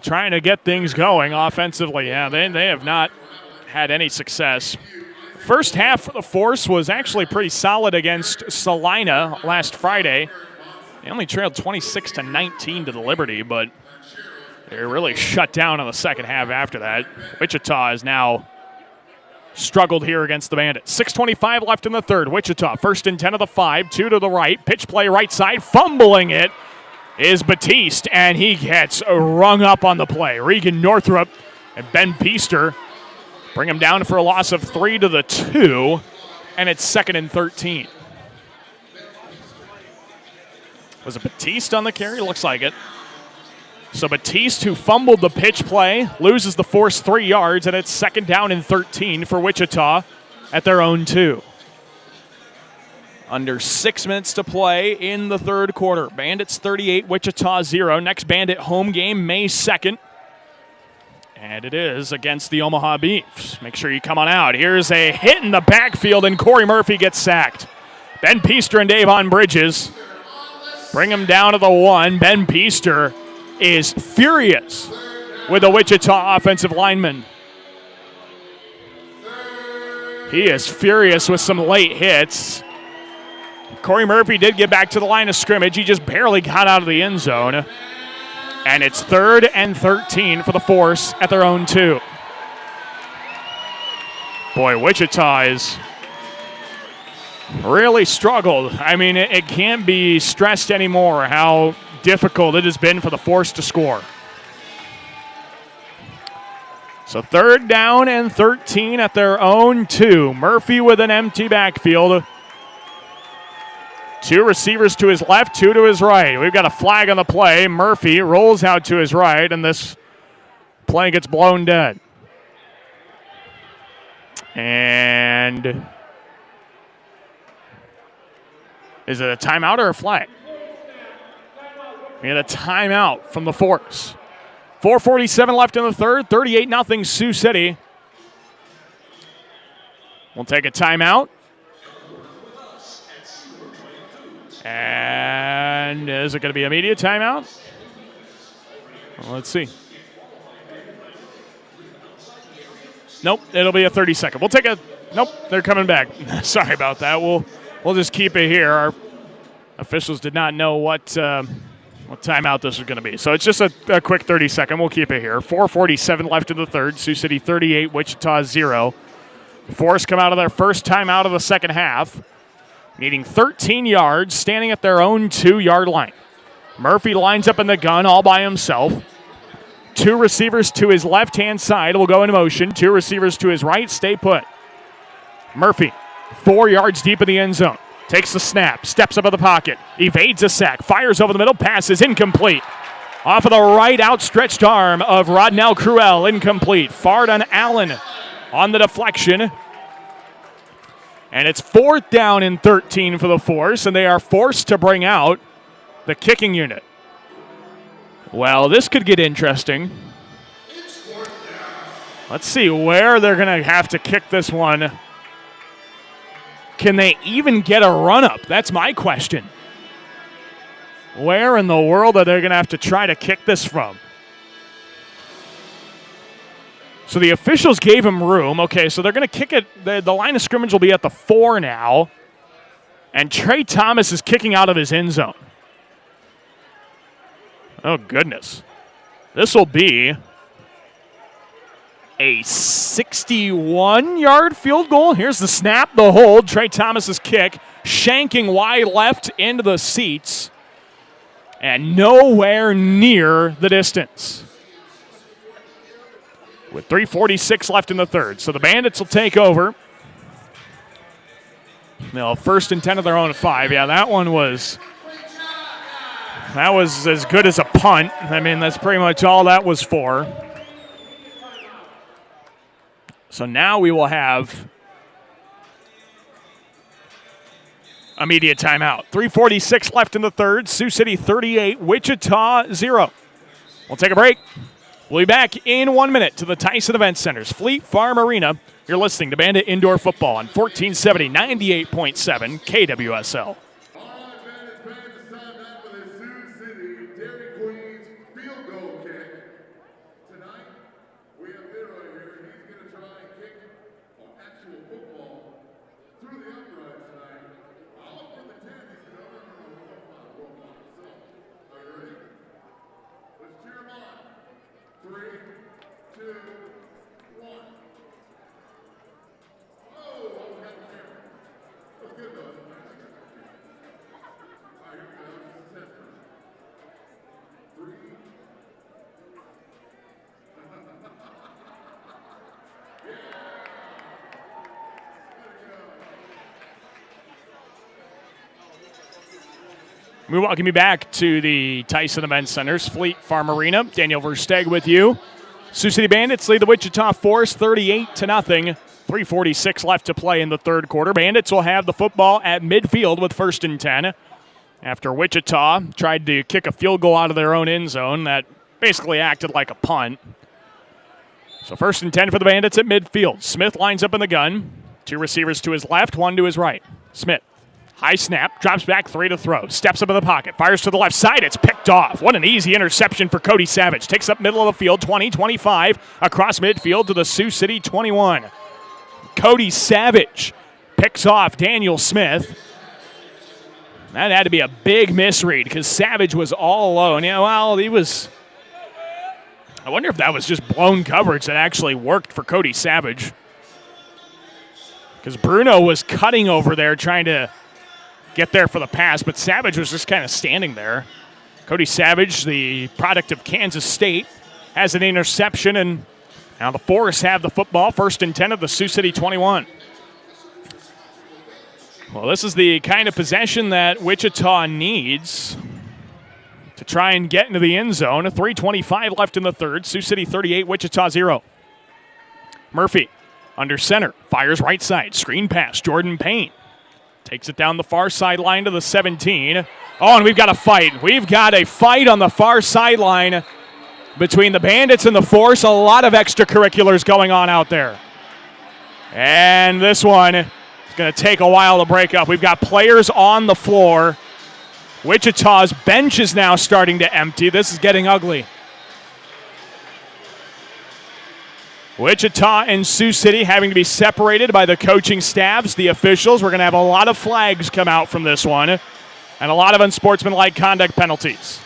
trying to get things going offensively. Yeah, they have not had any success. First half for the Force was actually pretty solid against Salina last Friday. They only trailed 26-19 to the Liberty, but they really shut down in the second half after that. Wichita has now struggled here against the Bandits. 6:25 left in the third. Wichita first and 10 of the 5, 2 to the right. Pitch play right side, fumbling it is Batiste, and he gets rung up on the play. Regan Northrup and Ben Peaster bring him down for a loss of 3 to the 2, and it's 2nd and 13. Was it Batiste on the carry? Looks like it. So Batiste, who fumbled the pitch play, loses the Force 3 yards, and it's 2nd down and 13 for Wichita at their own 2. Under 6 minutes to play in the third quarter. Bandits 38, Wichita 0. Next Bandit home game, May 2nd. And it is against the Omaha Beefs. Make sure you come on out. Here's a hit in the backfield, and Corey Murphy gets sacked. Ben Peaster and Davon Bridges bring him down to the 1. Ben Peaster is furious with the Wichita offensive lineman. He is furious with some late hits. Corey Murphy did get back to the line of scrimmage. He just barely got out of the end zone. And it's 3rd and 13 for the Force at their own 2. Boy, Wichita is really struggled. I mean, it can't be stressed anymore how difficult it has been for the Force to score. So 3rd down and 13 at their own 2. Murphy with an empty backfield. 2 receivers to his left, 2 to his right. We've got a flag on the play. Murphy rolls out to his right, and this play gets blown dead. And is it a timeout or a flag? We had a timeout from the Force. 4:47 left in the 3rd, 38-0 Sioux City. We'll take a timeout. And is it going to be a media timeout? Well, let's see. Nope, it'll be a 30-second. We'll take a. Nope, they're coming back. Sorry about that. We'll just keep it here. Our officials did not know what timeout this was going to be. So it's just a quick 30-second. We'll keep it here. 4:47 left in the 3rd. Sioux City 38, Wichita 0. Force come out of their first timeout of the second half, needing 13 yards, standing at their own 2-yard line. Murphy lines up in the gun all by himself. 2 receivers to his left-hand side will go into motion. 2 receivers to his right, stay put. Murphy, 4 yards deep in the end zone. Takes the snap, steps up in the pocket, evades a sack, fires over the middle, pass is incomplete. Off of the right outstretched arm of Rodnell Cruel, incomplete. Fard on Allen on the deflection. And it's 4th down and 13 for the Force, and they are forced to bring out the kicking unit. Well, this could get interesting. Let's see where they're going to have to kick this one. Can they even get a run-up? That's my question. Where in the world are they going to have to try to kick this from? So the officials gave him room. Okay, so they're going to kick it. The line of scrimmage will be at the 4 now. And Trey Thomas is kicking out of his end zone. Oh, goodness. This will be a 61-yard field goal. Here's the snap, the hold. Trey Thomas's kick, shanking wide left into the seats, and nowhere near the distance. With 3:46 left in the 3rd. So the Bandits will take over. They'll 1st and 10 of their own 5. Yeah, that was as good as a punt. I mean, that's pretty much all that was for. So now we will have a media timeout. 3:46 left in the 3rd. Sioux City 38, Wichita 0. We'll take a break. We'll be back in 1 minute to the Tyson Event Center's Fleet Farm Arena. You're listening to Bandit Indoor Football on 1470, 98.7 KWSL. We welcome you back to the Tyson Event Center's Fleet Farm Arena. Daniel Versteg with you. Sioux City Bandits lead the Wichita Force 38-0. 3:46 left to play in the 3rd quarter. Bandits will have the football at midfield with 1st and 10. After Wichita tried to kick a field goal out of their own end zone that basically acted like a punt. So 1st and 10 for the Bandits at midfield. Smith lines up in the gun. 2 receivers to his left, 1 to his right. Smith. High snap, drops back, 3 to throw. Steps up in the pocket, fires to the left side. It's picked off. What an easy interception for Cody Savage. Takes up middle of the field, 20, 25. Across midfield to the Sioux City 21. Cody Savage picks off Daniel Smith. That had to be a big misread because Savage was all alone. Yeah, well, he was... I wonder if that was just blown coverage that actually worked for Cody Savage. because Bruno was cutting over there trying to get there for the pass, but Savage was just kind of standing there. Cody Savage, the product of Kansas State, has an interception, and now the Forest have the football, 1st and 10 of the Sioux City 21. Well, this is the kind of possession that Wichita needs to try and get into the end zone. 3:25 left in the third. Sioux City 38, Wichita 0. Murphy under center, fires right side, screen pass, Jordan Payne. Takes it down the far sideline to the 17. Oh, and we've got a fight. We've got a fight on the far sideline between the Bandits and the Force. A lot of extracurriculars going on out there. And this one is going to take a while to break up. We've got players on the floor. Wichita's bench is now starting to empty. This is getting ugly. Wichita and Sioux City having to be separated by the coaching staffs, the officials. We're going to have a lot of flags come out from this one and a lot of unsportsmanlike conduct penalties.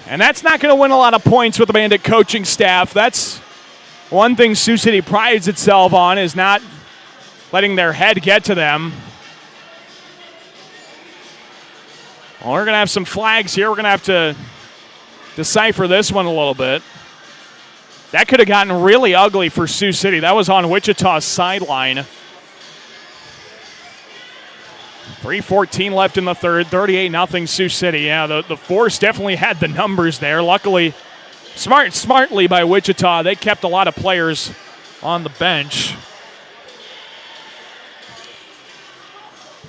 And that's not going to win a lot of points with the Bandit coaching staff. That's one thing Sioux City prides itself on, is not letting their head get to them. Well, we're going to have some flags here. We're going to have to decipher this one a little bit. That could have gotten really ugly for Sioux City. That was on Wichita's sideline. 3:14 left in the third, 38-0 Sioux City. Yeah, the Force definitely had the numbers there. Luckily, smartly by Wichita, they kept a lot of players on the bench.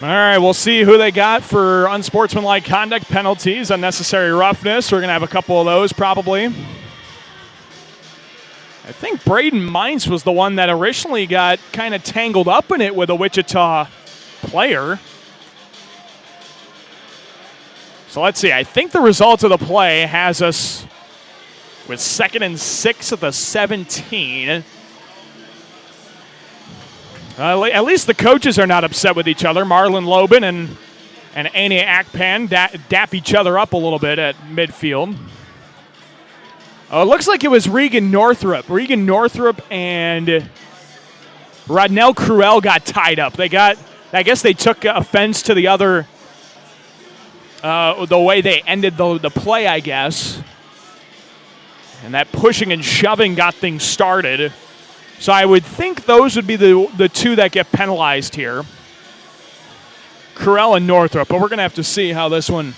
All right, we'll see who they got for unsportsmanlike conduct penalties, unnecessary roughness. We're going to have a couple of those probably. I think Braden Mines was the one that originally got kind of tangled up in it with a Wichita player. So let's see. I think the result of the play has us with 2nd and 6 at the 17. At least the coaches are not upset with each other. Marlon Lobin and Ane Akpan dap each other up a little bit at midfield. Oh, it looks like it was Regan Northrup. Regan Northrup and Rodnell Cruel got tied up. I guess they took offense to the other, the way they ended the play, I guess. And that pushing and shoving got things started. So I would think those would be the two that get penalized here. Cruel and Northrup. But we're going to have to see how this one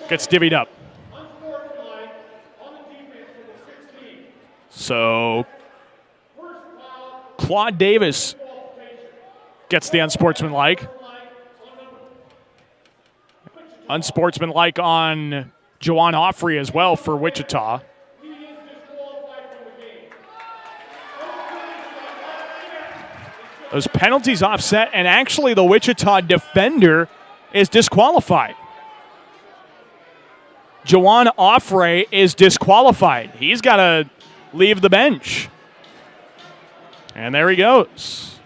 gets divvied up. So Claude Davis gets the unsportsmanlike. Unsportsmanlike on Juwan Offrey as well for Wichita. Those penalties offset, and actually the Wichita defender is disqualified. Juwan Offrey is disqualified. He's got to leave the bench. And there he goes.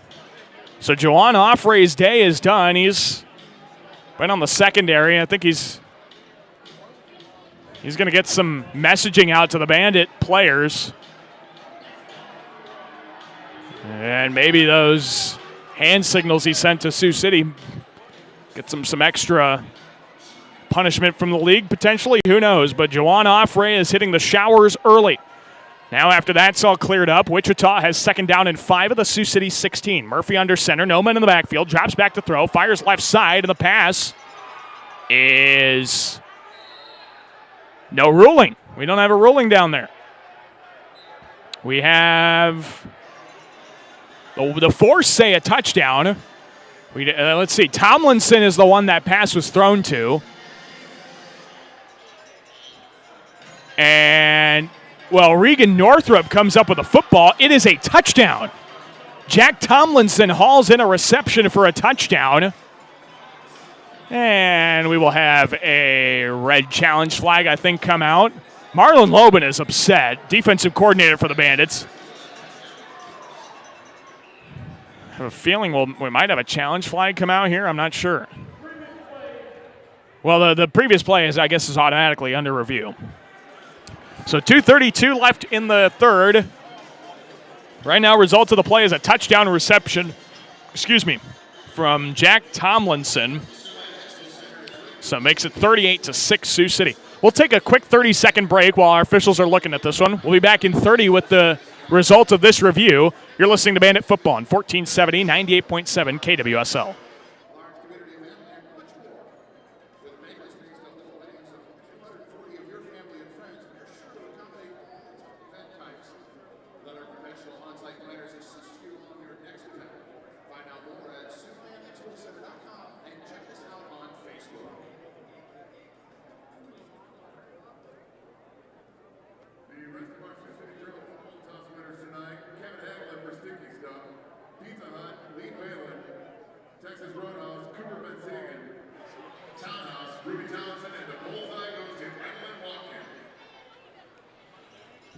So Juwan Offrey's day is done. He's been on the secondary. I think he's going to get some messaging out to the Bandit players. And maybe those hand signals he sent to Sioux City get some extra punishment from the league, potentially. Who knows? But Juwan Offrey is hitting the showers early. Now after that's all cleared up, Wichita has 2nd down and 5 of the Sioux City 16. Murphy under center, no man in the backfield, drops back to throw, fires left side, and the pass is no ruling. We don't have a ruling down there. We have the Force say a touchdown. Let's see. Tomlinson is the one that pass was thrown to. And, well, Regan Northrup comes up with a football. It is a touchdown. Jack Tomlinson hauls in a reception for a touchdown. And we will have a red challenge flag, I think, come out. Marlon Lobin is upset. Defensive coordinator for the Bandits. I have a feeling we might have a challenge flag come out here. I'm not sure. Well, the previous play is automatically under review. So 2:32 left in the third. Right now, result of the play is a touchdown reception, from Jack Tomlinson. So it makes it 38-6 Sioux City. We'll take a quick 30-second break while our officials are looking at this one. We'll be back in 30 with the result of this review. You're listening to Bandit Football on 1470, 98.7 KWSL.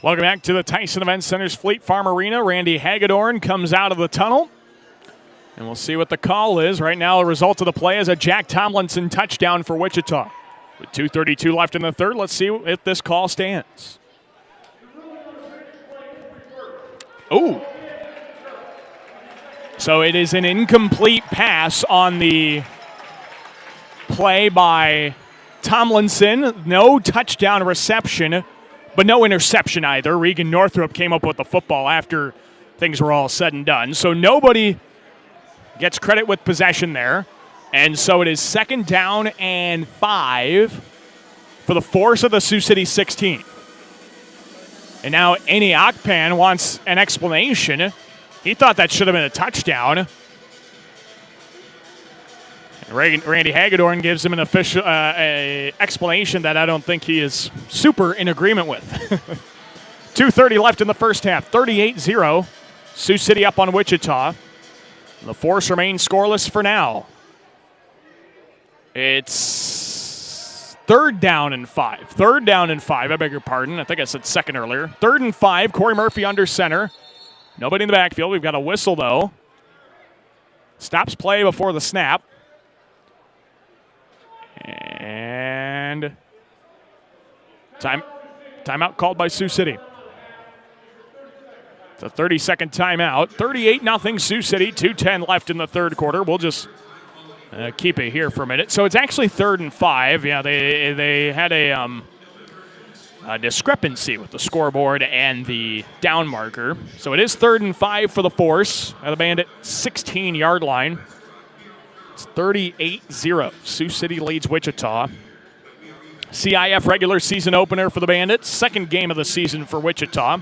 Welcome back to the Tyson Event Center's Fleet Farm Arena. Randy Hagedorn comes out of the tunnel. And we'll see what the call is. Right now, the result of the play is a Jack Tomlinson touchdown for Wichita. With 2:32 left in the third, let's see if this call stands. Ooh. So it is an incomplete pass on the play by Tomlinson. No touchdown reception, but no interception either. Regan Northrup came up with the football after things were all said and done. So nobody gets credit with possession there. And so it is 2nd down and 5 for the force of the Sioux City 16. And now Eni Akpan wants an explanation. He thought that should have been a touchdown. And Randy Hagedorn gives him an official explanation that I don't think he is super in agreement with. 2:30 left in the first half. 38-0. Sioux City up on Wichita. The force remains scoreless for now. It's 3rd down and 5. 3rd down and 5, I beg your pardon. I think I said second earlier. 3rd and 5, Corey Murphy under center. Nobody in the backfield. We've got a whistle, though. Stops play before the snap. And timeout called by Sioux City. It's a 30-second timeout. 38-0 Sioux City. 2:10 left in the third quarter. We'll just keep it here for a minute. So it's actually 3rd and 5. Yeah, they had a discrepancy with the scoreboard and the down marker. So it is 3rd and 5 for the force at the Bandit 16-yard line. It's 38-0. Sioux City leads Wichita. CIF regular season opener for the Bandits. 2nd game of the season for Wichita.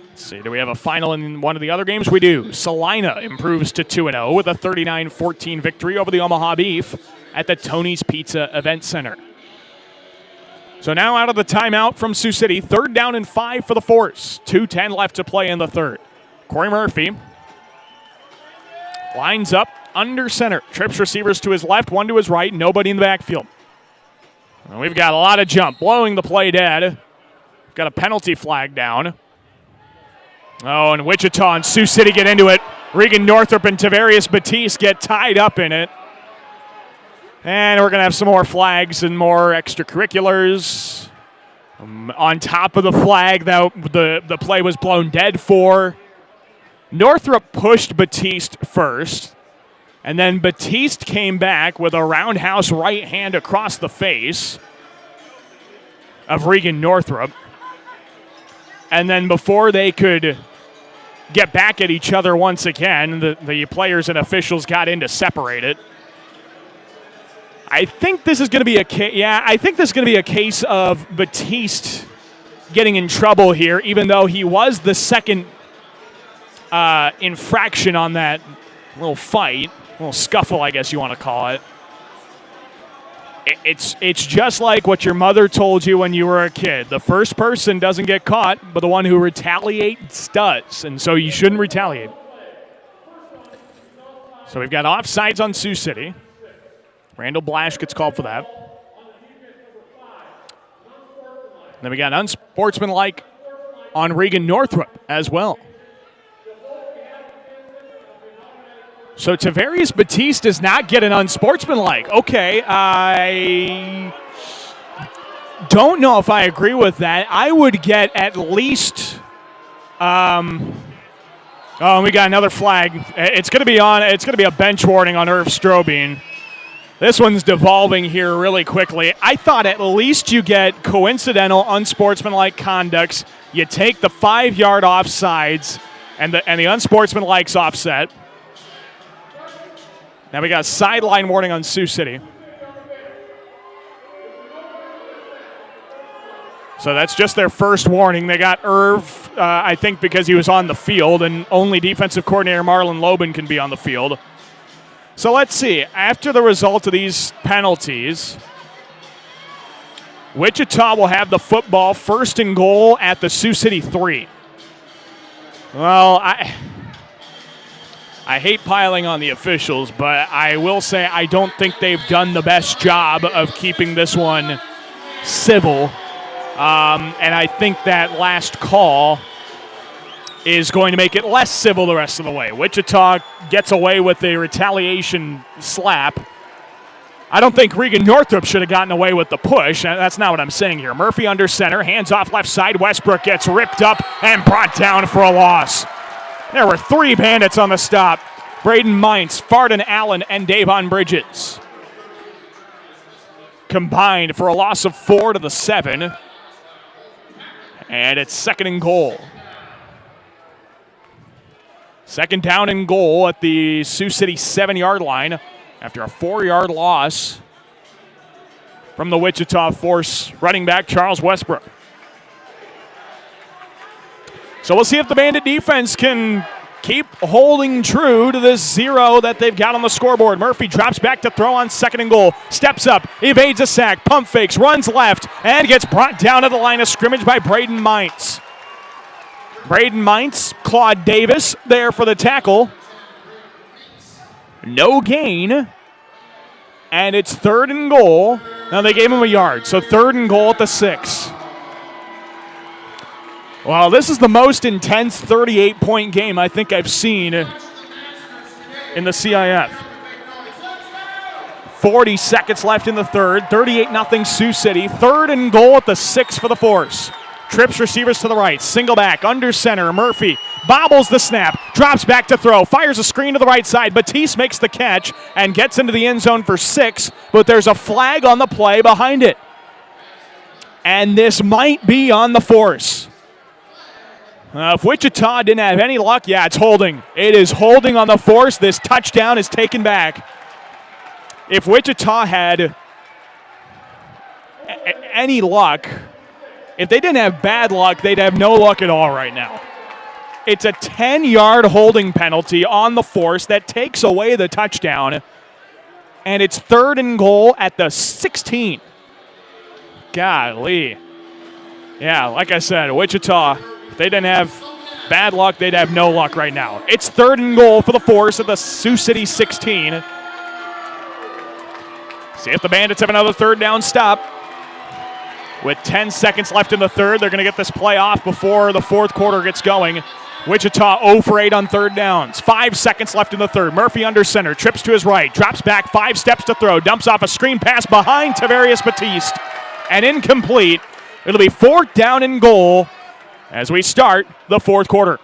Let's see, do we have a final in one of the other games? We do. Salina improves to 2-0 with a 39-14 victory over the Omaha Beef at the Tony's Pizza Event Center. So now out of the timeout from Sioux City, 3rd down and 5 for the force. 2:10 left to play in the third. Corey Murphy lines up under center. Trips receivers to his left, one to his right, nobody in the backfield. And we've got a lot of jump, blowing the play dead. We've got a penalty flag down. Oh, and Wichita and Sioux City get into it. Regan Northrup and Tavarius Batiste get tied up in it. And we're going to have some more flags and more extracurriculars. On top of the flag that the play was blown dead for. Northrup pushed Batiste first. And then Batiste came back with a roundhouse right hand across the face of Regan Northrup. And then before they could get back at each other once again, the players and officials got in to separate it. I think this is going to be a case of Batiste getting in trouble here, even though he was the second infraction on that little fight, little scuffle, I guess you want to call it. It's just like what your mother told you when you were a kid. The first person doesn't get caught, but the one who retaliates does, and so you shouldn't retaliate. So we've got offsides on Sioux City. Randall Blash gets called for that. Then we got unsportsmanlike on Regan Northrup as well. So Tavarius Batiste does not get an unsportsmanlike. Okay, I don't know if I agree with that. I would get at least Oh, and we got another flag. It's going to be on. It's going to be a bench warning on Irv Strohbing. This one's devolving here really quickly. I thought at least you get coincidental, unsportsmanlike conducts. You take the 5-yard offsides and the unsportsmanlike's offset. Now we got a sideline warning on Sioux City. So that's just their first warning. They got Irv, I think, because he was on the field, and only defensive coordinator Marlon Lobin can be on the field. So let's see. After the result of these penalties, Wichita will have the football, first and goal at the Sioux City 3. Well, I hate piling on the officials, but I will say I don't think they've done the best job of keeping this one civil. And I think that last call is going to make it less civil the rest of the way. Wichita gets away with a retaliation slap. I don't think Regan Northrup should have gotten away with the push. That's not what I'm saying here. Murphy under center, hands off left side. Westbrook gets ripped up and brought down for a loss. There were 3 Bandits on the stop. Braden Mintz, Farden Allen, and Davon Bridges. Combined for a loss of 4 to the 7. And it's second and goal. Second down and goal at the Sioux City 7-yard line after a 4-yard loss from the Wichita Force running back Charles Westbrook. So we'll see if the Bandit defense can keep holding true to this 0 that they've got on the scoreboard. Murphy drops back to throw on second and goal. Steps up, evades a sack, pump fakes, runs left, and gets brought down to the line of scrimmage by Braden Mintz. Braden Mintz, Claude Davis there for the tackle. No gain. And it's third and goal. Now they gave him a yard, so third and goal at the 6. Well, this is the most intense 38-point game I think I've seen in the CIF. 40 seconds left in the third. 38-0 Sioux City. Third and goal at the 6 for the Force. Trips receivers to the right. Single back, under center. Murphy bobbles the snap. Drops back to throw. Fires a screen to the right side. Batiste makes the catch and gets into the end zone for 6. But there's a flag on the play behind it. And this might be on the Force. If Wichita didn't have any luck, yeah, it's holding. It is holding on the Force. This touchdown is taken back. If Wichita had any luck, if they didn't have bad luck, they'd have no luck at all right now. It's a 10-yard holding penalty on the Force that takes away the touchdown, and it's third and goal at the 16. Golly. Yeah, like I said, Wichita, if they didn't have bad luck, they'd have no luck right now. It's third and goal for the Force at the Sioux City 16. See if the Bandits have another third down stop. With 10 seconds left in the third, they're going to get this play off before the fourth quarter gets going. Wichita 0 for 8 on third downs. 5 seconds left in the third. Murphy under center, trips to his right, drops back 5 steps to throw, dumps off a screen pass behind Tavarius Batiste, and incomplete. It'll be fourth down and goal as we start the fourth quarter.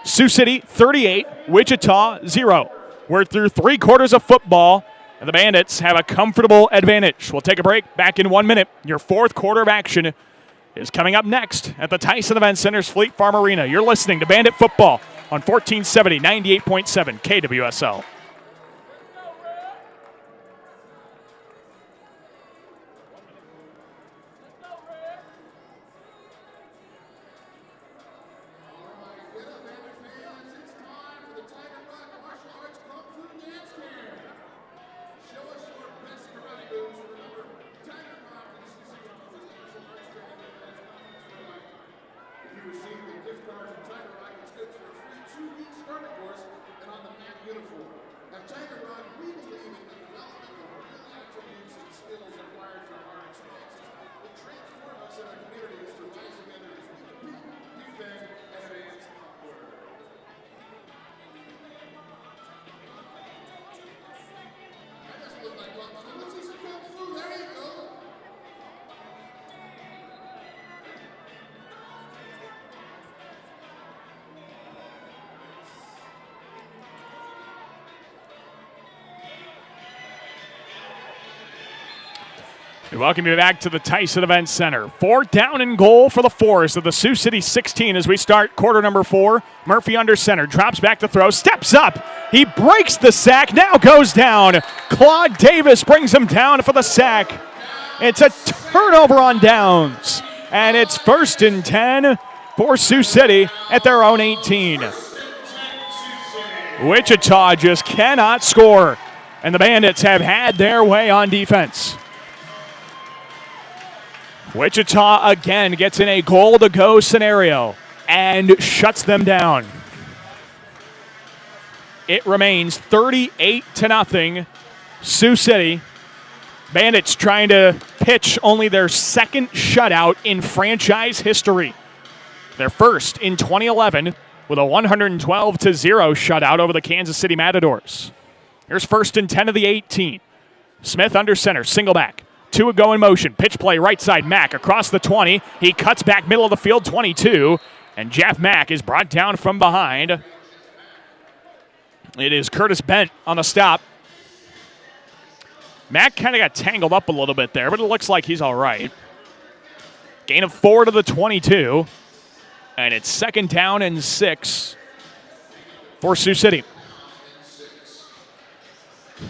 Sioux City 38, Wichita 0. We're through 3 quarters of football, and the Bandits have a comfortable advantage. We'll take a break. Back in 1 minute. Your fourth quarter of action is coming up next at the Tyson Event Center's Fleet Farm Arena. You're listening to Bandit Football on 1470, 98.7 KWSL. Receive the gift cards and Tiger Rockets good for a free 2-week starter course and on the mat uniform. We welcome you back to the Tyson Event Center. 4th down and goal for the Force of the Sioux City 16 as we start quarter number 4. Murphy under center, drops back to throw, steps up. He breaks the sack, now goes down. Claude Davis brings him down for the sack. It's a turnover on downs, and it's 1st and 10 for Sioux City at their own 18. Wichita just cannot score, and the Bandits have had their way on defense. Wichita again gets in a goal-to-go scenario and shuts them down. It remains 38-0, Sioux City. Bandits trying to pitch only their 2nd shutout in franchise history. Their first in 2011 with a 112-0 shutout over the Kansas City Matadors. Here's 1st and 10 of the 18. Smith under center, single back. 2 go in motion. Pitch play right side. Mack across the 20. He cuts back middle of the field, 22. And Jeff Mack is brought down from behind. It is Curtis Bent on the stop. Mack kind of got tangled up a little bit there, but it looks like he's all right. Gain of 4 to the 22. And it's 2nd down and 6 for Sioux City.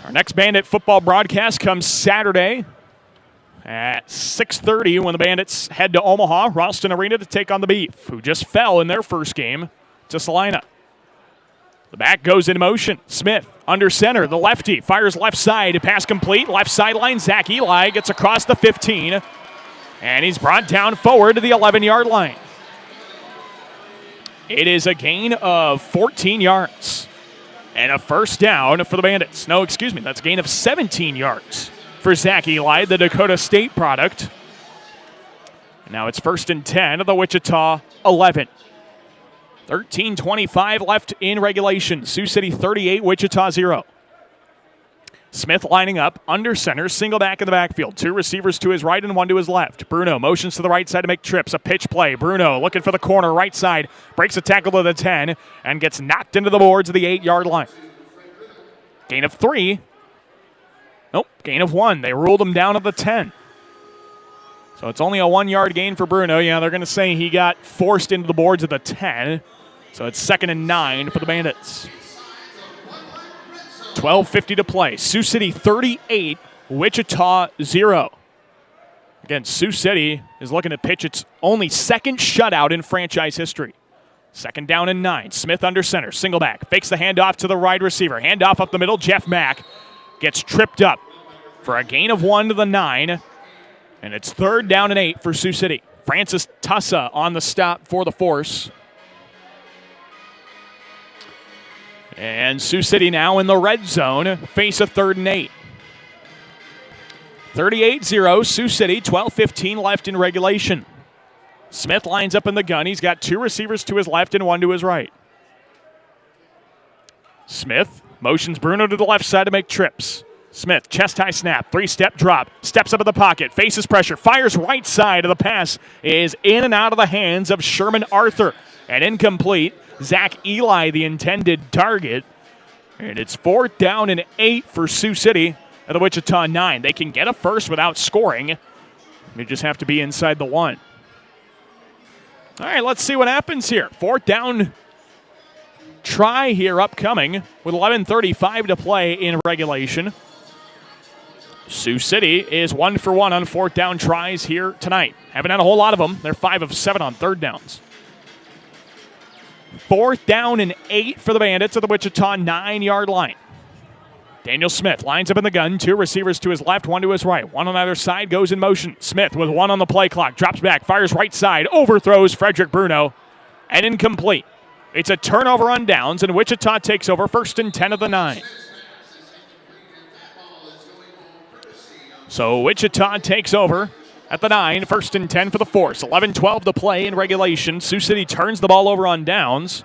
Our next Bandit football broadcast comes Saturday at 6:30 when the Bandits head to Omaha, Ralston Arena, to take on the Beef, who just fell in their first game to Salina. The back goes in motion. Smith under center, the lefty, fires left side, pass complete, left sideline. Zach Eli gets across the 15, and he's brought down forward to the 11-yard line. It is a gain of 14 yards and a 1st down for the Bandits. No, excuse me, that's a gain of 17 yards for Zach Eli, the Dakota State product. Now it's 1st and 10 of the Wichita 11. 13:25 left in regulation. Sioux City 38, Wichita 0. Smith lining up under center, single back in the backfield. 2 receivers to his right and 1 to his left. Bruno motions to the right side to make trips. A pitch play. Bruno looking for the corner, right side. Breaks a tackle to the 10 and gets knocked into the boards at the 8-yard line. Gain of 3. Nope, gain of 1. They ruled him down at the 10. So it's only a 1-yard gain for Bruno. Yeah, they're going to say he got forced into the boards at the 10. So it's 2nd and 9 for the Bandits. 12:50 to play. Sioux City 38, Wichita 0. Again, Sioux City is looking to pitch its only 2nd shutout in franchise history. 2nd down and 9. Smith under center, single back. Fakes the handoff to the wide receiver. Handoff up the middle. Jeff Mack gets tripped up for a gain of 1 to the 9. And it's 3rd down and 8 for Sioux City. Francis Tussa on the stop for the Force. And Sioux City now in the red zone, face a 3rd and 8. 38-0, Sioux City, 12:15 left in regulation. Smith lines up in the gun. He's got 2 receivers to his left and 1 to his right. Smith motions Bruno to the left side to make trips. Smith, chest high snap, 3-step drop, steps up in the pocket, faces pressure, fires right side of the pass, is in and out of the hands of Sherman Arthur, and incomplete. Zach Eli, the intended target, and it's 4th down and 8 for Sioux City at the Wichita 9. They can get a first without scoring. They just have to be inside the 1. All right, let's see what happens here. 4th down try here upcoming with 11:35 to play in regulation. Sioux City is 1 for 1 on 4th down tries here tonight. Haven't had a whole lot of them. They're 5 of 7 on 3rd downs. 4th down and 8 for the Bandits at the Wichita 9-yard line. Daniel Smith lines up in the gun. 2 receivers to his left, 1 to his right. 1 on either side, goes in motion. Smith with 1 on the play clock. Drops back, fires right side, overthrows Frederick Bruno, and incomplete. It's a turnover on downs, and Wichita takes over 1st and 10 of the 9. So Wichita takes over at the 9, 1st and 10 for the Force. 11:12 to play in regulation. Sioux City turns the ball over on downs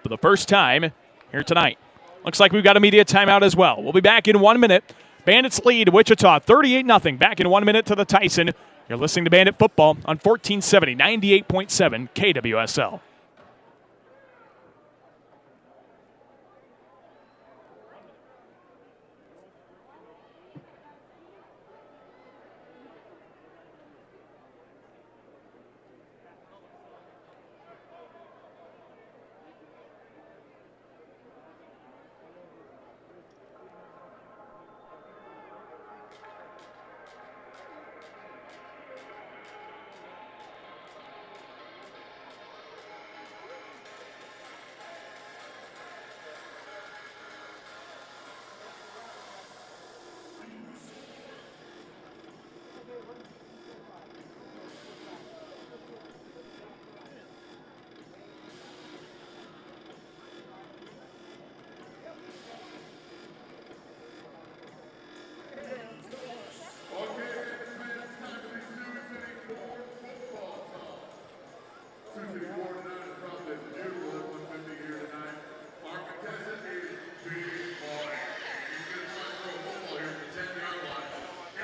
for the first time here tonight. Looks like we've got a media timeout as well. We'll be back in 1 minute. Bandits lead Wichita 38-0. Back in 1 minute to the Tyson. You're listening to Bandit Football on 1470, 98.7 KWSL.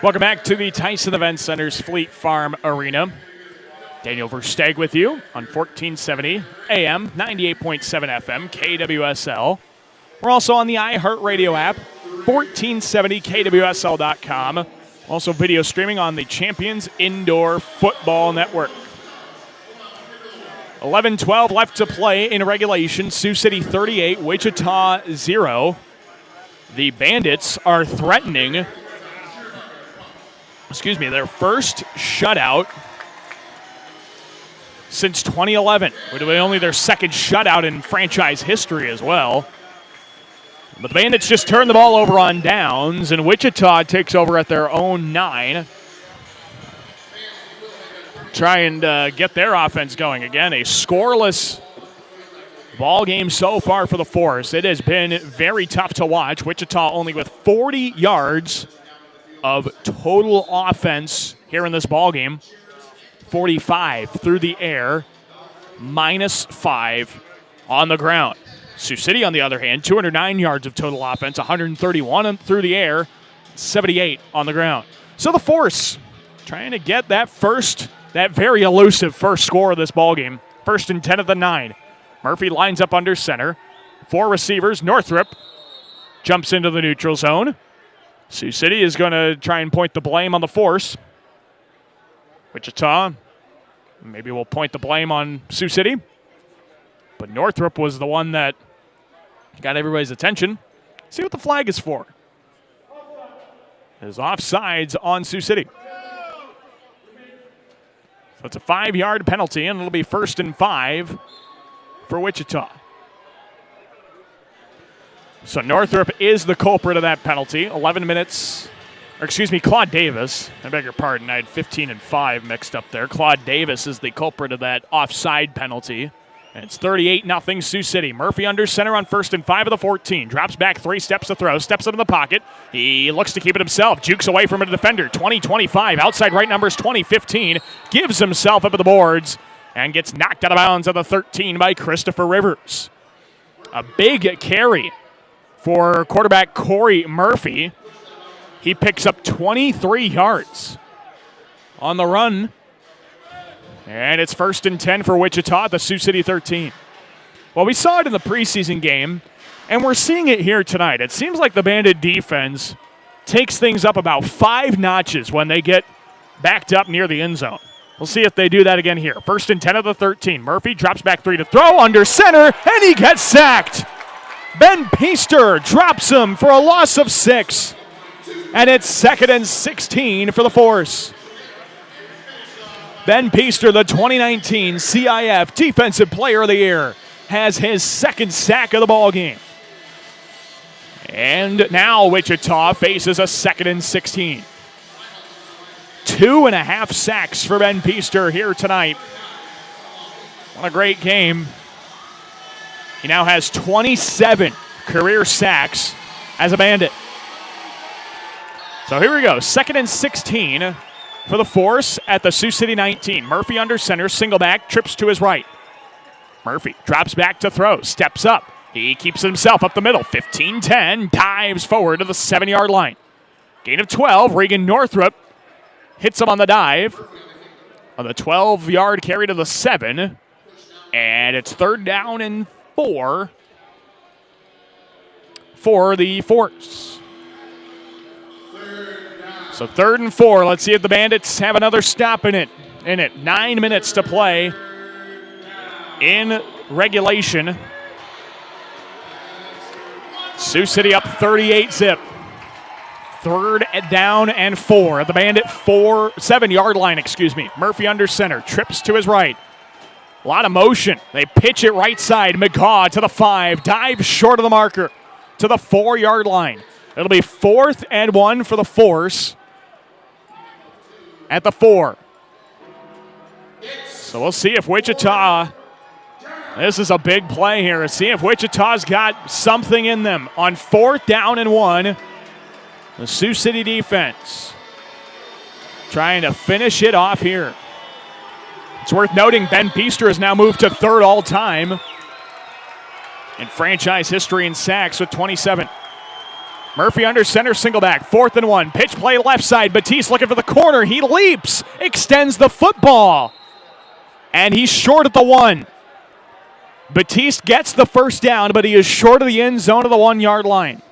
Welcome back to the Tyson Event Center's Fleet Farm Arena. Daniel Versteeg with you on 1470 AM, 98.7 FM, KWSL. We're also on the iHeartRadio app, 1470KWSL.com. Also video streaming on the Champions Indoor Football Network. 11-12 left to play in regulation. Sioux City 38, Wichita 0. The Bandits are threatening, their first shutout since 2011. Would be only their second shutout in franchise history as well. But the Bandits just turned the ball over on downs, and Wichita takes over at their own 9. Try and get their offense going. Again, a scoreless ball game so far for the Force. It has been very tough to watch. Wichita only with 40 yards of total offense here in this ball game. 45 through the air, -5 on the ground. Sioux City, on the other hand, 209 yards of total offense, 131 through the air, 78 on the ground. So the Force trying to get that very elusive first score of this ballgame. 1st and 10 at the 9. Murphy lines up under center. 4 receivers. Northrup jumps into the neutral zone. Sioux City is going to try and point the blame on the Force. Wichita, maybe we'll point the blame on Sioux City. But Northrup was the one that got everybody's attention. See what the flag is for. There's offsides on Sioux City. So it's a 5-yard penalty, and it'll be 1st and 5 for Wichita. So Northrup is the culprit of that penalty. 11 minutes, Claude Davis. I beg your pardon, I had 15 and 5 mixed up there. Claude Davis is the culprit of that offside penalty. And it's 38-0 Sioux City. Murphy under center on 1st and 5 of the 14. Drops back 3 steps to throw. Steps into the pocket. He looks to keep it himself. Jukes away from a defender. 20-25. Outside right numbers 20-15. Gives himself up at the boards. And gets knocked out of bounds at the 13 by Christopher Rivers. A big carry for quarterback Corey Murphy. He picks up 23 yards on the run. And it's 1st and 10 for Wichita at the Sioux City 13. Well, we saw it in the preseason game, and we're seeing it here tonight. It seems like the Bandit defense takes things up about 5 notches when they get backed up near the end zone. We'll see if they do that again here. 1st and 10 of the 13. Murphy drops back 3 to throw under center, and he gets sacked. Ben Peaster drops him for a loss of 6. And it's 2nd and 16 for the Force. Ben Peaster, the 2019 CIF Defensive Player of the Year, has his 2nd sack of the ball game. And now Wichita faces a 2nd and 16. 2.5 sacks for Ben Peaster here tonight. What a great game. He now has 27 career sacks as a Bandit. So here we go, 2nd and 16 for the Force at the Sioux City 19. Murphy under center, single back, trips to his right. Murphy drops back to throw, steps up. He keeps himself up the middle, 15-10, dives forward to the 7-yard line. Gain of 12, Regan Northrup hits him on the dive. On the 12-yard carry to the 7. And it's 3rd down and 4 for the Force. So 3rd and 4. Let's see if the Bandits have another stop in it. 9 minutes to play in regulation. Sioux City up 38-zip. 3rd down and 4 at the Bandit 7-yard line, Murphy under center, trips to his right. A lot of motion. They pitch it right side. McGaw to the 5, dives short of the marker to the 4-yard line. It'll be 4th and 1 for the Force at the 4. So we'll see if Wichita, this is a big play here. See if Wichita's got something in them on 4th down and 1. The Sioux City defense trying to finish it off here. It's worth noting Ben Peaster has now moved to 3rd all-time in franchise history in sacks with 27. Murphy under center, single back, 4th and 1. Pitch play left side. Batiste looking for the corner. He leaps, extends the football, and he's short at the 1. Batiste gets the first down, but he is short of the end zone of the 1-yard line.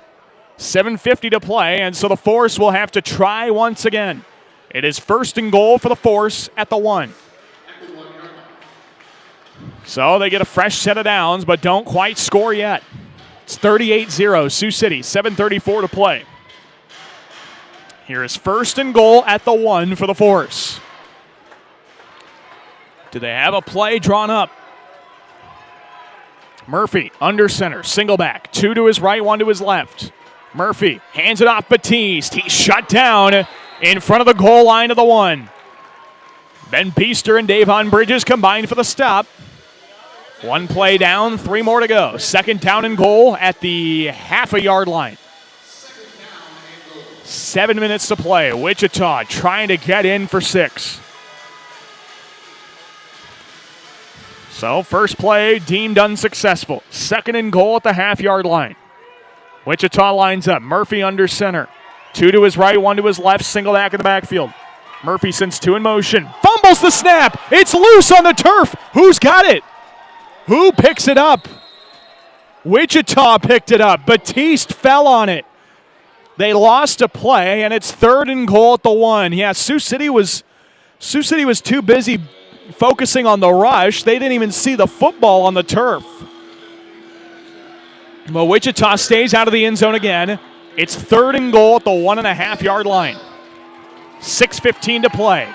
7:50 to play, and so the Force will have to try once again. It is 1st and goal for the Force at the 1. So they get a fresh set of downs, but don't quite score yet. It's 38-0, Sioux City, 7:34 to play. Here is 1st and goal at the 1 for the Force. Do they have a play drawn up? Murphy under center, single back, 2 to his right, 1 to his left. Murphy hands it off Batiste. He's shut down in front of the goal line of the 1. Ben Peaster and Davon Bridges combined for the stop. 1 play down, 3 more to go. 2nd down and goal at the half-a-yard line. 7 minutes to play. Wichita trying to get in for 6. So first play deemed unsuccessful. 2nd and goal at the half-yard line. Wichita lines up. Murphy under center. 2 to his right, 1 to his left. Single back in the backfield. Murphy sends 2 in motion. Fumbles the snap. It's loose on the turf. Who's got it? Who picks it up? Wichita picked it up. Batiste fell on it. They lost a play, and it's 3rd and goal at the 1. Yeah, Sioux City was too busy focusing on the rush. They didn't even see the football on the turf. But Wichita stays out of the end zone again. It's 3rd and goal at the 1.5-yard line. 6:15 to play.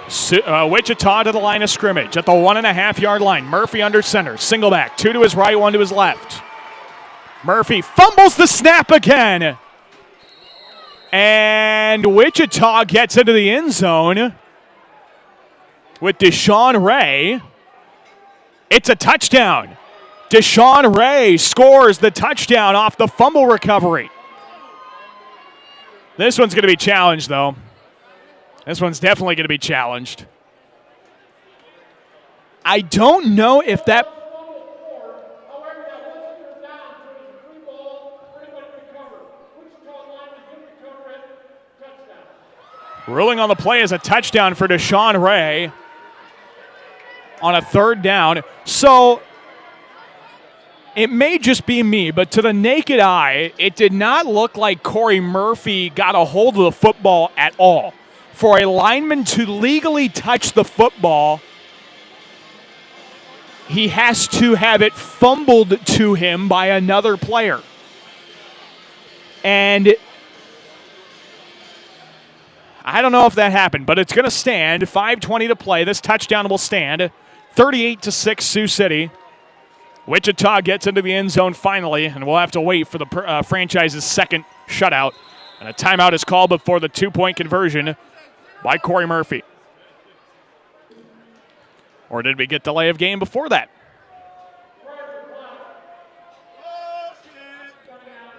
Wichita to the line of scrimmage at the 1.5-yard line. Murphy under center, single back, 2 to his right, 1 to his left. Murphy fumbles the snap again. And Wichita gets into the end zone with Deshaun Ray. It's a touchdown. Deshaun Ray scores the touchdown off the fumble recovery. This one's going to be challenged, though. This one's definitely going to be challenged. I don't know if that... Ruling on the play as a touchdown for Deshaun Ray on a 3rd down. So it may just be me, but to the naked eye, it did not look like Corey Murphy got a hold of the football at all. For a lineman to legally touch the football, he has to have it fumbled to him by another player. And I don't know if that happened, but it's going to stand. 5:20 to play. This touchdown will stand. 38-6 Sioux City. Wichita gets into the end zone finally, and we'll have to wait for the franchise's 2nd shutout. And a timeout is called before the 2-point conversion by Corey Murphy. Or did we get delay of game before that?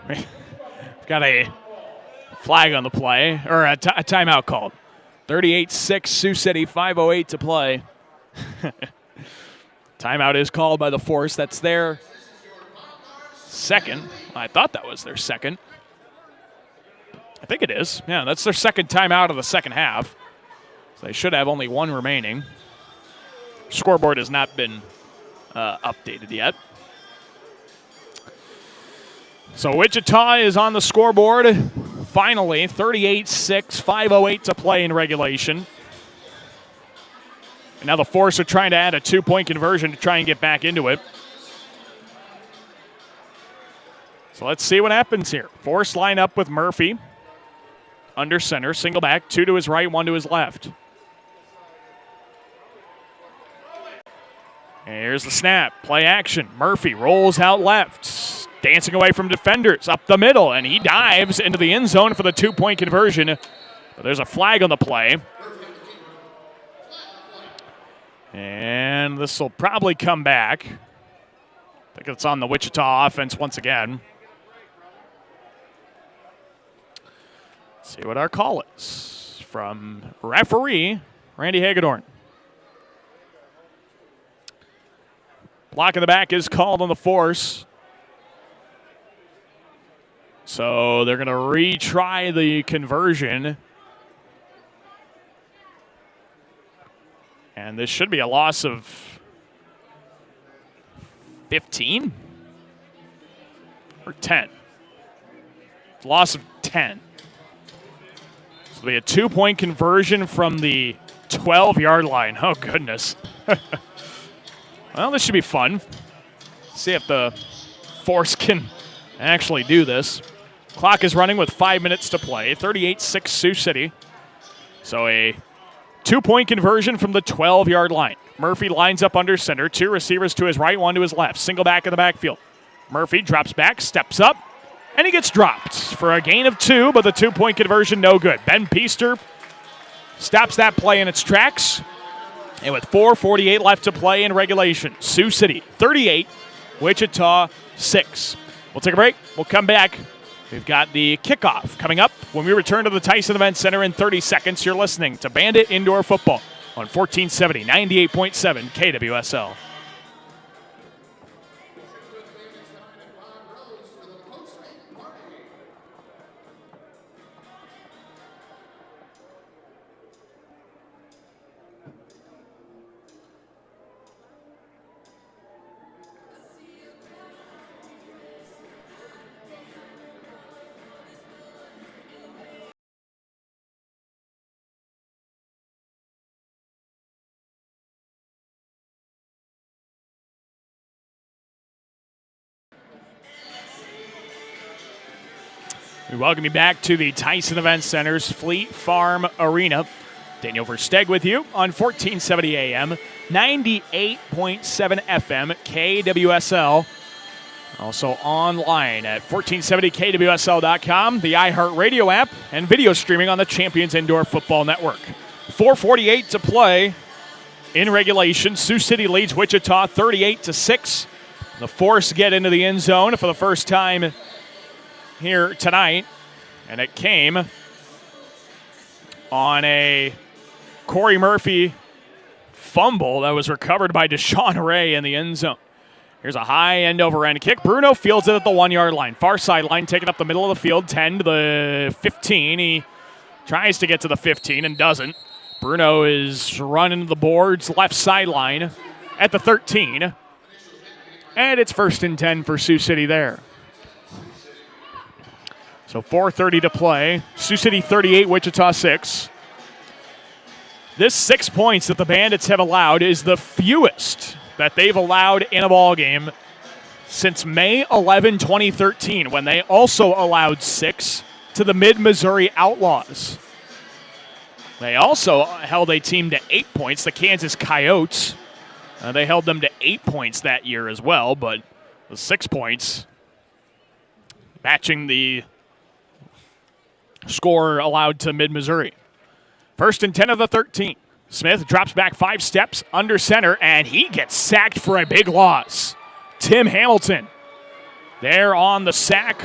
We've got a flag on the play, or a timeout called. 38-6 Sioux City, 5:08 to play. Timeout is called by the Force. That's their 2nd. I thought that was their 2nd. I think it is. Yeah, that's their 2nd timeout of the 2nd half. So they should have only 1 remaining. Scoreboard has not been updated yet. So Wichita is on the scoreboard. Finally, 38-6, 5:08 to play in regulation. And now the Force are trying to add a 2-point conversion to try and get back into it. So let's see what happens here. Force line up with Murphy. Under center, single back, 2 to his right, 1 to his left. And here's the snap, play action. Murphy rolls out left, dancing away from defenders, up the middle, and he dives into the end zone for the 2-point conversion. But there's a flag on the play. And this will probably come back. I think it's on the Wichita offense once again. Let's see what our call is from referee Randy Hagedorn. Block in the back is called on the Force. So they're going to retry the conversion. And this should be a loss of 15 or 10. Loss of 10. So it'll be a 2-point conversion from the 12-yard line. Oh, goodness. Well, this should be fun. See if the Force can actually do this. Clock is running with 5 minutes to play. 38-6 Sioux City. So a 2-point conversion from the 12-yard line. Murphy lines up under center. 2 receivers to his right, 1 to his left. Single back in the backfield. Murphy drops back, steps up, and he gets dropped for a gain of 2, but the 2-point conversion no good. Ben Peaster stops that play in its tracks. And with 4:48 left to play in regulation, Sioux City 38, Wichita 6. We'll take a break. We'll come back. We've got the kickoff coming up when we return to the Tyson Event Center in 30 seconds. You're listening to Bandit Indoor Football on 1470, 98.7 KWSL. We welcome you back to the Tyson Event Center's Fleet Farm Arena. Daniel Versteg with you on 1470 AM, 98.7 FM, KWSL. Also online at 1470kwsl.com, the iHeartRadio app, and video streaming on the Champions Indoor Football Network. 4:48 to play in regulation. Sioux City leads Wichita 38-6. The Force get into the end zone for the first time here tonight, and it came on a Corey Murphy fumble that was recovered by Deshaun Ray in the end zone. Here's a high end-over-end kick. Bruno fields it at the 1-yard line. Far sideline, taking up the middle of the field, 10 to the 15. He tries to get to the 15 and doesn't. Bruno is running the boards left sideline at the 13. And it's 1st and 10 for Sioux City there. So 4:30 to play. Sioux City 38, Wichita 6. This 6 points that the Bandits have allowed is the fewest that they've allowed in a ball game since May 11, 2013, when they also allowed 6 to the Mid-Missouri Outlaws. They also held a team to 8 points, the Kansas Coyotes. They held them to 8 points that year as well, but the 6 points matching the score allowed to Mid-Missouri. 1st and 10 of the 13. Smith drops back 5 steps under center, and he gets sacked for a big loss. Tim Hamilton there on the sack,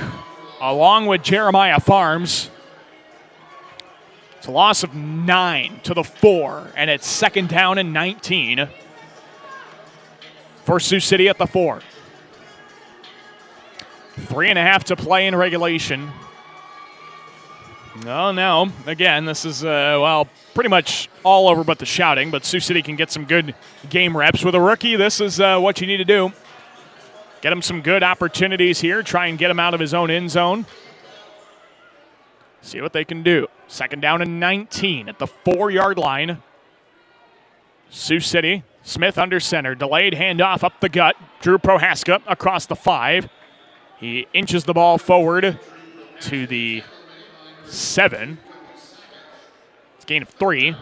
along with Jeremiah Farms. It's a loss of 9 to the 4, and it's 2nd down and 19 for Sioux City at the 4. 3.5 to play in regulation. No. Again, this is, pretty much all over but the shouting, but Sioux City can get some good game reps. With a rookie, this is what you need to do. Get him some good opportunities here. Try and get him out of his own end zone. See what they can do. 2nd down and 19 at the 4-yard line. Sioux City. Smith under center. Delayed handoff up the gut. Drew Prohaska across the 5. He inches the ball forward to the 7. It's a gain of 3.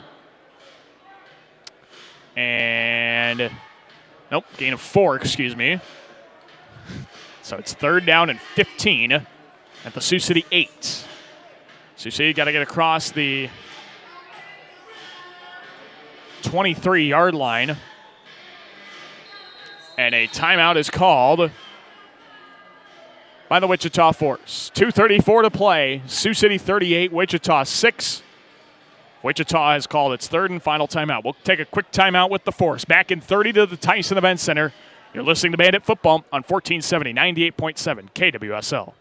And, gain of 4, excuse me. So it's 3rd down and 15 at the Sioux City 8. Sioux City got to get across the 23-yard line. And a timeout is called by the Wichita Force. 2:34 to play. Sioux City 38, Wichita 6. Wichita has called its 3rd and final timeout. We'll take a quick timeout with the Force. Back in 30 to the Tyson Event Center. You're listening to Bandit Football on 1470, 98.7 KWSL.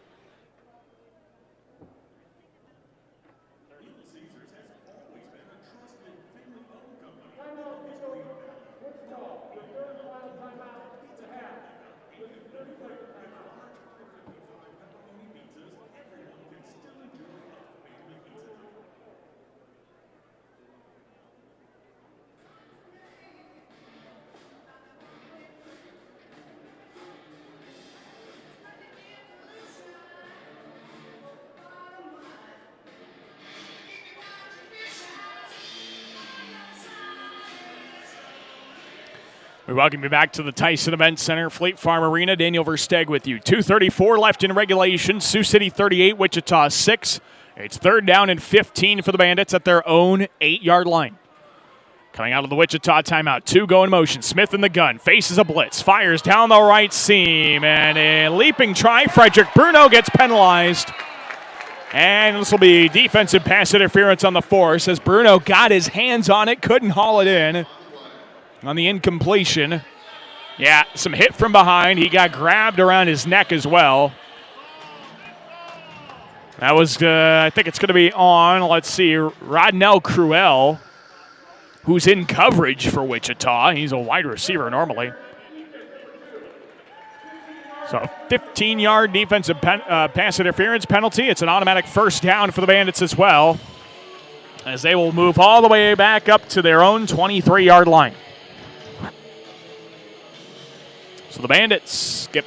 We welcome you back to the Tyson Event Center, Fleet Farm Arena. Daniel Versteeg with you. 2:34 left in regulation. Sioux City 38, Wichita 6. It's 3rd down and 15 for the Bandits at their own 8-yard line. Coming out of the Wichita timeout. 2 go in motion. Smith in the gun. Faces a blitz. Fires down the right seam. And a leaping try. Frederick Bruno gets penalized. And this will be defensive pass interference on the force as Bruno got his hands on it. Couldn't haul it in. On the incompletion. Yeah, some hit from behind. He got grabbed around his neck as well. That was, I think it's going to be on, let's see, Rodnell Cruel, who's in coverage for Wichita. He's a wide receiver normally. So a 15-yard defensive pass interference penalty. It's an automatic 1st down for the Bandits as well, as they will move all the way back up to their own 23-yard line. So the Bandits get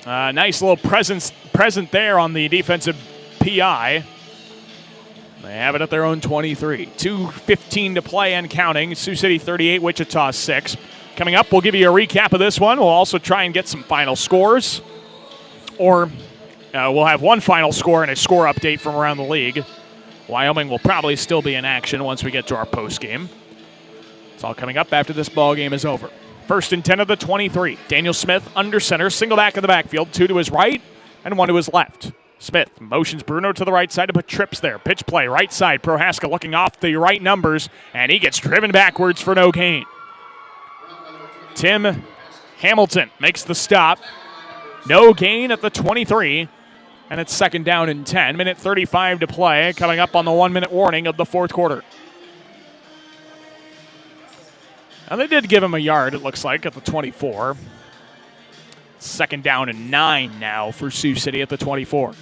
a nice little present there on the defensive PI. They have it at their own 23. 2:15 to play and counting. Sioux City 38, Wichita 6. Coming up, we'll give you a recap of this one. We'll also try and get some final scores. Or we'll have one final score and a score update from around the league. Wyoming will probably still be in action once we get to our postgame. It's all coming up after this ball game is over. 1st and 10 of the 23. Daniel Smith under center, single back in the backfield, 2 to his right and 1 to his left. Smith motions Bruno to the right side to put trips there. Pitch play, right side. Prohaska looking off the right numbers, and he gets driven backwards for no gain. Tim Hamilton makes the stop. No gain at the 23, and it's 2nd down and 10. Minute 35 to play, coming up on the 1-minute warning of the 4th quarter. Now, they did give him a yard, it looks like, at the 24. 2nd down and 9 now for Sioux City at the 24.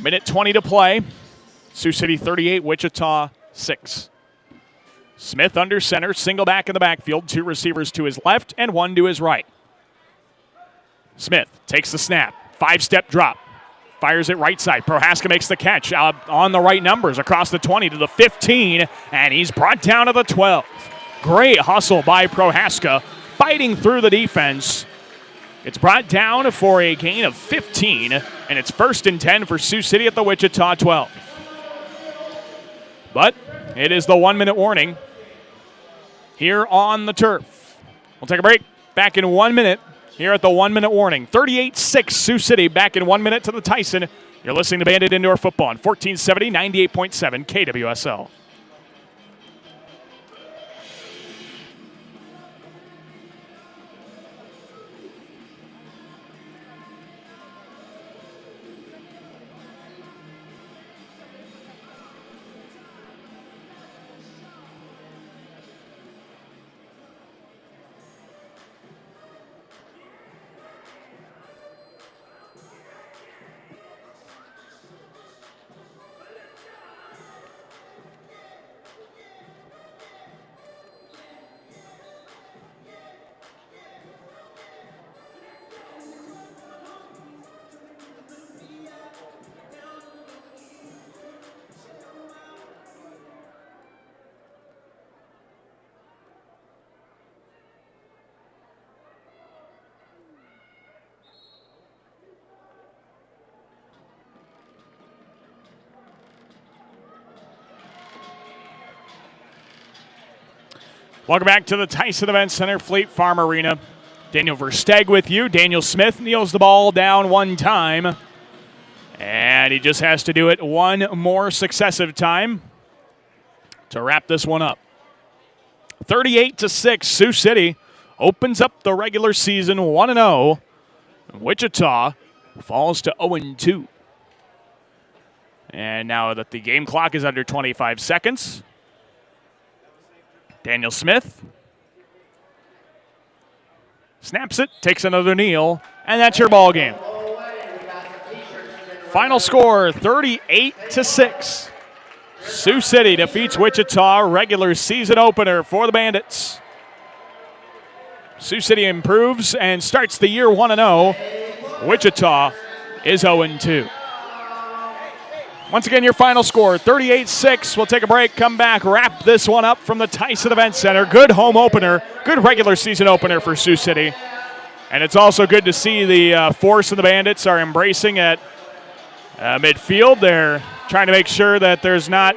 Minute 20 to play. Sioux City 38, Wichita 6. Smith under center, single back in the backfield, 2 receivers to his left and 1 to his right. Smith takes the snap, 5-step drop. Fires it right side. Prohaska makes the catch on the right numbers across the 20 to the 15, and he's brought down to the 12. Great hustle by Prohaska, fighting through the defense. It's brought down for a gain of 15, and it's 1st and 10 for Sioux City at the Wichita 12. But it is the 1-minute warning here on the turf. We'll take a break. Back in 1 minute. Here at the 1-minute warning. 38-6 Sioux City, back in 1 minute to the Tyson. You're listening to Bandit Indoor Football on 1470, 98.7 KWSL. Welcome back to the Tyson Event Center, Fleet Farm Arena. Daniel Versteeg with you. Daniel Smith kneels the ball down 1 time. And he just has to do it 1 more successive time to wrap this one up. 38-6, Sioux City opens up the regular season 1-0. Wichita falls to 0-2. And now that the game clock is under 25 seconds, Daniel Smith snaps it, takes another kneel, and that's your ball game. Final score, 38-6. Sioux City defeats Wichita, regular season opener for the Bandits. Sioux City improves and starts the year 1-0. Wichita is 0-2. Once again, your final score, 38-6. We'll take a break, come back, wrap this one up from the Tyson Event Center. Good home opener, good regular season opener for Sioux City. And it's also good to see the Force and the Bandits are embracing at midfield. They're trying to make sure that there's not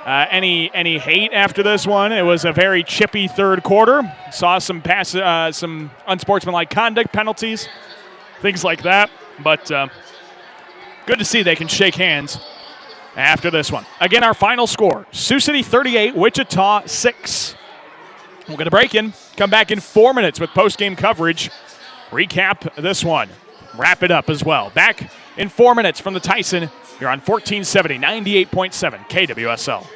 any hate after this one. It was a very chippy third quarter. Saw some some unsportsmanlike conduct penalties, things like that. But good to see they can shake hands after this one. Again, our final score, Sioux City 38, Wichita 6. We're going to break in, come back in 4 minutes with post-game coverage. Recap this one, wrap it up as well. Back in 4 minutes from the Tyson. You're on 1470, 98.7 KWSL.